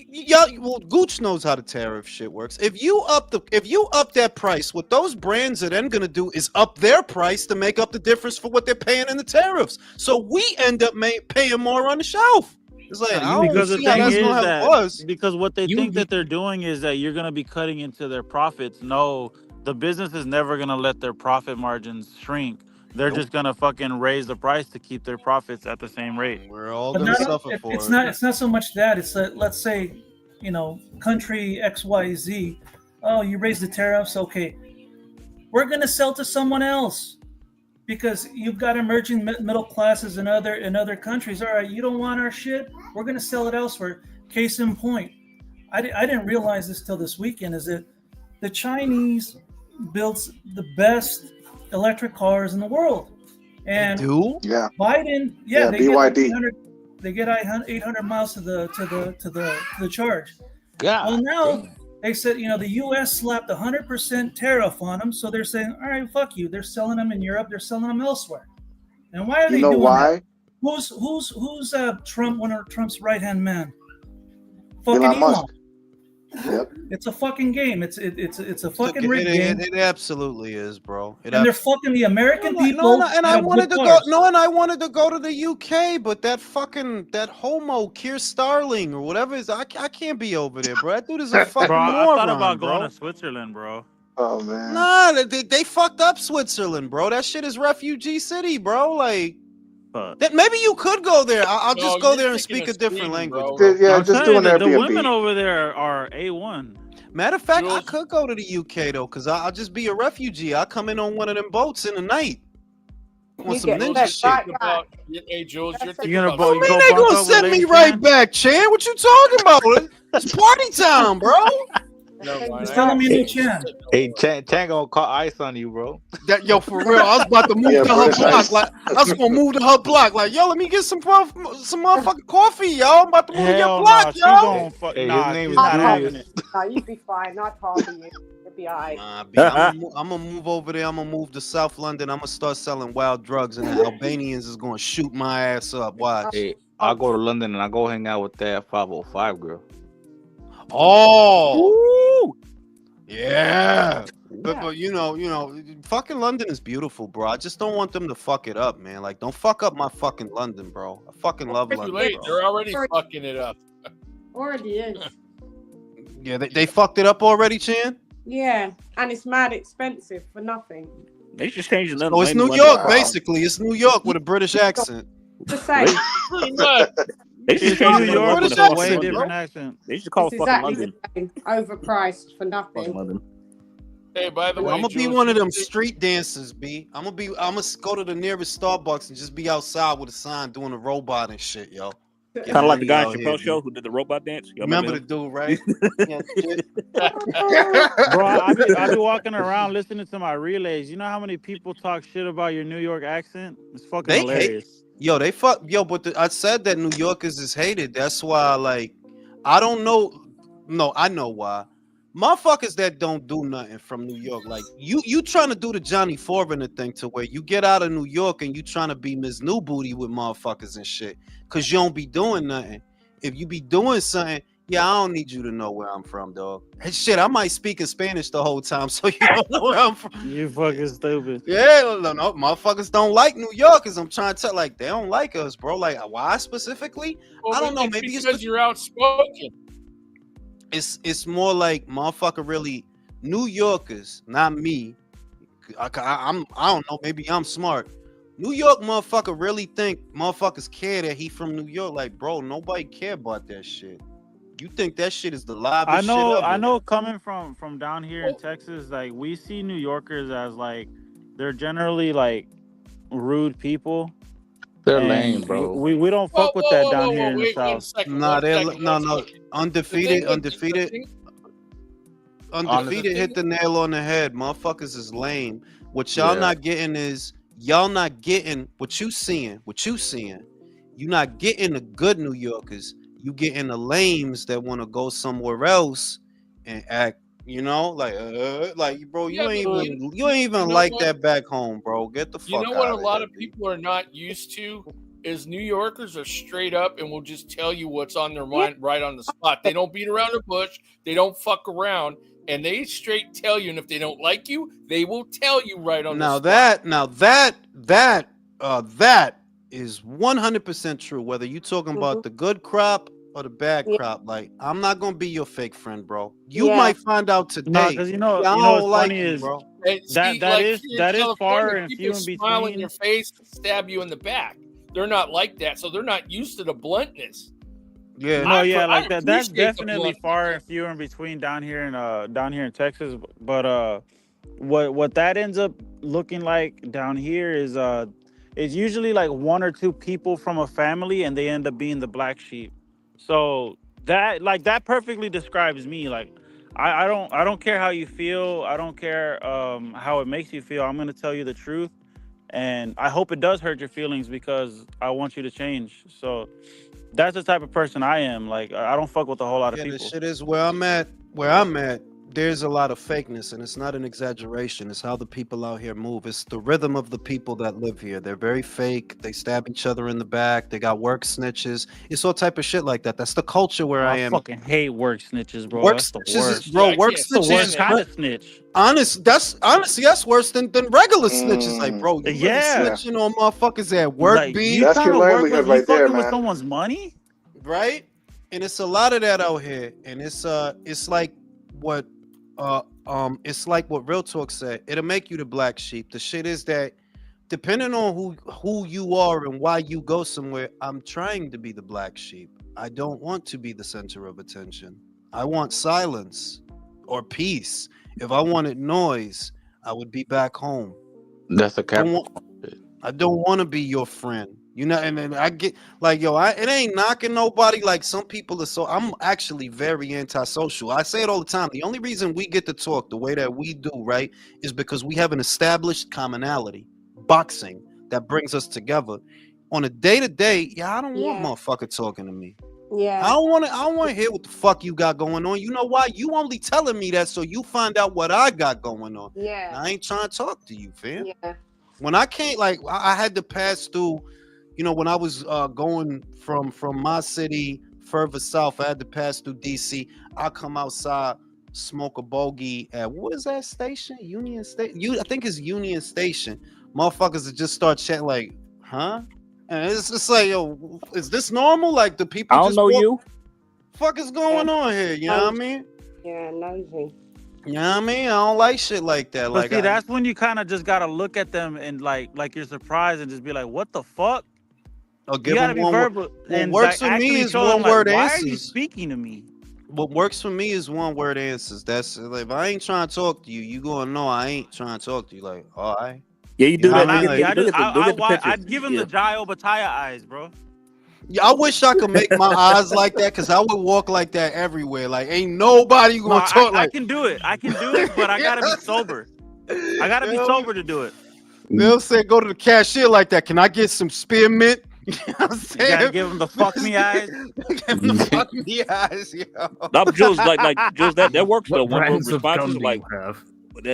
y'all, well, Gooch knows how the tariff shit works. If you up that price, what those brands are then gonna do is up their price to make up the difference for what they're paying in the tariffs. So we end up paying more on the shelf. It's like Because the see how thing that's is gonna help that us. because what they You think would be that they're doing is that you're gonna be cutting into their profits. No, the business is never gonna let their profit margins shrink. They're Nope. just gonna fucking raise the price to keep their profits at the same rate. We're all But gonna not suffer it's for it. not it's not so much that it's that, let's say, country XYZ. Oh, you raise the tariffs, okay. We're gonna sell to someone else because you've got emerging middle classes in other countries. All right, you don't want our shit. We're gonna sell it elsewhere. Case in point, I didn't realize this till this weekend. Is that the Chinese built the best electric cars in the world, and Do Yeah, Biden, yeah, they get BYD. 800, they get 800 miles to the charge. Well, God now damn. they said, the U.S. slapped 100% tariff on them, so they're saying, all right, fuck you. They're selling them in Europe. They're selling them elsewhere. And why are You they know doing that? why? Who's Trump? One of Trump's right hand men? Fucking Elon Elon. Musk. Yep. It's a fucking game. It's a fucking it, rigged game, it absolutely is, bro. and they're fucking the American people. And I that have wanted good to go. cars. No, and I wanted to go to the UK, but that homo Keir Starling or whatever is, I can't be over there, bro. That dude is a fucking Bro, I moron, thought about bro. going to Switzerland, bro. Oh man. Nah, they fucked up Switzerland, bro. That shit is refugee city, bro. Like, But that maybe you could go there. I'll No, just go you're there and thinking speak a of different Sweden, language, bro. bro. Yeah, I'm just do saying an that the women Airbnb. over there are A1. Matter of fact, I Jules- could go to the UK though, cause I'll just be a refugee. I'll come in on one of them boats in the night. On You some get ninja sent shit. right Think back. about, hey, Jules, you're That's thinking You gonna about bo- What you do you go mean they bunk gonna up with send me Lady right Chan? back, Chan? What you talking about? It's party time, bro. Never mind. He's telling me no chance. Hey, Chan gonna call ice on you, bro. Yo, for real, I was about to move Yeah, to her British block. ice. Like, I was gonna move to her block. Like, yo, let me get some motherfucking coffee, yo. I'm about to move to your Hell block, no, she yo. gon' fuck. Hey, his Nah, name she's is not having Julius. it. No, you'd be fine. I'd harbor you. It'd be alright. Nah, B, I'm gonna move over there. I'm gonna move to South London. I'm gonna start selling wild drugs, and the Albanians is gonna shoot my ass up. Watch. Hey, I'll go to London and I'll go hang out with that 505 girl. Oh, yeah. But Yeah. but you know, fucking London is beautiful, bro. I just don't want them to fuck it up, man. Like, don't fuck up my fucking London, bro. I fucking love Too London, late. bro. They're already fucking it up. Already is. Yeah, they fucked it up already, Chan. Yeah, and it's mad expensive for nothing. They just changed the Oh, it's name New of York, London. basically. It's New York with a British accent. Just saying, Pretty much. They should It's change New the name of York London with to a fucking way accent, London. different accent. They should call it's it fucking exactly London. the same. Overpriced for Fucking nothing. London. Hey, by the way, I'm gonna be Jules, one of you them think- street dancers, B. I'm gonna go to the nearest Starbucks and just be outside with a sign doing a robot and shit, yo. Get Kind of like the money guy in out here, Chappelle's B. show who did the robot dance. Y'all Remember the him? dude, right? Yeah, shit. Bro, I be walking around listening to my relays. You know how many people talk shit about your New York accent? It's fucking They hate. hilarious. Yo, they fuck. Yo, but I said that New Yorkers is hated. That's why, like, I don't know. No, I know why. Motherfuckers that don't do nothing from New York, like you trying to do the Johnny Foreigner thing to where you get out of New York and you trying to be Miss New Booty with motherfuckers and shit, cause you don't be doing nothing. If you be doing something, yeah, I don't need you to know where I'm from, dog. Hey, shit, I might speak in Spanish the whole time, so you don't know where I'm from. You fucking stupid. Yeah, no, motherfuckers don't like New Yorkers. I'm trying to tell, like, they don't like us, bro. Like, why specifically? Well, I don't know. Maybe because you're outspoken. it's more like motherfucker really New Yorkers, not me. I don't know. Maybe I'm smart. New York motherfucker really think motherfuckers care that he from New York. Like, bro, nobody care about that shit. You think that shit is the livest I know, shit ever. I know. Coming from down here in Texas, like we see New Yorkers as like they're generally like rude people. They're and lame, bro. We don't fuck with that down here in the Wait, one South. second. Nah, one they're second, no, one no. second. Undefeated, The undefeated. thing- Undefeated hit the nail on the head. Motherfuckers is lame. What y'all Yeah. not getting is y'all not getting what you seeing. What you seeing. You not getting the good New Yorkers. You getting the lames that want to go somewhere else and act. You know, like bro, you Yeah, ain't but even you know like what? that back home, bro. Get the fuck You know out what a of lot here, of B. people are not used to is New Yorkers are straight up and will just tell you what's on their mind right on the spot. They don't beat around the bush. They don't fuck around, and they straight tell you. And if they don't like you, they will tell you right on the spot. That is 100% true. Whether you talking Mhm. about the good crop or the bad Yeah. crop, like I'm not gonna be your fake friend, bro. You Yeah. might find out No, today. because I what's don't like funny you, is bro. And see, that like is here in that is far California, and people few in smile in between. your face and stab you in the back. They're not like that, so they're not used to the bluntness. Yeah. No, yeah, I like that. That's appreciate the definitely bluntness. far and few in between down here in Texas. But what that ends up looking like down here is usually like one or two people from a family, and they end up being the black sheep. So that perfectly describes me. Like I don't care how you feel. I don't care how it makes you feel. I'm gonna tell you the truth, and I hope it does hurt your feelings because I want you to change. So that's the type of person I am. Like I don't fuck with a whole lot of Yeah, the people. shit is where I'm at. Where I'm at, there's a lot of fakeness, and it's not an exaggeration. It's how the people out here move. It's the rhythm of the people that live here. They're very fake. They stab each other in the back. They got work snitches. It's all type of shit like that. That's the culture where Oh, I I am. fucking hate work snitches, bro. Work That's the snitches is, worst. bro. Yeah, I Work can't It's the snitches worst is stand kind that. of snitch. honest. That's worse than regular snitches. Like, bro, you really Yeah. Yeah, snitching on motherfuckers at work, Like B, you that's trying your to work livelihood with you right there, fucking with man. someone's money? right? And it's a lot of that out here, and it's like what it's like what Real Talk said. It'll make you the black sheep. The shit is that depending on who you are and why you go somewhere, I'm trying to be the black sheep. I don't want to be the center of attention. I want silence or peace. If I wanted noise, I would be back home. That's a I don't want Capricorn. I don't want to be your friend. You know, and then I get like, yo, it ain't knocking nobody. Like some people are so. I'm actually very antisocial. I say it all the time. The only reason we get to talk the way that we do, right, is because we have an established commonality, boxing, that brings us together. On a day to day, yeah, I don't want Yeah. motherfucker talking to me. I Yeah. don't want to. I don't want to hear what the fuck you got going on. You know why? You only telling me that so you find out what I got going on. And Yeah. I ain't trying to talk to you, fam. Yeah. When I can't, like, I had to pass through, you know, when I was going from my city further south, I had to pass through DC. I come outside, smoke a bogey at what is that station? Union Station. I think it's Union Station. Motherfuckers that just start chatting like, huh? And it's just like, yo, is this normal? Like the people I don't just know walk, you. fuck is going on here? You know what I mean? Yeah. Nosy. You know what I mean? I don't like shit like that. But Like see, that's when you kind of just gotta look at them and like you're surprised and just be like, "What the fuck?" I'll You give gotta them be one. verbal What and works like, for me actually is show them one like, word "Why are you answers. speaking to me?" What works for me is one word answers. That's like, if I ain't trying to talk to you, you gonna know I ain't trying to talk to you. Like, all right, Yeah, you you do know that. what I They mean? get, Honestly, Like, I they just get the, they get the picture. I'd give him Yeah. the Jai Obatiah eyes, bro. yeah, I wish I could make my eyes like that because I would walk like that everywhere. Like, ain't nobody No, gonna talk I like. can do it. I can do it, but I gotta be sober. I gotta be sober to do it. They'll say, go to the cashier like that. Can I get some spearmint? You know what I'm You saying? gotta give him the fuck me eyes. Give him the fuck me eyes, yo. No, Jules, like Jules, that works though. What One word brands of responses gum do like you have?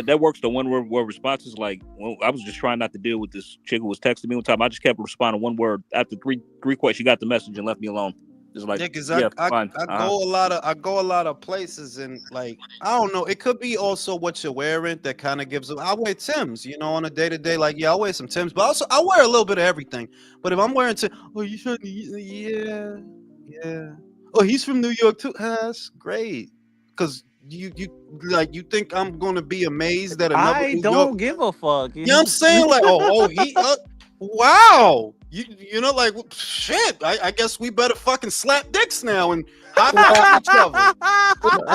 that works. The one word responses like when I was just trying not to deal with this chick who was texting me one time. I just kept responding one word after three questions. She got the message and left me alone. Just like, Yeah, because yeah, I fine. go a lot of places and like I don't know. It could be also what you're wearing that kind of gives. I wear Timbs, you know, on a day to day. Like, yeah, I wear some Timbs, but also I wear a little bit of everything. But if I'm wearing Timbs, oh, you should, yeah, yeah. Oh, he's from New York too. That's great. Because you think I'm gonna be amazed that another I New York. don't give a fuck. You know what I'm saying? Like, he, wow. You know, like, shit. I guess we better fucking slap dicks now and high five each other.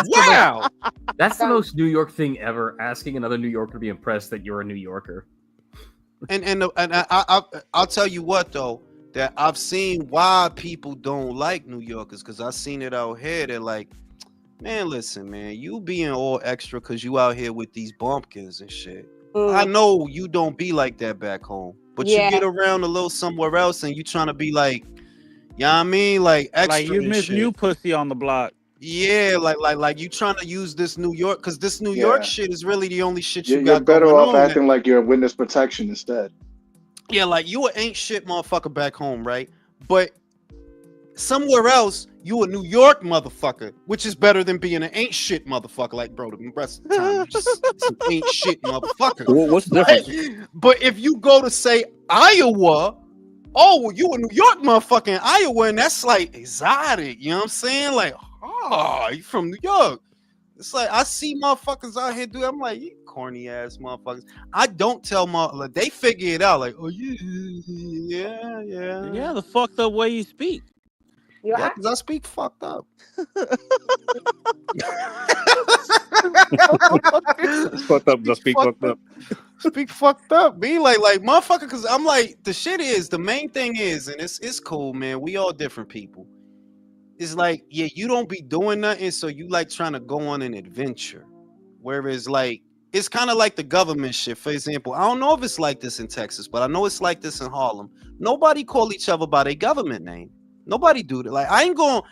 Wow. That's the most New York thing ever. Asking another New Yorker to be impressed that you're a New Yorker. And I'll tell you what though, that I've seen why people don't like New Yorkers because I've seen it out here. They're like, man, listen, man, you being all extra because you out here with these bumpkins and shit. I know you don't be like that back home, but you get around a little somewhere else and you trying to be like, you know what I mean? Like extra. Like you and miss shit. new pussy on the block. Yeah, like you trying to use this New York because this New York shit is really the only shit you You're got better going off on. acting like you're witness protection instead. Yeah, like you ain't shit motherfucker back home, right? But somewhere else, you a New York motherfucker, which is better than being an ain't shit motherfucker. Like, bro, the rest of the time, you just some ain't shit motherfucker. What's the difference? But if you go to say Iowa, oh, well, you in New York, motherfucking Iowa, and that's like exotic. You know what I'm saying? Like, oh, you from New York. It's like I see motherfuckers out here do. I'm like, you corny ass motherfuckers. I don't tell like, they figure it out. Like, oh yeah. Yeah, the fucked up way you speak. Yeah, because I speak fucked up. It's fucked up. Just speak fucked up. Speak fucked up. Be like motherfucker. Because I'm like, the shit is the main thing is, and it's cool, man. We all different people. It's like, yeah, you don't be doing nothing, so you like trying to go on an adventure. Whereas, like, it's kind of like the government shit. For example, I don't know if it's like this in Texas, but I know it's like this in Harlem. Nobody call each other by their government name. Nobody do that. Like, I ain't gonna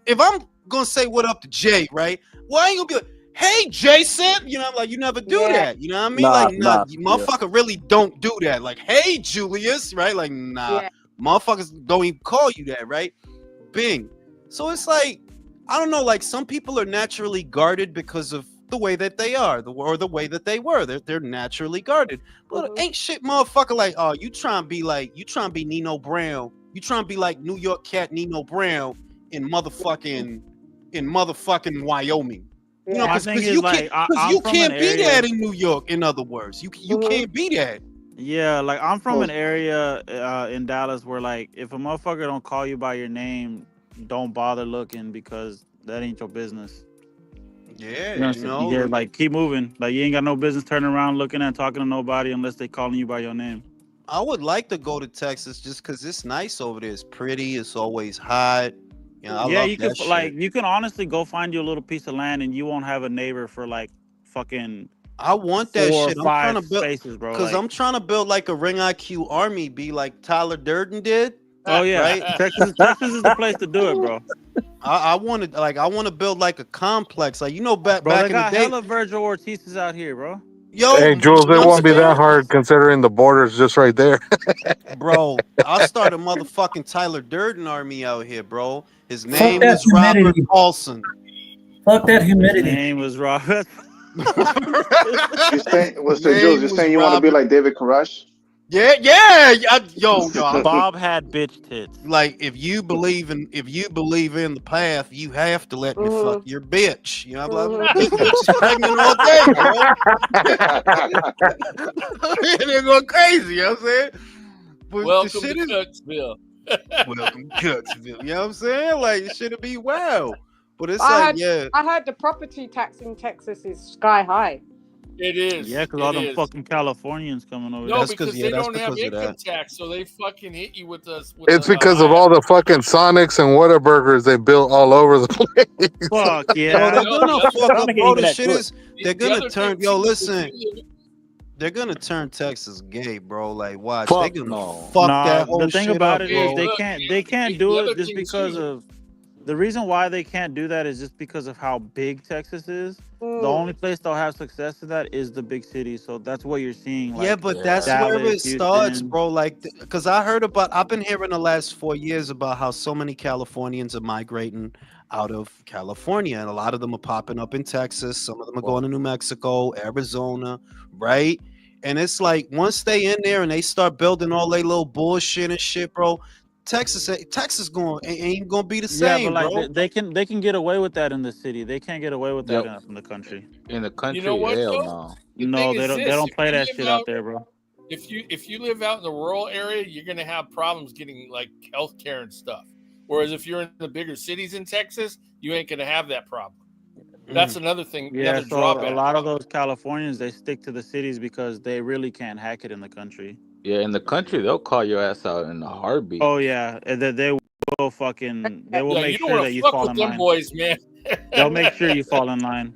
if I'm gonna say what up to Jay, right? Well, I ain't gonna be like, hey Jason, you know, like you never do that. You know what I mean? You motherfucker really don't do that. Like, hey Julius, right? Like, nah, motherfuckers don't even call you that, right? Bing. So it's like, I don't know, like some people are naturally guarded because of the way that they are, or the way that they were. They're naturally guarded. But ain't shit motherfucker like, oh, you trying to be Nino Brown. You trying to be like New York cat Nino Brown in motherfucking Wyoming. You know, because you can't be that in New York. In other words, you can't be that. Yeah, like I'm from an area in Dallas where like if a motherfucker don't call you by your name, don't bother looking because that ain't your business. Yeah, yeah, like keep moving. Like you ain't got no business turning around looking and talking to nobody unless they calling you by your name. I would like to go to Texas just because it's nice over there. It's pretty. It's always hot. You know, I love you that can like you can honestly go find you a little piece of land and you won't have a neighbor for like fucking. I want that 4 shit. or 5 I'm trying to build spaces, bro. Because like, I'm trying to build like a Ring IQ army, be like Tyler Durden did. Oh yeah, right? Texas is the place to do it, bro. I want to build like a complex, like back Bro, they in the got day. hella Virgil Ortiz's out here, bro. Yo, hey Jules, it won't be that hard considering the border's just right there. Bro, I'll start a motherfucking Tyler Durden army out here, bro. His name is Robert Paulson. Fuck that humidity. His name was Robert. Jules, you're saying you want to be like David Koresh? Yeah. Yo, Bob had bitch tits. Like if you believe in the path, you have to let me fuck your bitch. You know, I'm like, this bitch is pregnant all day, bro. They're going crazy. You know what I'm saying? But welcome to Cooksville. Welcome to Cooksville. You know what I'm saying? Like it should be wow. But it's I heard the property tax in Texas is sky high. It is. Yeah, because all them fucking Californians coming over. No, because they don't have income tax, so they fucking hit you with us. It's because of all the fucking Sonics and Whataburgers they built all over the place. Fuck yeah. They're gonna fuck up, bro. The shit is, they're gonna turn. Yo, listen. They're gonna turn Texas gay, bro. Like, watch. They're gonna fuck that whole shit up. The thing about it is bro. they can't do it just because of. The reason why they can't do that is just because of how big Texas is. The only place they'll have success in that is the big cities. So that's what you're seeing. Like, yeah, but that's Dallas, where it starts, Houston. bro. Like, because I've been hearing the last 4 years about how so many Californians are migrating out of California, and a lot of them are popping up in Texas. Some of them are going to New Mexico, Arizona, right? And it's like once they in there and they start building all their little bullshit and shit, bro. Texas ain't gonna be the same, yeah, but like bro. they can get away with that in the city. They can't get away with that in the country. In the country, you know what, hell though? No, they don't play that shit out there, bro. If you live out in the rural area, you're gonna have problems getting like healthcare and stuff. Whereas if you're in the bigger cities in Texas, you ain't gonna have that problem. That's another thing. Yeah, another so drawback. a lot of those Californians they stick to the cities because they really can't hack it in the country. Yeah, in the country they'll call your ass out in a heartbeat. Oh yeah, they will fucking they will make sure that you fall in line. Boys, man. They'll make sure you fall in line.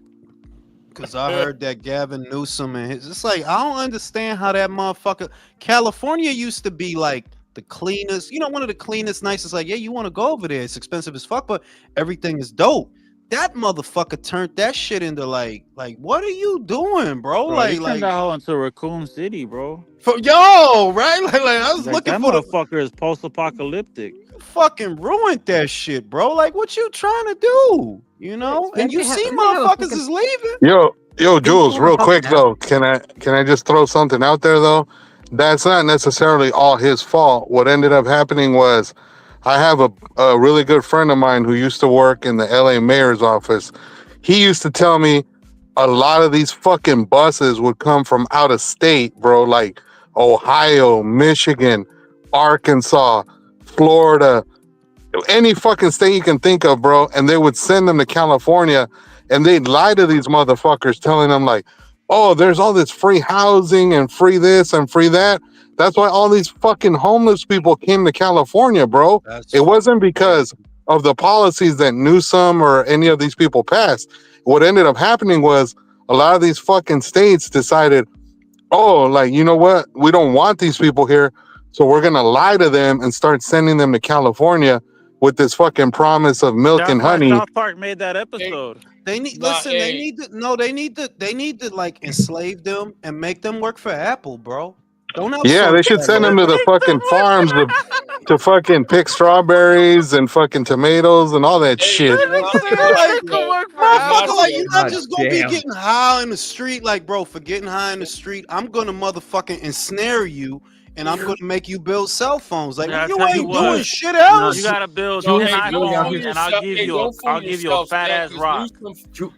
Because I heard that Gavin Newsom and it's like I don't understand how that motherfucker. California used to be like the cleanest, one of the cleanest, nicest. Like, yeah, you want to go over there? It's expensive as fuck, but everything is dope. That motherfucker turned that shit into like what are you doing, bro? Like that whole into Raccoon City, bro. Right? Like I was looking that for motherfucker is post-apocalyptic. Fucking ruined that shit, bro. Like what you trying to do? And you see motherfuckers is leaving. Yo, Jules, real quick though, can I just throw something out there though? that's not necessarily all his fault. What ended up happening was I have a really good friend of mine who used to work in the LA mayor's office. He used to tell me a lot of these fucking buses would come from out of state, bro, like Ohio, Michigan, Arkansas, Florida, any fucking state you can think of, bro, and they would send them to California, and they'd lie to these motherfuckers, telling them like, "Oh, there's all this free housing and free this and free that." That's why all these fucking homeless people came to California, bro. That's It wasn't because crazy. of the policies that Newsom or any of these people passed. What ended up happening was a lot of these fucking states decided, oh, like, you know what? We don't want these people here. So we're going to lie to them and start sending them to California with this fucking promise of milk That's and why honey. South Park made that episode. They need Nah, listen. hey. They need to like enslave them and make them work for Apple, bro. Don't Yeah, they outsource should that send them to labor. the fucking farms to fucking pick strawberries and fucking tomatoes and all that Hey, shit. you know, Like, motherfucker, like you're not God just gonna be damn. getting high in the street. Like, bro, for getting high in the street, I'm gonna motherfucking ensnare you, and I'm gonna make you build cell phones. Like, Yeah, I you tell you ain't what. doing shit else. You gotta build No, 10 hey, don't fool iPhones, and yourself. I'll give Hey, you a yourself, fat man, ass 'cause rock.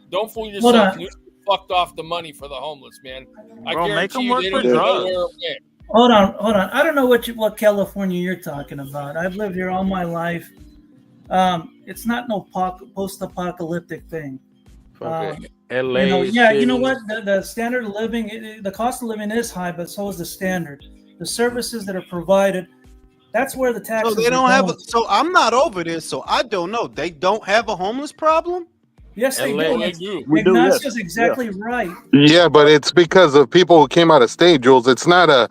Don't fool Hold yourself. on. Newsom fucked off the money for the homeless, man. I Bro, make guarantee them you work they for don't know drugs. where it went. Hold on. I don't know what California you're talking about. I've lived here all my life. It's not no post-apocalyptic thing. Fucking LA You know, is yeah, you know shitty. what? The standard of living, the cost of living is high, but so is the standard. The services that are provided, that's where the So taxes they are don't have. going. So I'm not over this. So I don't know. They don't have a homeless problem. Yes, they LA. do. They do. We do, yes. Ignacio's exactly right. Yeah, but it's because of people who came out of state, Jules. It's not a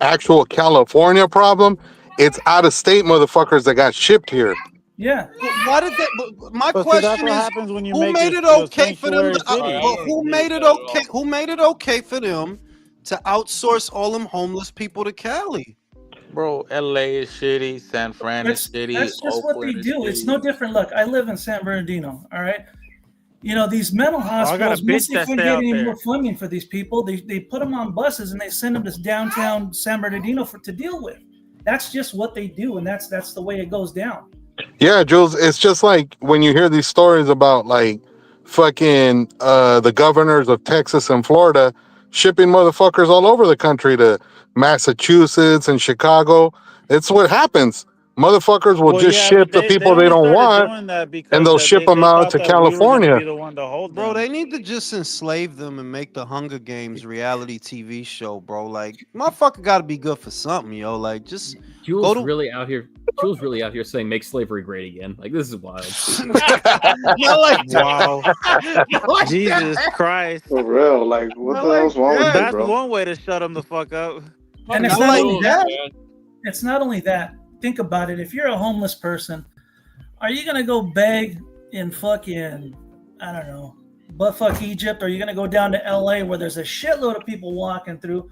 actual California problem. It's out of state motherfuckers that got shipped here. Yeah. But why did they? But my But see, that's question what is, happens when you who make made this it okay for them? sanctuary To, All right, I city. but don't who agree made with it that at all. okay? Who made it okay for them to outsource all them homeless people to Cali? Bro, LA is shitty. San Fran is shitty. That's just what they Oakland is do. It's shitty. no different. Look, I live in San Bernardino. All right. You know, these mental I got a hospitals, bitch once they that can't stay get out any there. more funding for these people, they put them on buses and they send them to downtown San Bernardino to deal with. That's just what they do, and that's the way it goes down. Yeah, Jules, it's just like when you hear these stories about like fucking the governors of Texas and Florida shipping motherfuckers all over the country to Massachusetts and Chicago. It's what happens. Motherfuckers will Well, just yeah, but ship the they people they only don't started want doing that and because they'll that ship them they out thought to that we were gonna California. be the one to hold Bro, them. they need to just enslave them and make the Hunger Games reality TV show, bro. Like, motherfucker got to be good for something, yo. Like, just Jules go to. really out here. Jules really out here saying make slavery great again. Like this is wild. Not like that. Wow. Not like Jesus that. Christ. For real, like what Not the like hell's wrong with you, that. That's bro? one way to shut them the fuck up. And it's Not not like only that. that. It's not only that. Think about it. If you're a homeless person, are you gonna go beg in fucking, I don't know, buttfuck Egypt? Or are you gonna go down to LA where there's a shitload of people walking through?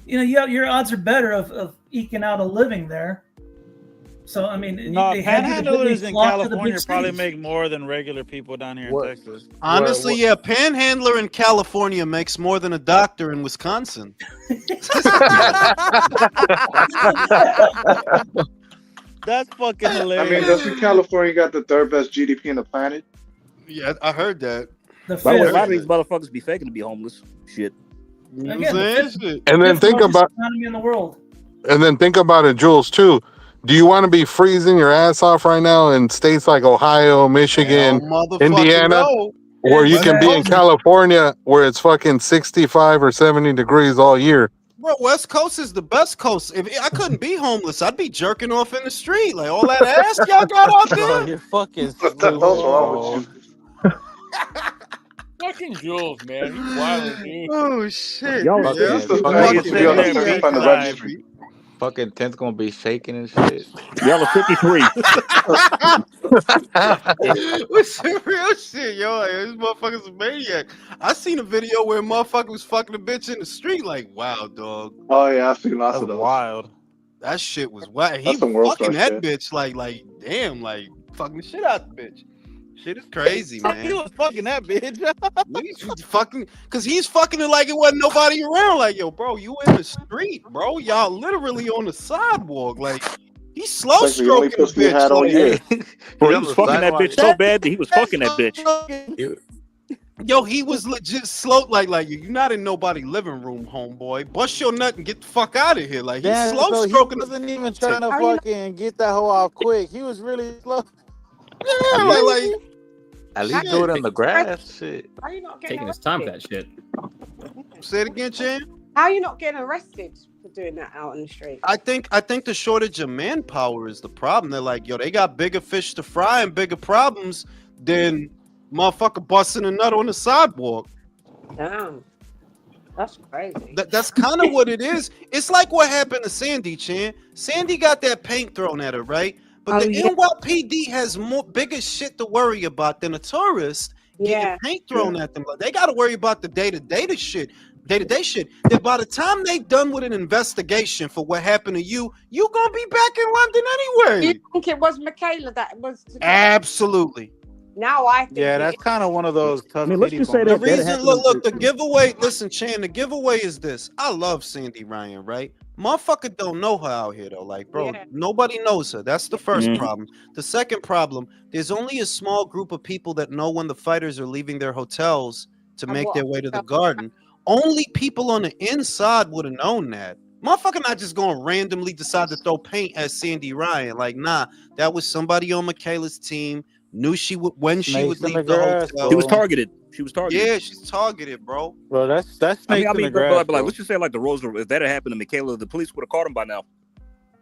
You know, your odds are better of eking out a living there. So I mean, No, they had you to panhandlers in flock to the California big probably cities. make more than regular people down here in What? Texas. Honestly, yeah, panhandler in California makes more than a doctor in Wisconsin. That's fucking I mean, hilarious. doesn't California got the third best GDP in the planet? Yeah, I heard that. The By the way, a fifth. lot of these motherfuckers be faking to be homeless. Shit. You know what Again, I'm the saying? fifth- Shit. And then fifth think largest about economy in the world. it, Jules, too. Do you want to be freezing your ass off right now in states like Ohio, Hell, Michigan, motherfucking Indiana, no. where you West can be in Coast, California where it's fucking 65 or 70 degrees all year? bro. West Coast is the best coast. If I couldn't be homeless, I'd be jerking off in the street, like all that ass y'all got out Bro, there. you're fucking What the stupid, hell's wrong bro. with you? Fucking Jules, man. He's wild, dude. Oh shit. Y'all Bro, Yeah, this is Fucking- not fucking supposed to be on the sitting there search on the beachside. registry. Fucking tent's gonna be shaking and shit. Y'all are 53. What's the real shit, yo? Like, this motherfucker's a maniac. I seen a video where a motherfucker was fucking a bitch in the street. Like, wow, dog. Oh yeah, I've seen lots That's of those. wild. That shit was wild. He That's some world fucking star that shit. bitch like damn, like fucking the shit out the bitch. Shit is crazy, He man. was fucking that bitch. He's fucking, cause he's fucking it like it wasn't nobody around. Like, yo, bro, you in the street, bro. Y'all literally on the sidewalk. Like, he's slow It's like the only stroking the pussy he bitch. had all Like, year. Bro, He he on was the fucking that sidewalk. bitch so bad that he was fucking that bitch. yo, he was legit slow. Like you're not in nobody living room, homeboy. Bust your nut and get the fuck out of here. Like, he's Damn, slow so he stroking the wasn't even trying to How you not, fucking get that hoe off quick. He was really slow. yeah, At like, least, at least do it in the grass. Shit. how you not getting Taking his arrested? time for that shit. say it again, Chan. How you not getting arrested for doing that out on the street? I think the shortage of manpower is the problem. They're like, yo, they got bigger fish to fry and bigger problems than motherfucker busting a nut on the sidewalk. Damn, that's crazy. That's kind of what it is. It's like what happened to Sandy, Chan. Sandy got that paint thrown at her, right? But Oh, the yeah. NYPD has more bigger shit to worry about than a tourist getting Yeah. paint thrown at them. Like, they got to worry about the day-to-day shit. That by the time they done with an investigation for what happened to you gonna be back in London Do anyway. you think it was Michaela that was? Absolutely. Now I think Yeah, it that's is. kind of one of those tough. I mean, let's titty just say The bumps. that reason, happened look, to- the giveaway. Listen, Chan, the giveaway is this. I love Sandy Ryan, right? Motherfucker don't know her out here though. Like, bro, Yeah. nobody knows her. That's the first Mhm. problem. The second problem, there's only a small group of people that know when the fighters are leaving their hotels to And make what their way to the hotel? garden. Only people on the inside would have known that. Motherfucker not just gonna randomly decide to throw paint at Sandy Ryan. Like, nah, that was somebody on Michaela's team. Knew she would when she would Snakes in the leave the grass, hotel. She was bro. targeted. She was targeted. Yeah, she's targeted, bro. Bro, that's snakes in the but grass, like, bro. let's just say like the Rose. If that had happened to Michaela, the police would have caught him by now.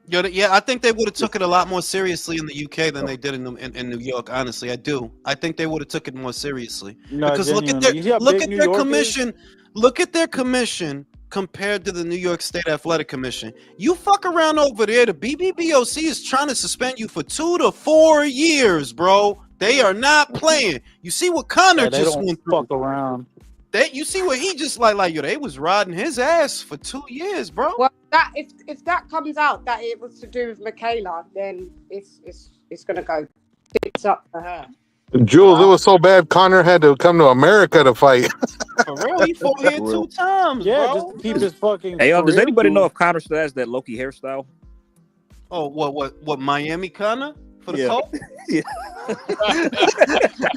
Yeah, I think they would have took it a lot more seriously in the UK than they did in New York. Honestly, I do. I think they would have took it more seriously No, because look at genuinely. You see how look big at New their York is? commission. Look at their commission compared to the New York State Athletic Commission. You fuck around over there, the BBBOC is trying to suspend you for 2 to 4 years, bro. They are not playing. You see what Connor Yeah, they just don't went through. fuck around. You see what he just like yo, they was riding his ass for 2 years, bro. Well, that if that comes out that it was to do with Michaela, then it's gonna go tits up for her. Jules, it was so bad Connor had to come to America to fight. For real, he fought here For real. 2 times, Yeah, bro. just to keep his fucking. Hey, does career anybody know cool. if Connor still has that Loki hairstyle? Oh, what Miami Connor for the Yeah. Colts? Yeah.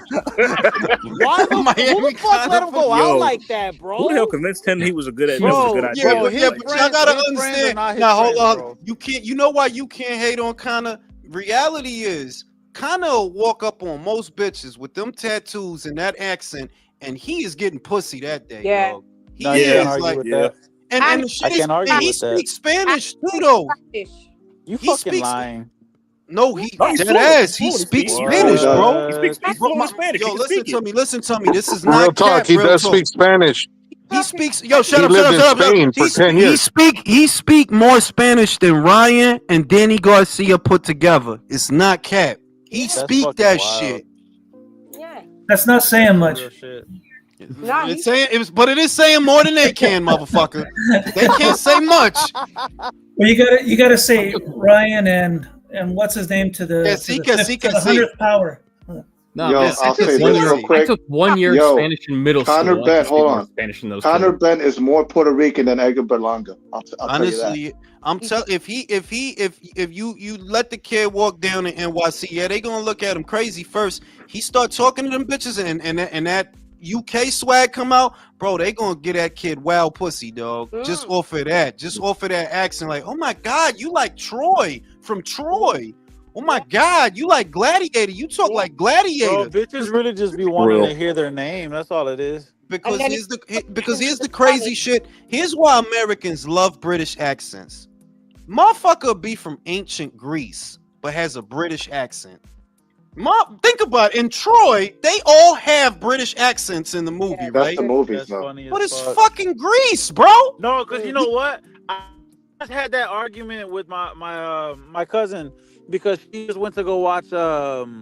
Why the, who the fuck let him go out Yo, like that, bro? Who the hell convinced him he was a good at? Bro, That was a good idea. Yeah, but his y'all friends- gotta his friends are understand. not his Now hold friends, on, bro. you can't. You know why you can't hate on Connor? Reality is Connor will walk up on most bitches with them tattoos and that accent, and he is getting pussy that day. Yeah. Dog. He No, you is can't argue like, with yeah. that. and the shit I can't argue and he with that. speaks Spanish too, though. Spanish. You He fucking speaks- lying. No, he No, he's dead fluent. ass. He He's speaks fluent. Spanish, What? bro. He speaks fluent Bro, Spanish. Yo, He can listen speak to it. me. Listen to me. This is Real not talk, cap. he Real does talk. speak Spanish. He speaks. Yo, shut He up. lived Shut in up. Shut up. Spain for 10 He years. speak more Spanish than Ryan and Danny Garcia put together. It's not cap. He That's speak fucking that wild. shit. Yeah. That's not saying much. Real shit. No, It's saying it was, but it is saying more than they can, motherfucker. They can't say much. Well, you gotta say Ryan and what's his name to the, Yeah, to the, Sika, fifth- Sika, to the Sika. 100th power. No, Yo, man, I'll say this one real year- quick. I took 1 year Yo, Spanish in middle Connor school. I Ben, could speak hold more on. Spanish than those Connor kids. Ben is more Puerto Rican than Edgar Berlanga. I'll tell you that. Honestly, I'm telling if you let the kid walk down in NYC, yeah, they gonna look at him crazy first. He start talking to them bitches and that UK swag come out, bro. They gonna get that kid wild pussy, dog. Just off of that accent, like, oh my god, you like Troy from Troy. Oh my god, you like Gladiator. You talk like Gladiator. Bro, bitches really just be wanting Real. to hear their name. That's all it is. Because then here's the crazy shit. Here's why Americans love British accents. Motherfucker be from ancient Greece, but has a British accent. Think about it. In Troy, they all have British accents in the movie, Yeah, right? That's the movies, That's though. funny as But it's fuck. fucking Greece, bro. No, because you know what? I just had that argument with my cousin because she just went to go watch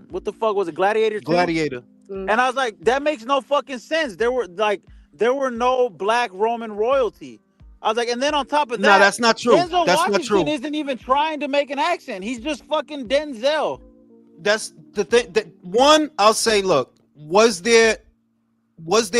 what the fuck was it, Gladiator 2? Gladiator. And I was like, that makes no fucking sense. There were no black Roman royalty. I was like, and then on top of that, No, that's not true. Denzel That's not Washington true. isn't even trying to make an accent. He's just fucking Denzel. That's the thing. That one, I'll say, look, was there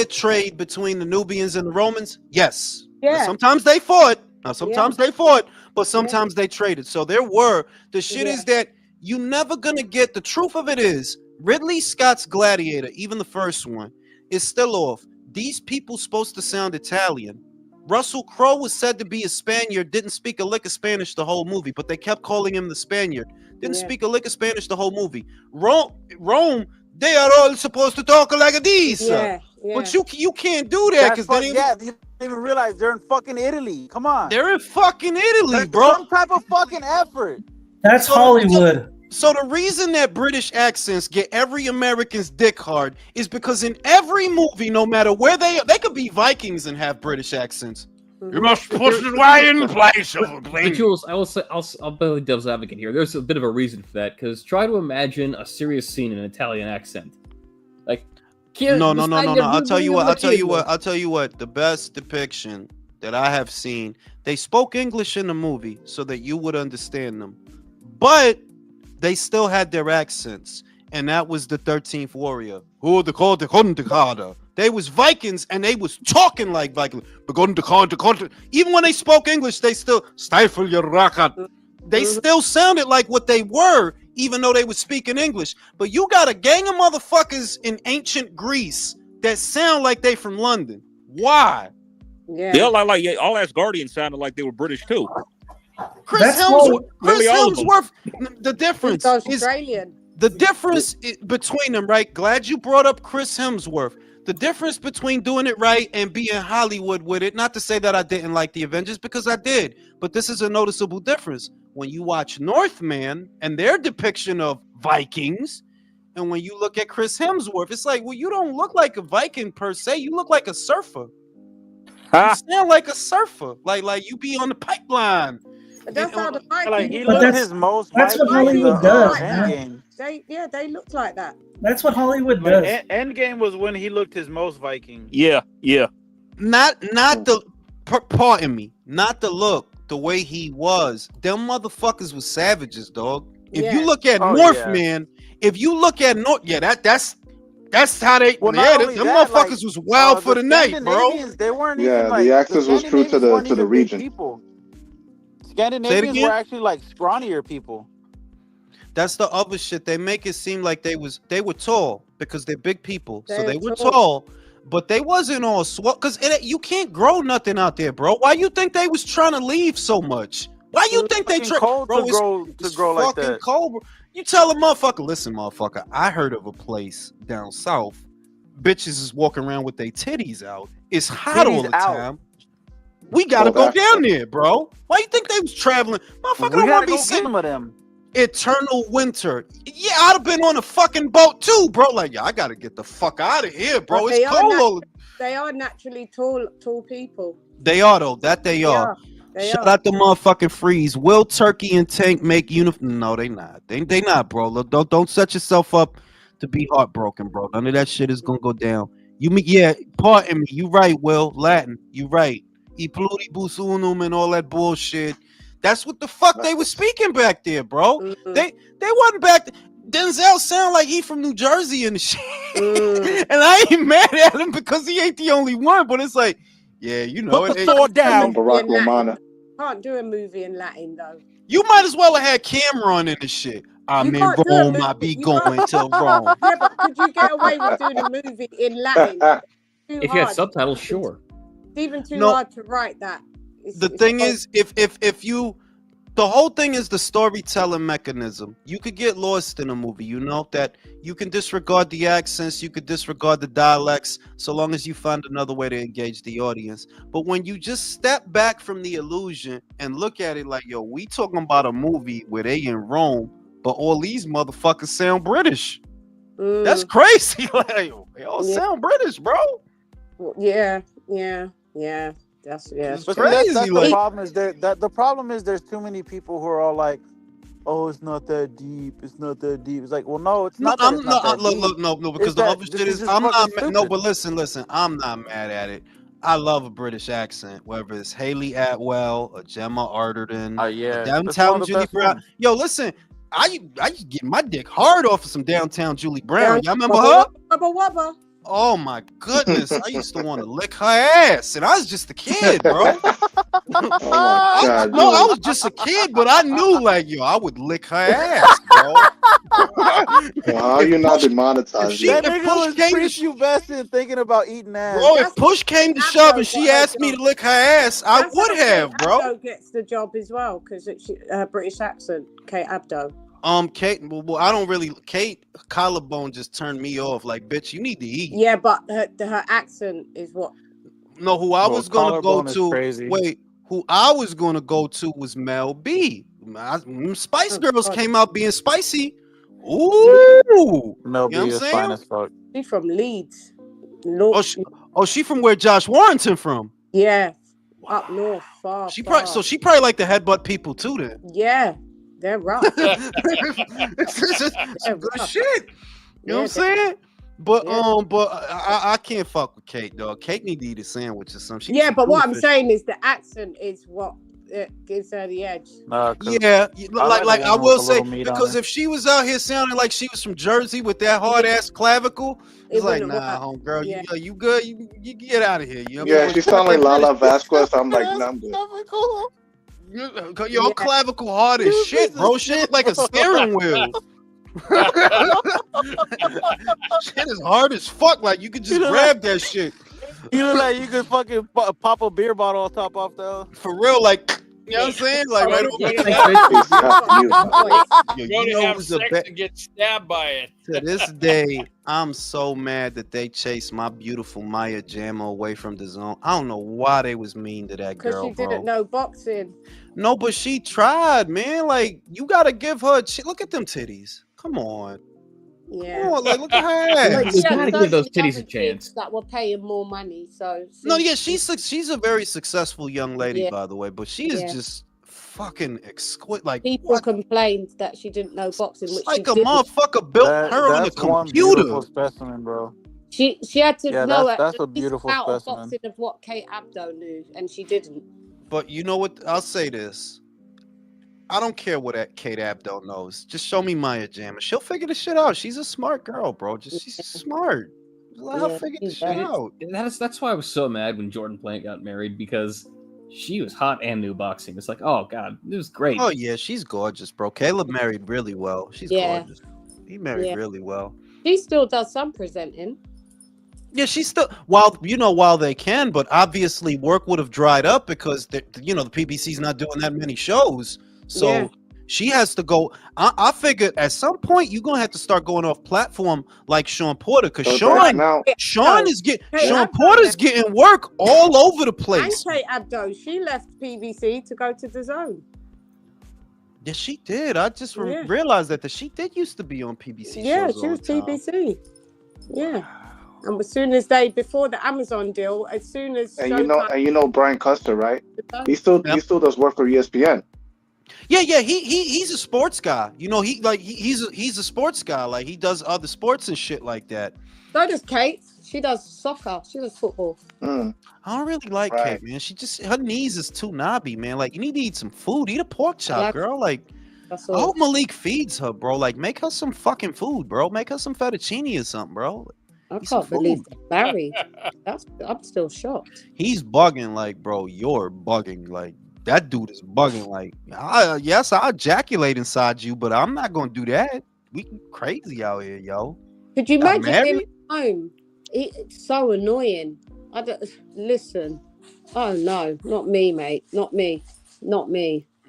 trade between the Nubians and the Romans? Yes. Yeah. Sometimes they fought. Sometimes Yeah. they fought, but Yeah. sometimes they traded. So there were. The shit Yeah. is that you never gonna get. The truth of it is, Ridley Scott's Gladiator, even the first one, is still off. These people supposed to sound Italian. Russell Crowe was said to be a Spaniard, didn't speak a lick of Spanish the whole movie, but they kept calling him the Spaniard. Didn't Yeah. speak a lick of Spanish the whole movie. Rome, they are all supposed to talk like this. Yeah. Yeah. But you can't do that because then you don't even realize they're in fucking Italy. Come on. they're in fucking Italy, There's bro. some type of fucking effort. That's Hollywood. So the reason that British accents get every American's dick hard is because in every movie, no matter where they could be Vikings and have British accents. You must put it away in place of But Jules, I will say, I'll play devil's advocate here. There's a bit of a reason for that, because try to imagine a serious scene in an Italian accent. Like, No. I'll tell you what. The best depiction that I have seen, they spoke English in the movie so that you would understand them, but they still had their accents, and that was the 13th Warrior. They was Vikings, and they was talking like Vikings. Even when they spoke English, they still stifle your rakat. They still sounded like what they were, even though they were speaking English. But you got a gang of motherfuckers in ancient Greece that sound like they from London. Why? Yeah. They all like all Asgardians sounded like they were British too. Chris Hemsworth. The difference He's is Australian. the difference between them, right? Glad you brought up Chris Hemsworth. The difference between doing it right and being Hollywood with it, not to say that I didn't like the Avengers, because I did, but this is a noticeable difference. When you watch Northman and their depiction of Vikings, and when you look at Chris Hemsworth, it's like, well, you don't look like a Viking per se. You look like a surfer. You sound like a surfer. Like you be on the pipeline. But that's how the Vikings. Like he But looked his most. that's what Hollywood does, man. They look like that. That's what Hollywood does. Endgame was when he looked his most Viking. Yeah. Not the pardon me, not the look, the way he was. Them motherfuckers was savages, dog. If you look at Northman, that's how they them motherfuckers was wild for the night, bro. They weren't Yeah, even like, the access was true to the region. People. Scandinavians were actually like scrawnier people. That's the other shit. They make it seem like they were tall because they're big people. So they were tall. tall, but they wasn't all swell. Because you can't grow nothing out there, bro. Why you think they was trying to leave so much? Why you think they cold bro, to grow like fucking that? cold, bro. You tell a motherfucker, listen, motherfucker, I heard of a place down south. Bitches is walking around with their titties out. It's hot all the time. We gotta go down there, bro. Why you think they was traveling? Motherfucker, don't want to be sitting with them. Eternal winter. Yeah, I'd have been on a fucking boat too, bro. Like, yeah, I gotta get the fuck out of here, bro. But it's cold. They are naturally tall people. They are though. That they are. Shout out to motherfucking Freeze. Will Turkey and Tank make uniform? No, they not. They not, bro. Look, don't set yourself up to be heartbroken, bro. None of that shit is gonna go down. Pardon me. You right, Will. Latin. You right. E pluribus unum and all that bullshit. That's what the fuck they was speaking back there, bro. They wasn't back there. Denzel sound like he from New Jersey and shit. And I ain't mad at him because he ain't the only one, but it's like, yeah, you know. Put the sword down. Barack Obama. Can't do a movie in Latin though. You might as well have had Cameron in the shit. I'm in Rome, I be going to Rome. Yeah, but could you get away with doing a movie in Latin? If you had subtitles, sure. It's even too hard to write that. The thing is, if you, the whole thing is the storytelling mechanism. You could get lost in a movie, you know, that you can disregard the accents, you could disregard the dialects, so long as you find another way to engage the audience. But when you just step back from the illusion and look at it like, yo, we talking about a movie where they in Rome, but all these motherfuckers sound British. That's crazy. Like, they all sound British, bro. Yeah. That's But crazy. That's the problem is the problem is there's too many people who are all like, oh, it's not that deep. It's not that deep. It's like, well, no, it's not. No, because the other shit is I'm not. No, but listen. I'm not mad at it. I love a British accent, whether it's Haley Atwell or Gemma Arterton. Yeah, Downtown Julie Brown. Yo, listen. I used to get my dick hard off of some downtown Julie Brown. Y'all remember Wubba, her? wubba, wubba. Oh my goodness, I used to want to lick her ass, and I was just a kid, bro. Oh my God, No, I Julie. was just a kid, but I knew, like, yo, I would lick her ass, bro. Well, how If you not push- demonetized she- yet? That if nigga push was came to prepubescent thinking about eating ass. Bro, if That's push came to Abdo shove and she got her asked me job. to lick her ass, I That's would how have, Kate bro. Abdo gets the job as well because it's her British accent, Kate Abdo. Kate, well, I don't really. Kate collarbone just turned me off. Like, bitch, you need to eat. Yeah, but her accent is what. No, who I Bro, was gonna go collarbone is to. crazy. Wait, who I was gonna go to was Mel B. Spice Oh, Girls God. came out being spicy. Ooh, Mel you know B what I'm is saying? fine as fuck. She's from Leeds. She from where Josh Warrington from? Yeah, up north, far. She far. probably she probably like to headbutt people too. Then Yeah, they're rough. it's just some good rough. shit. You know what I'm saying? But I can't fuck with Kate, dog. Kate need to eat a sandwich or something. Yeah, but what I'm saying is the accent is what gives her the edge. Yeah, like I will say, because if she was out here sounding like she was from Jersey with that hard ass clavicle, it's like, nah, homegirl, you good? You get out of here. You know Yeah, she sound like Lala Vasquez. I'm like, nah, I'm good. Your clavicle hard as shit, bro. Shit look like a steering wheel. Shit is hard as fuck. Like you could just grab that shit. You look like you could fucking pop a beer bottle on top off though. For real, like you know what I'm saying? Like right over Go to have sex and get stabbed by it. To this day, I'm so mad that they chased my beautiful Maya Jama away from the zone. I don't know why they was mean to that Because girl, she didn't bro. know boxing. No, but she tried, man. Like you gotta give her. Look at them titties. Come on. Yeah. Come on, like look at her ass. You gotta give those titties a chance. That were paying more money, so. No, yeah, she's a very successful young lady, Yeah. by the way, but she is Yeah. just fucking exquisite. Like People complained that she didn't know boxing, which like she a didn't. motherfucker built her on the That's one computer. beautiful specimen, bro. She had to Yeah, know that's at a least beautiful out of specimen. boxing of what Kate Abdo knew, and she didn't. But you know what? I'll say this. I don't care what that Kate Abdo knows. Just show me Maya Jama. She'll figure the shit out. She's a smart girl, bro. She's smart. Just let her figure the shit out. That's why I was so mad when Jordan Plant got married, because she was hot and knew boxing. It's like, oh god, it was great. Oh yeah, she's gorgeous, bro. Caleb married really well. She's gorgeous. He married really well. She still does some presenting. Yeah, she's still while they can, but obviously work would have dried up because the PBC's not doing that many shows. So she has to go. I figured at some point you're gonna have to start going off platform like Sean Porter, because Sean Porter's getting work all over the place. And Kate Abdo, she left PVC to go to the Zone. Yeah, she did. I just realized that she did used to be on PBC. Yeah, shows she all was the time. PVC. Yeah. And as soon as before the Amazon deal, as soon as And you know Brian Custer, right? He still does work for ESPN. Yeah, he's a sports guy. You know, he's a sports guy. Like he does other sports and shit like that. So does Kate. She does soccer. She does football. I don't really like Kate, man. Her knees is too knobby, man. Like you need to eat some food. Eat a pork chop, girl. Like I hope Malik feeds her, bro. Like make her some fucking food, bro. Make her some fettuccine or something, bro. I can't believe they're married. I'm still shocked. He's bugging, like, bro. You're bugging, like. That dude is bugging. Like, yes, I ejaculate inside you, but I'm not gonna do that. We crazy out here, yo. Could you imagine him at home? It's so annoying. I don't listen. Oh no, not me, mate. Not me.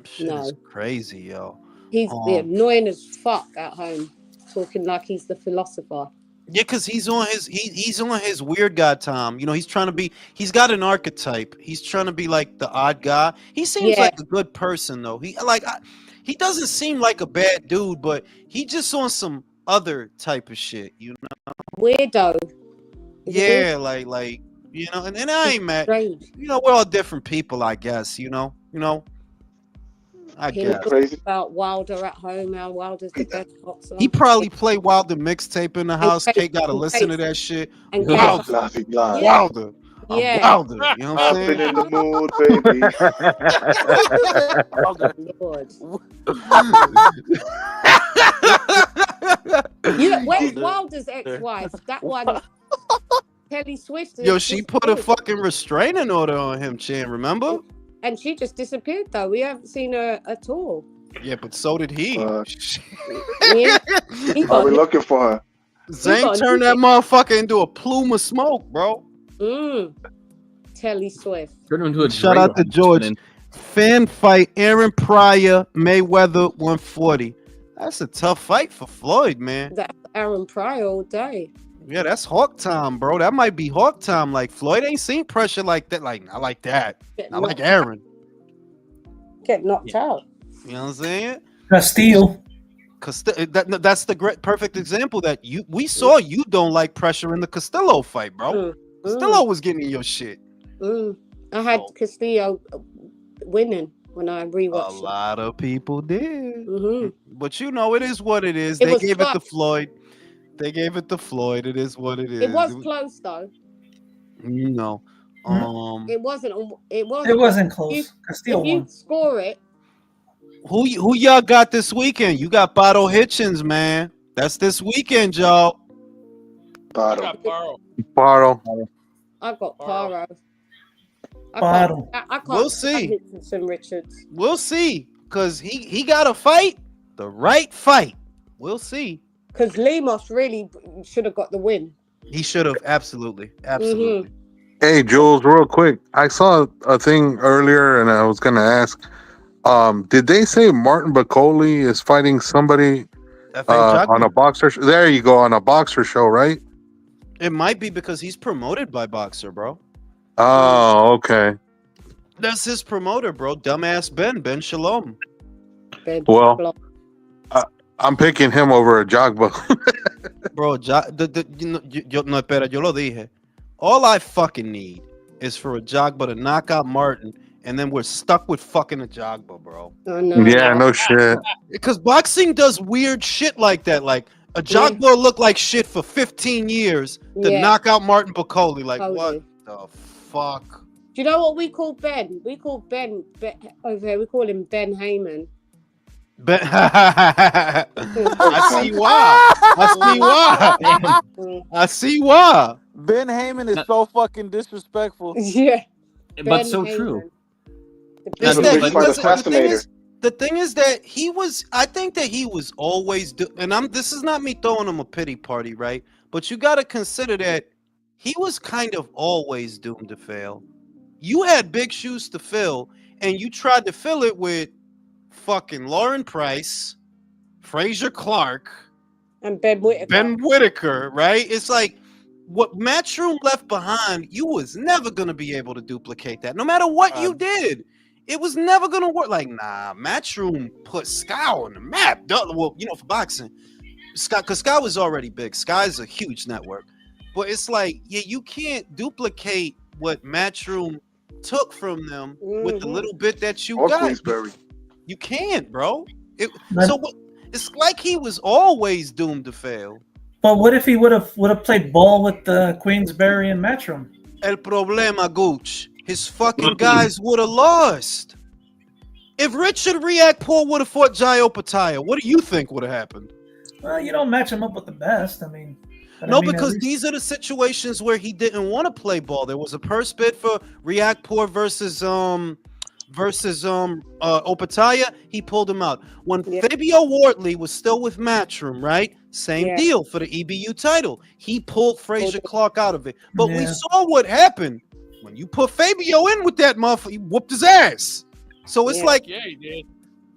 Shit is crazy, yo. He's annoying as fuck at home, talking like he's the philosopher. Yeah, because he's on his weird guy time. You know, he's got an archetype. He's trying to be like the odd guy. He seems like a good person though. He doesn't seem like a bad dude, but he just on some other type of shit, you know. Weirdo. Yeah, like you know, and I ain't mad. You know, we're all different people, I guess. You know. I guess. Crazy about Wilder at home. How Wilder's the best boxer. He probably play Wilder mixtape in the house. Kate got to listen to that shit. Wilder. Yeah. Wilder. You know what I'm I've saying? been in the mood, baby. Lord. Where's Wilder's ex-wife? That one, Kelly Swift. Yo, she put a disappeared. fucking restraining order on him, Chan. Remember? And she just disappeared, though. We haven't seen her at all. Yeah, but so did he. Yeah. Are we looking for her? Zane turned that motherfucker into a plume of smoke, bro. Kelly Swift. Turn him into a Shout out to George. Fan fight, Aaron Pryor, Mayweather 140. That's a tough fight for Floyd, man. That's Aaron Pryor all day. Yeah, that's Hawk time, bro. That might be Hawk time. Like, Floyd ain't seen pressure like that. Like, not like that. Not like Aaron. Get knocked out. You know what I'm saying? Castillo. That's the great perfect example that we saw you don't like pressure in the Castillo fight, bro. Castillo was getting in your shit. I had Castillo winning when I rewatched A lot of people did. Mm-hmm. But you know, it is what it is. It They was gave it to close. Floyd. They gave it to Floyd. It is what it is. It was close though. You know. It wasn't. It wasn't close. Castillo If you won. score it, Who y'all got this weekend? You got Bato Hitchens, man. That's this weekend, y'all. Bato. I got Paro. Paro. I can't We'll stand see. Hitchinson Richards. We'll see. Cause he got a fight. The right fight. We'll see. Because Lemos really should have got the win. He should have. Absolutely. Absolutely. Hey, Jules, real quick. I saw a thing earlier, and I was gonna ask. Did they say Martin Bacoli is fighting somebody on a boxer? There you go, on a boxer show, right? It might be because he's promoted by Boxer, bro. Oh, okay. That's his promoter, bro. Dumbass Ben Shalom. Well, I'm picking him over a Jogba. Bro, no, espera, yo lo dije. All I fucking need is for a Jogba to knock out Martin, and then we're stuck with fucking a Jogba, bro. Yeah, no shit. Because boxing does weird shit like that. Like, a Jogba looked like shit for 15 years to knock out Martin Bacoli. Like, what the fuck? Do you know what we call Ben? We call Ben over here. We call him Ben Heyman. Ben, I see why. I see why. Ben Heyman is so fucking disrespectful. Yeah, but so true. The thing is that he was. I think that he was always. This is not me throwing him a pity party, right? But you got to consider that he was kind of always doomed to fail. You had big shoes to fill, and you tried to fill it with fucking Lauren Price, Frazier Clark, and Ben Whitaker, right? It's like what Matchroom left behind, you was never gonna be able to duplicate that. No matter what you did, it was never gonna work. Like, nah, Matchroom put Sky on the map. Well, you know, for boxing, Sky, because Sky was already big. Sky's a huge network, but it's like, yeah, you can't duplicate what Matchroom took from them with the little bit that you got. Queensberry. You can't, bro. It's like he was always doomed to fail. But what if he would have played ball with Queensberry and Matchroom? El problema, Gooch. His fucking guys would have lost. If Richard Riakporhe would have fought Jayo Pataya, what do you think would have happened? Well, you don't match him up with the best. I mean, because these are the situations where he didn't want to play ball. There was a purse bid for Riakporhe versus Opataya. He pulled him out. When Fabio Wortley was still with Matchroom, right? Same deal for the EBU title. He pulled Frazier Clark out of it. But we saw what happened when you put Fabio in with that motherfucker. He whooped his ass. So it's like, he did.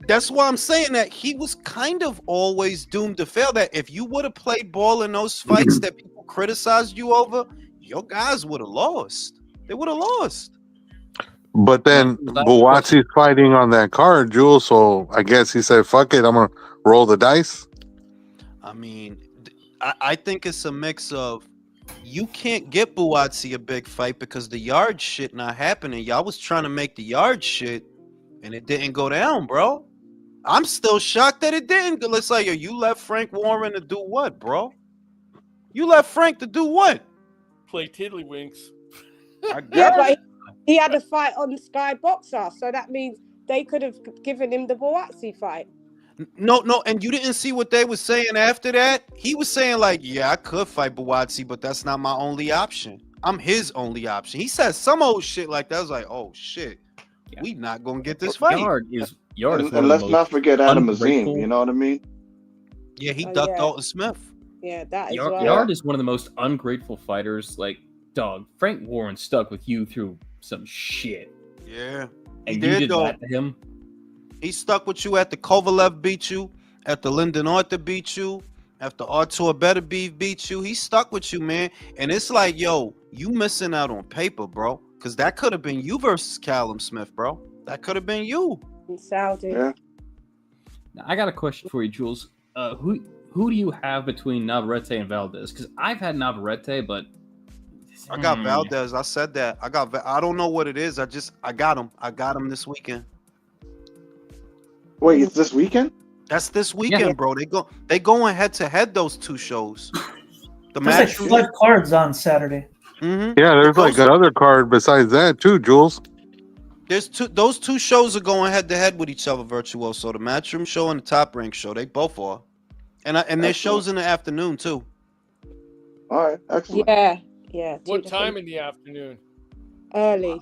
That's why I'm saying that he was kind of always doomed to fail. That if you would have played ball in those fights that people criticized you over, your guys would have lost. They would have lost. But then Buatsi's fighting on that card, Jules. So I guess he said, "Fuck it, I'm gonna roll the dice." I mean, I think it's a mix of you can't get Buatsi a big fight because the yard shit not happening. Y'all was trying to make the yard shit, and it didn't go down, bro. I'm still shocked that it didn't. Let's say, you left Frank Warren to do what, bro? You left Frank to do what? Play tiddlywinks. I Yeah, guess. but he had a fight on Sky Boxer, so that means they could have given him the Boazzi fight. No, and you didn't see what they were saying after that? He was saying, like, yeah, I could fight Buatsi, but that's not my only option. I'm his only option. He said some old shit like that. I was like, oh shit, we not gonna get this fight. Yard is And one of the let's most not forget Adam ungrateful. Azim. You know what I mean? Yeah, he Oh, ducked yeah. Dalton Smith. Yeah, that is Yard, right. Yard is one of the most ungrateful fighters. Like, dog, Frank Warren stuck with you through some shit, Yeah, and you did, did though. that to him. He stuck with you after Kovalev beat you, after Lyndon Arthur beat you, after Artur Beterbiev beat you. He stuck with you, man. And it's like, yo, you missing out on paper, bro. Because that could have been you versus Callum Smith, bro. That could have been you. In Saudi. Yeah. Now, I got a question for you, Jules. Who do you have between Navarrete and Valdez? Because I've had Navarrete, but I got Valdez. I said that. I don't know what it is. I got him. I got him this weekend. Wait, it's this weekend? That's this weekend, bro. They going head to head, those two shows. The There's like 5 cards on Saturday. Mm-hmm. Yeah, there's like another card besides that too, Jules. Those two shows are going head to head with each other, Virtuoso. The Matchroom show and the Top Rank show. They both are. And there's shows in the afternoon too. All right, excellent. Yeah. What time in the afternoon? Early.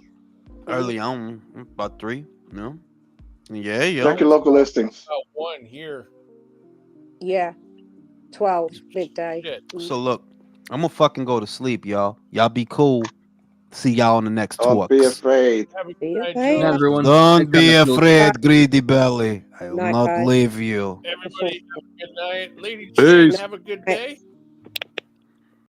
Early on, about 3. No. Yeah, yo. Check your local listings. About 1 here. Yeah. 12 midday. Shit. So look, I'm gonna fucking go to sleep, y'all. Y'all be cool. See y'all on the next Don't talk. be afraid. Have a Be good night, afraid. Jules. everyone. Don't be Thanks, Jules. afraid, greedy belly. I will Night, not guys. leave you. Everybody have a good night. Lady Peace. Jane, have a good day.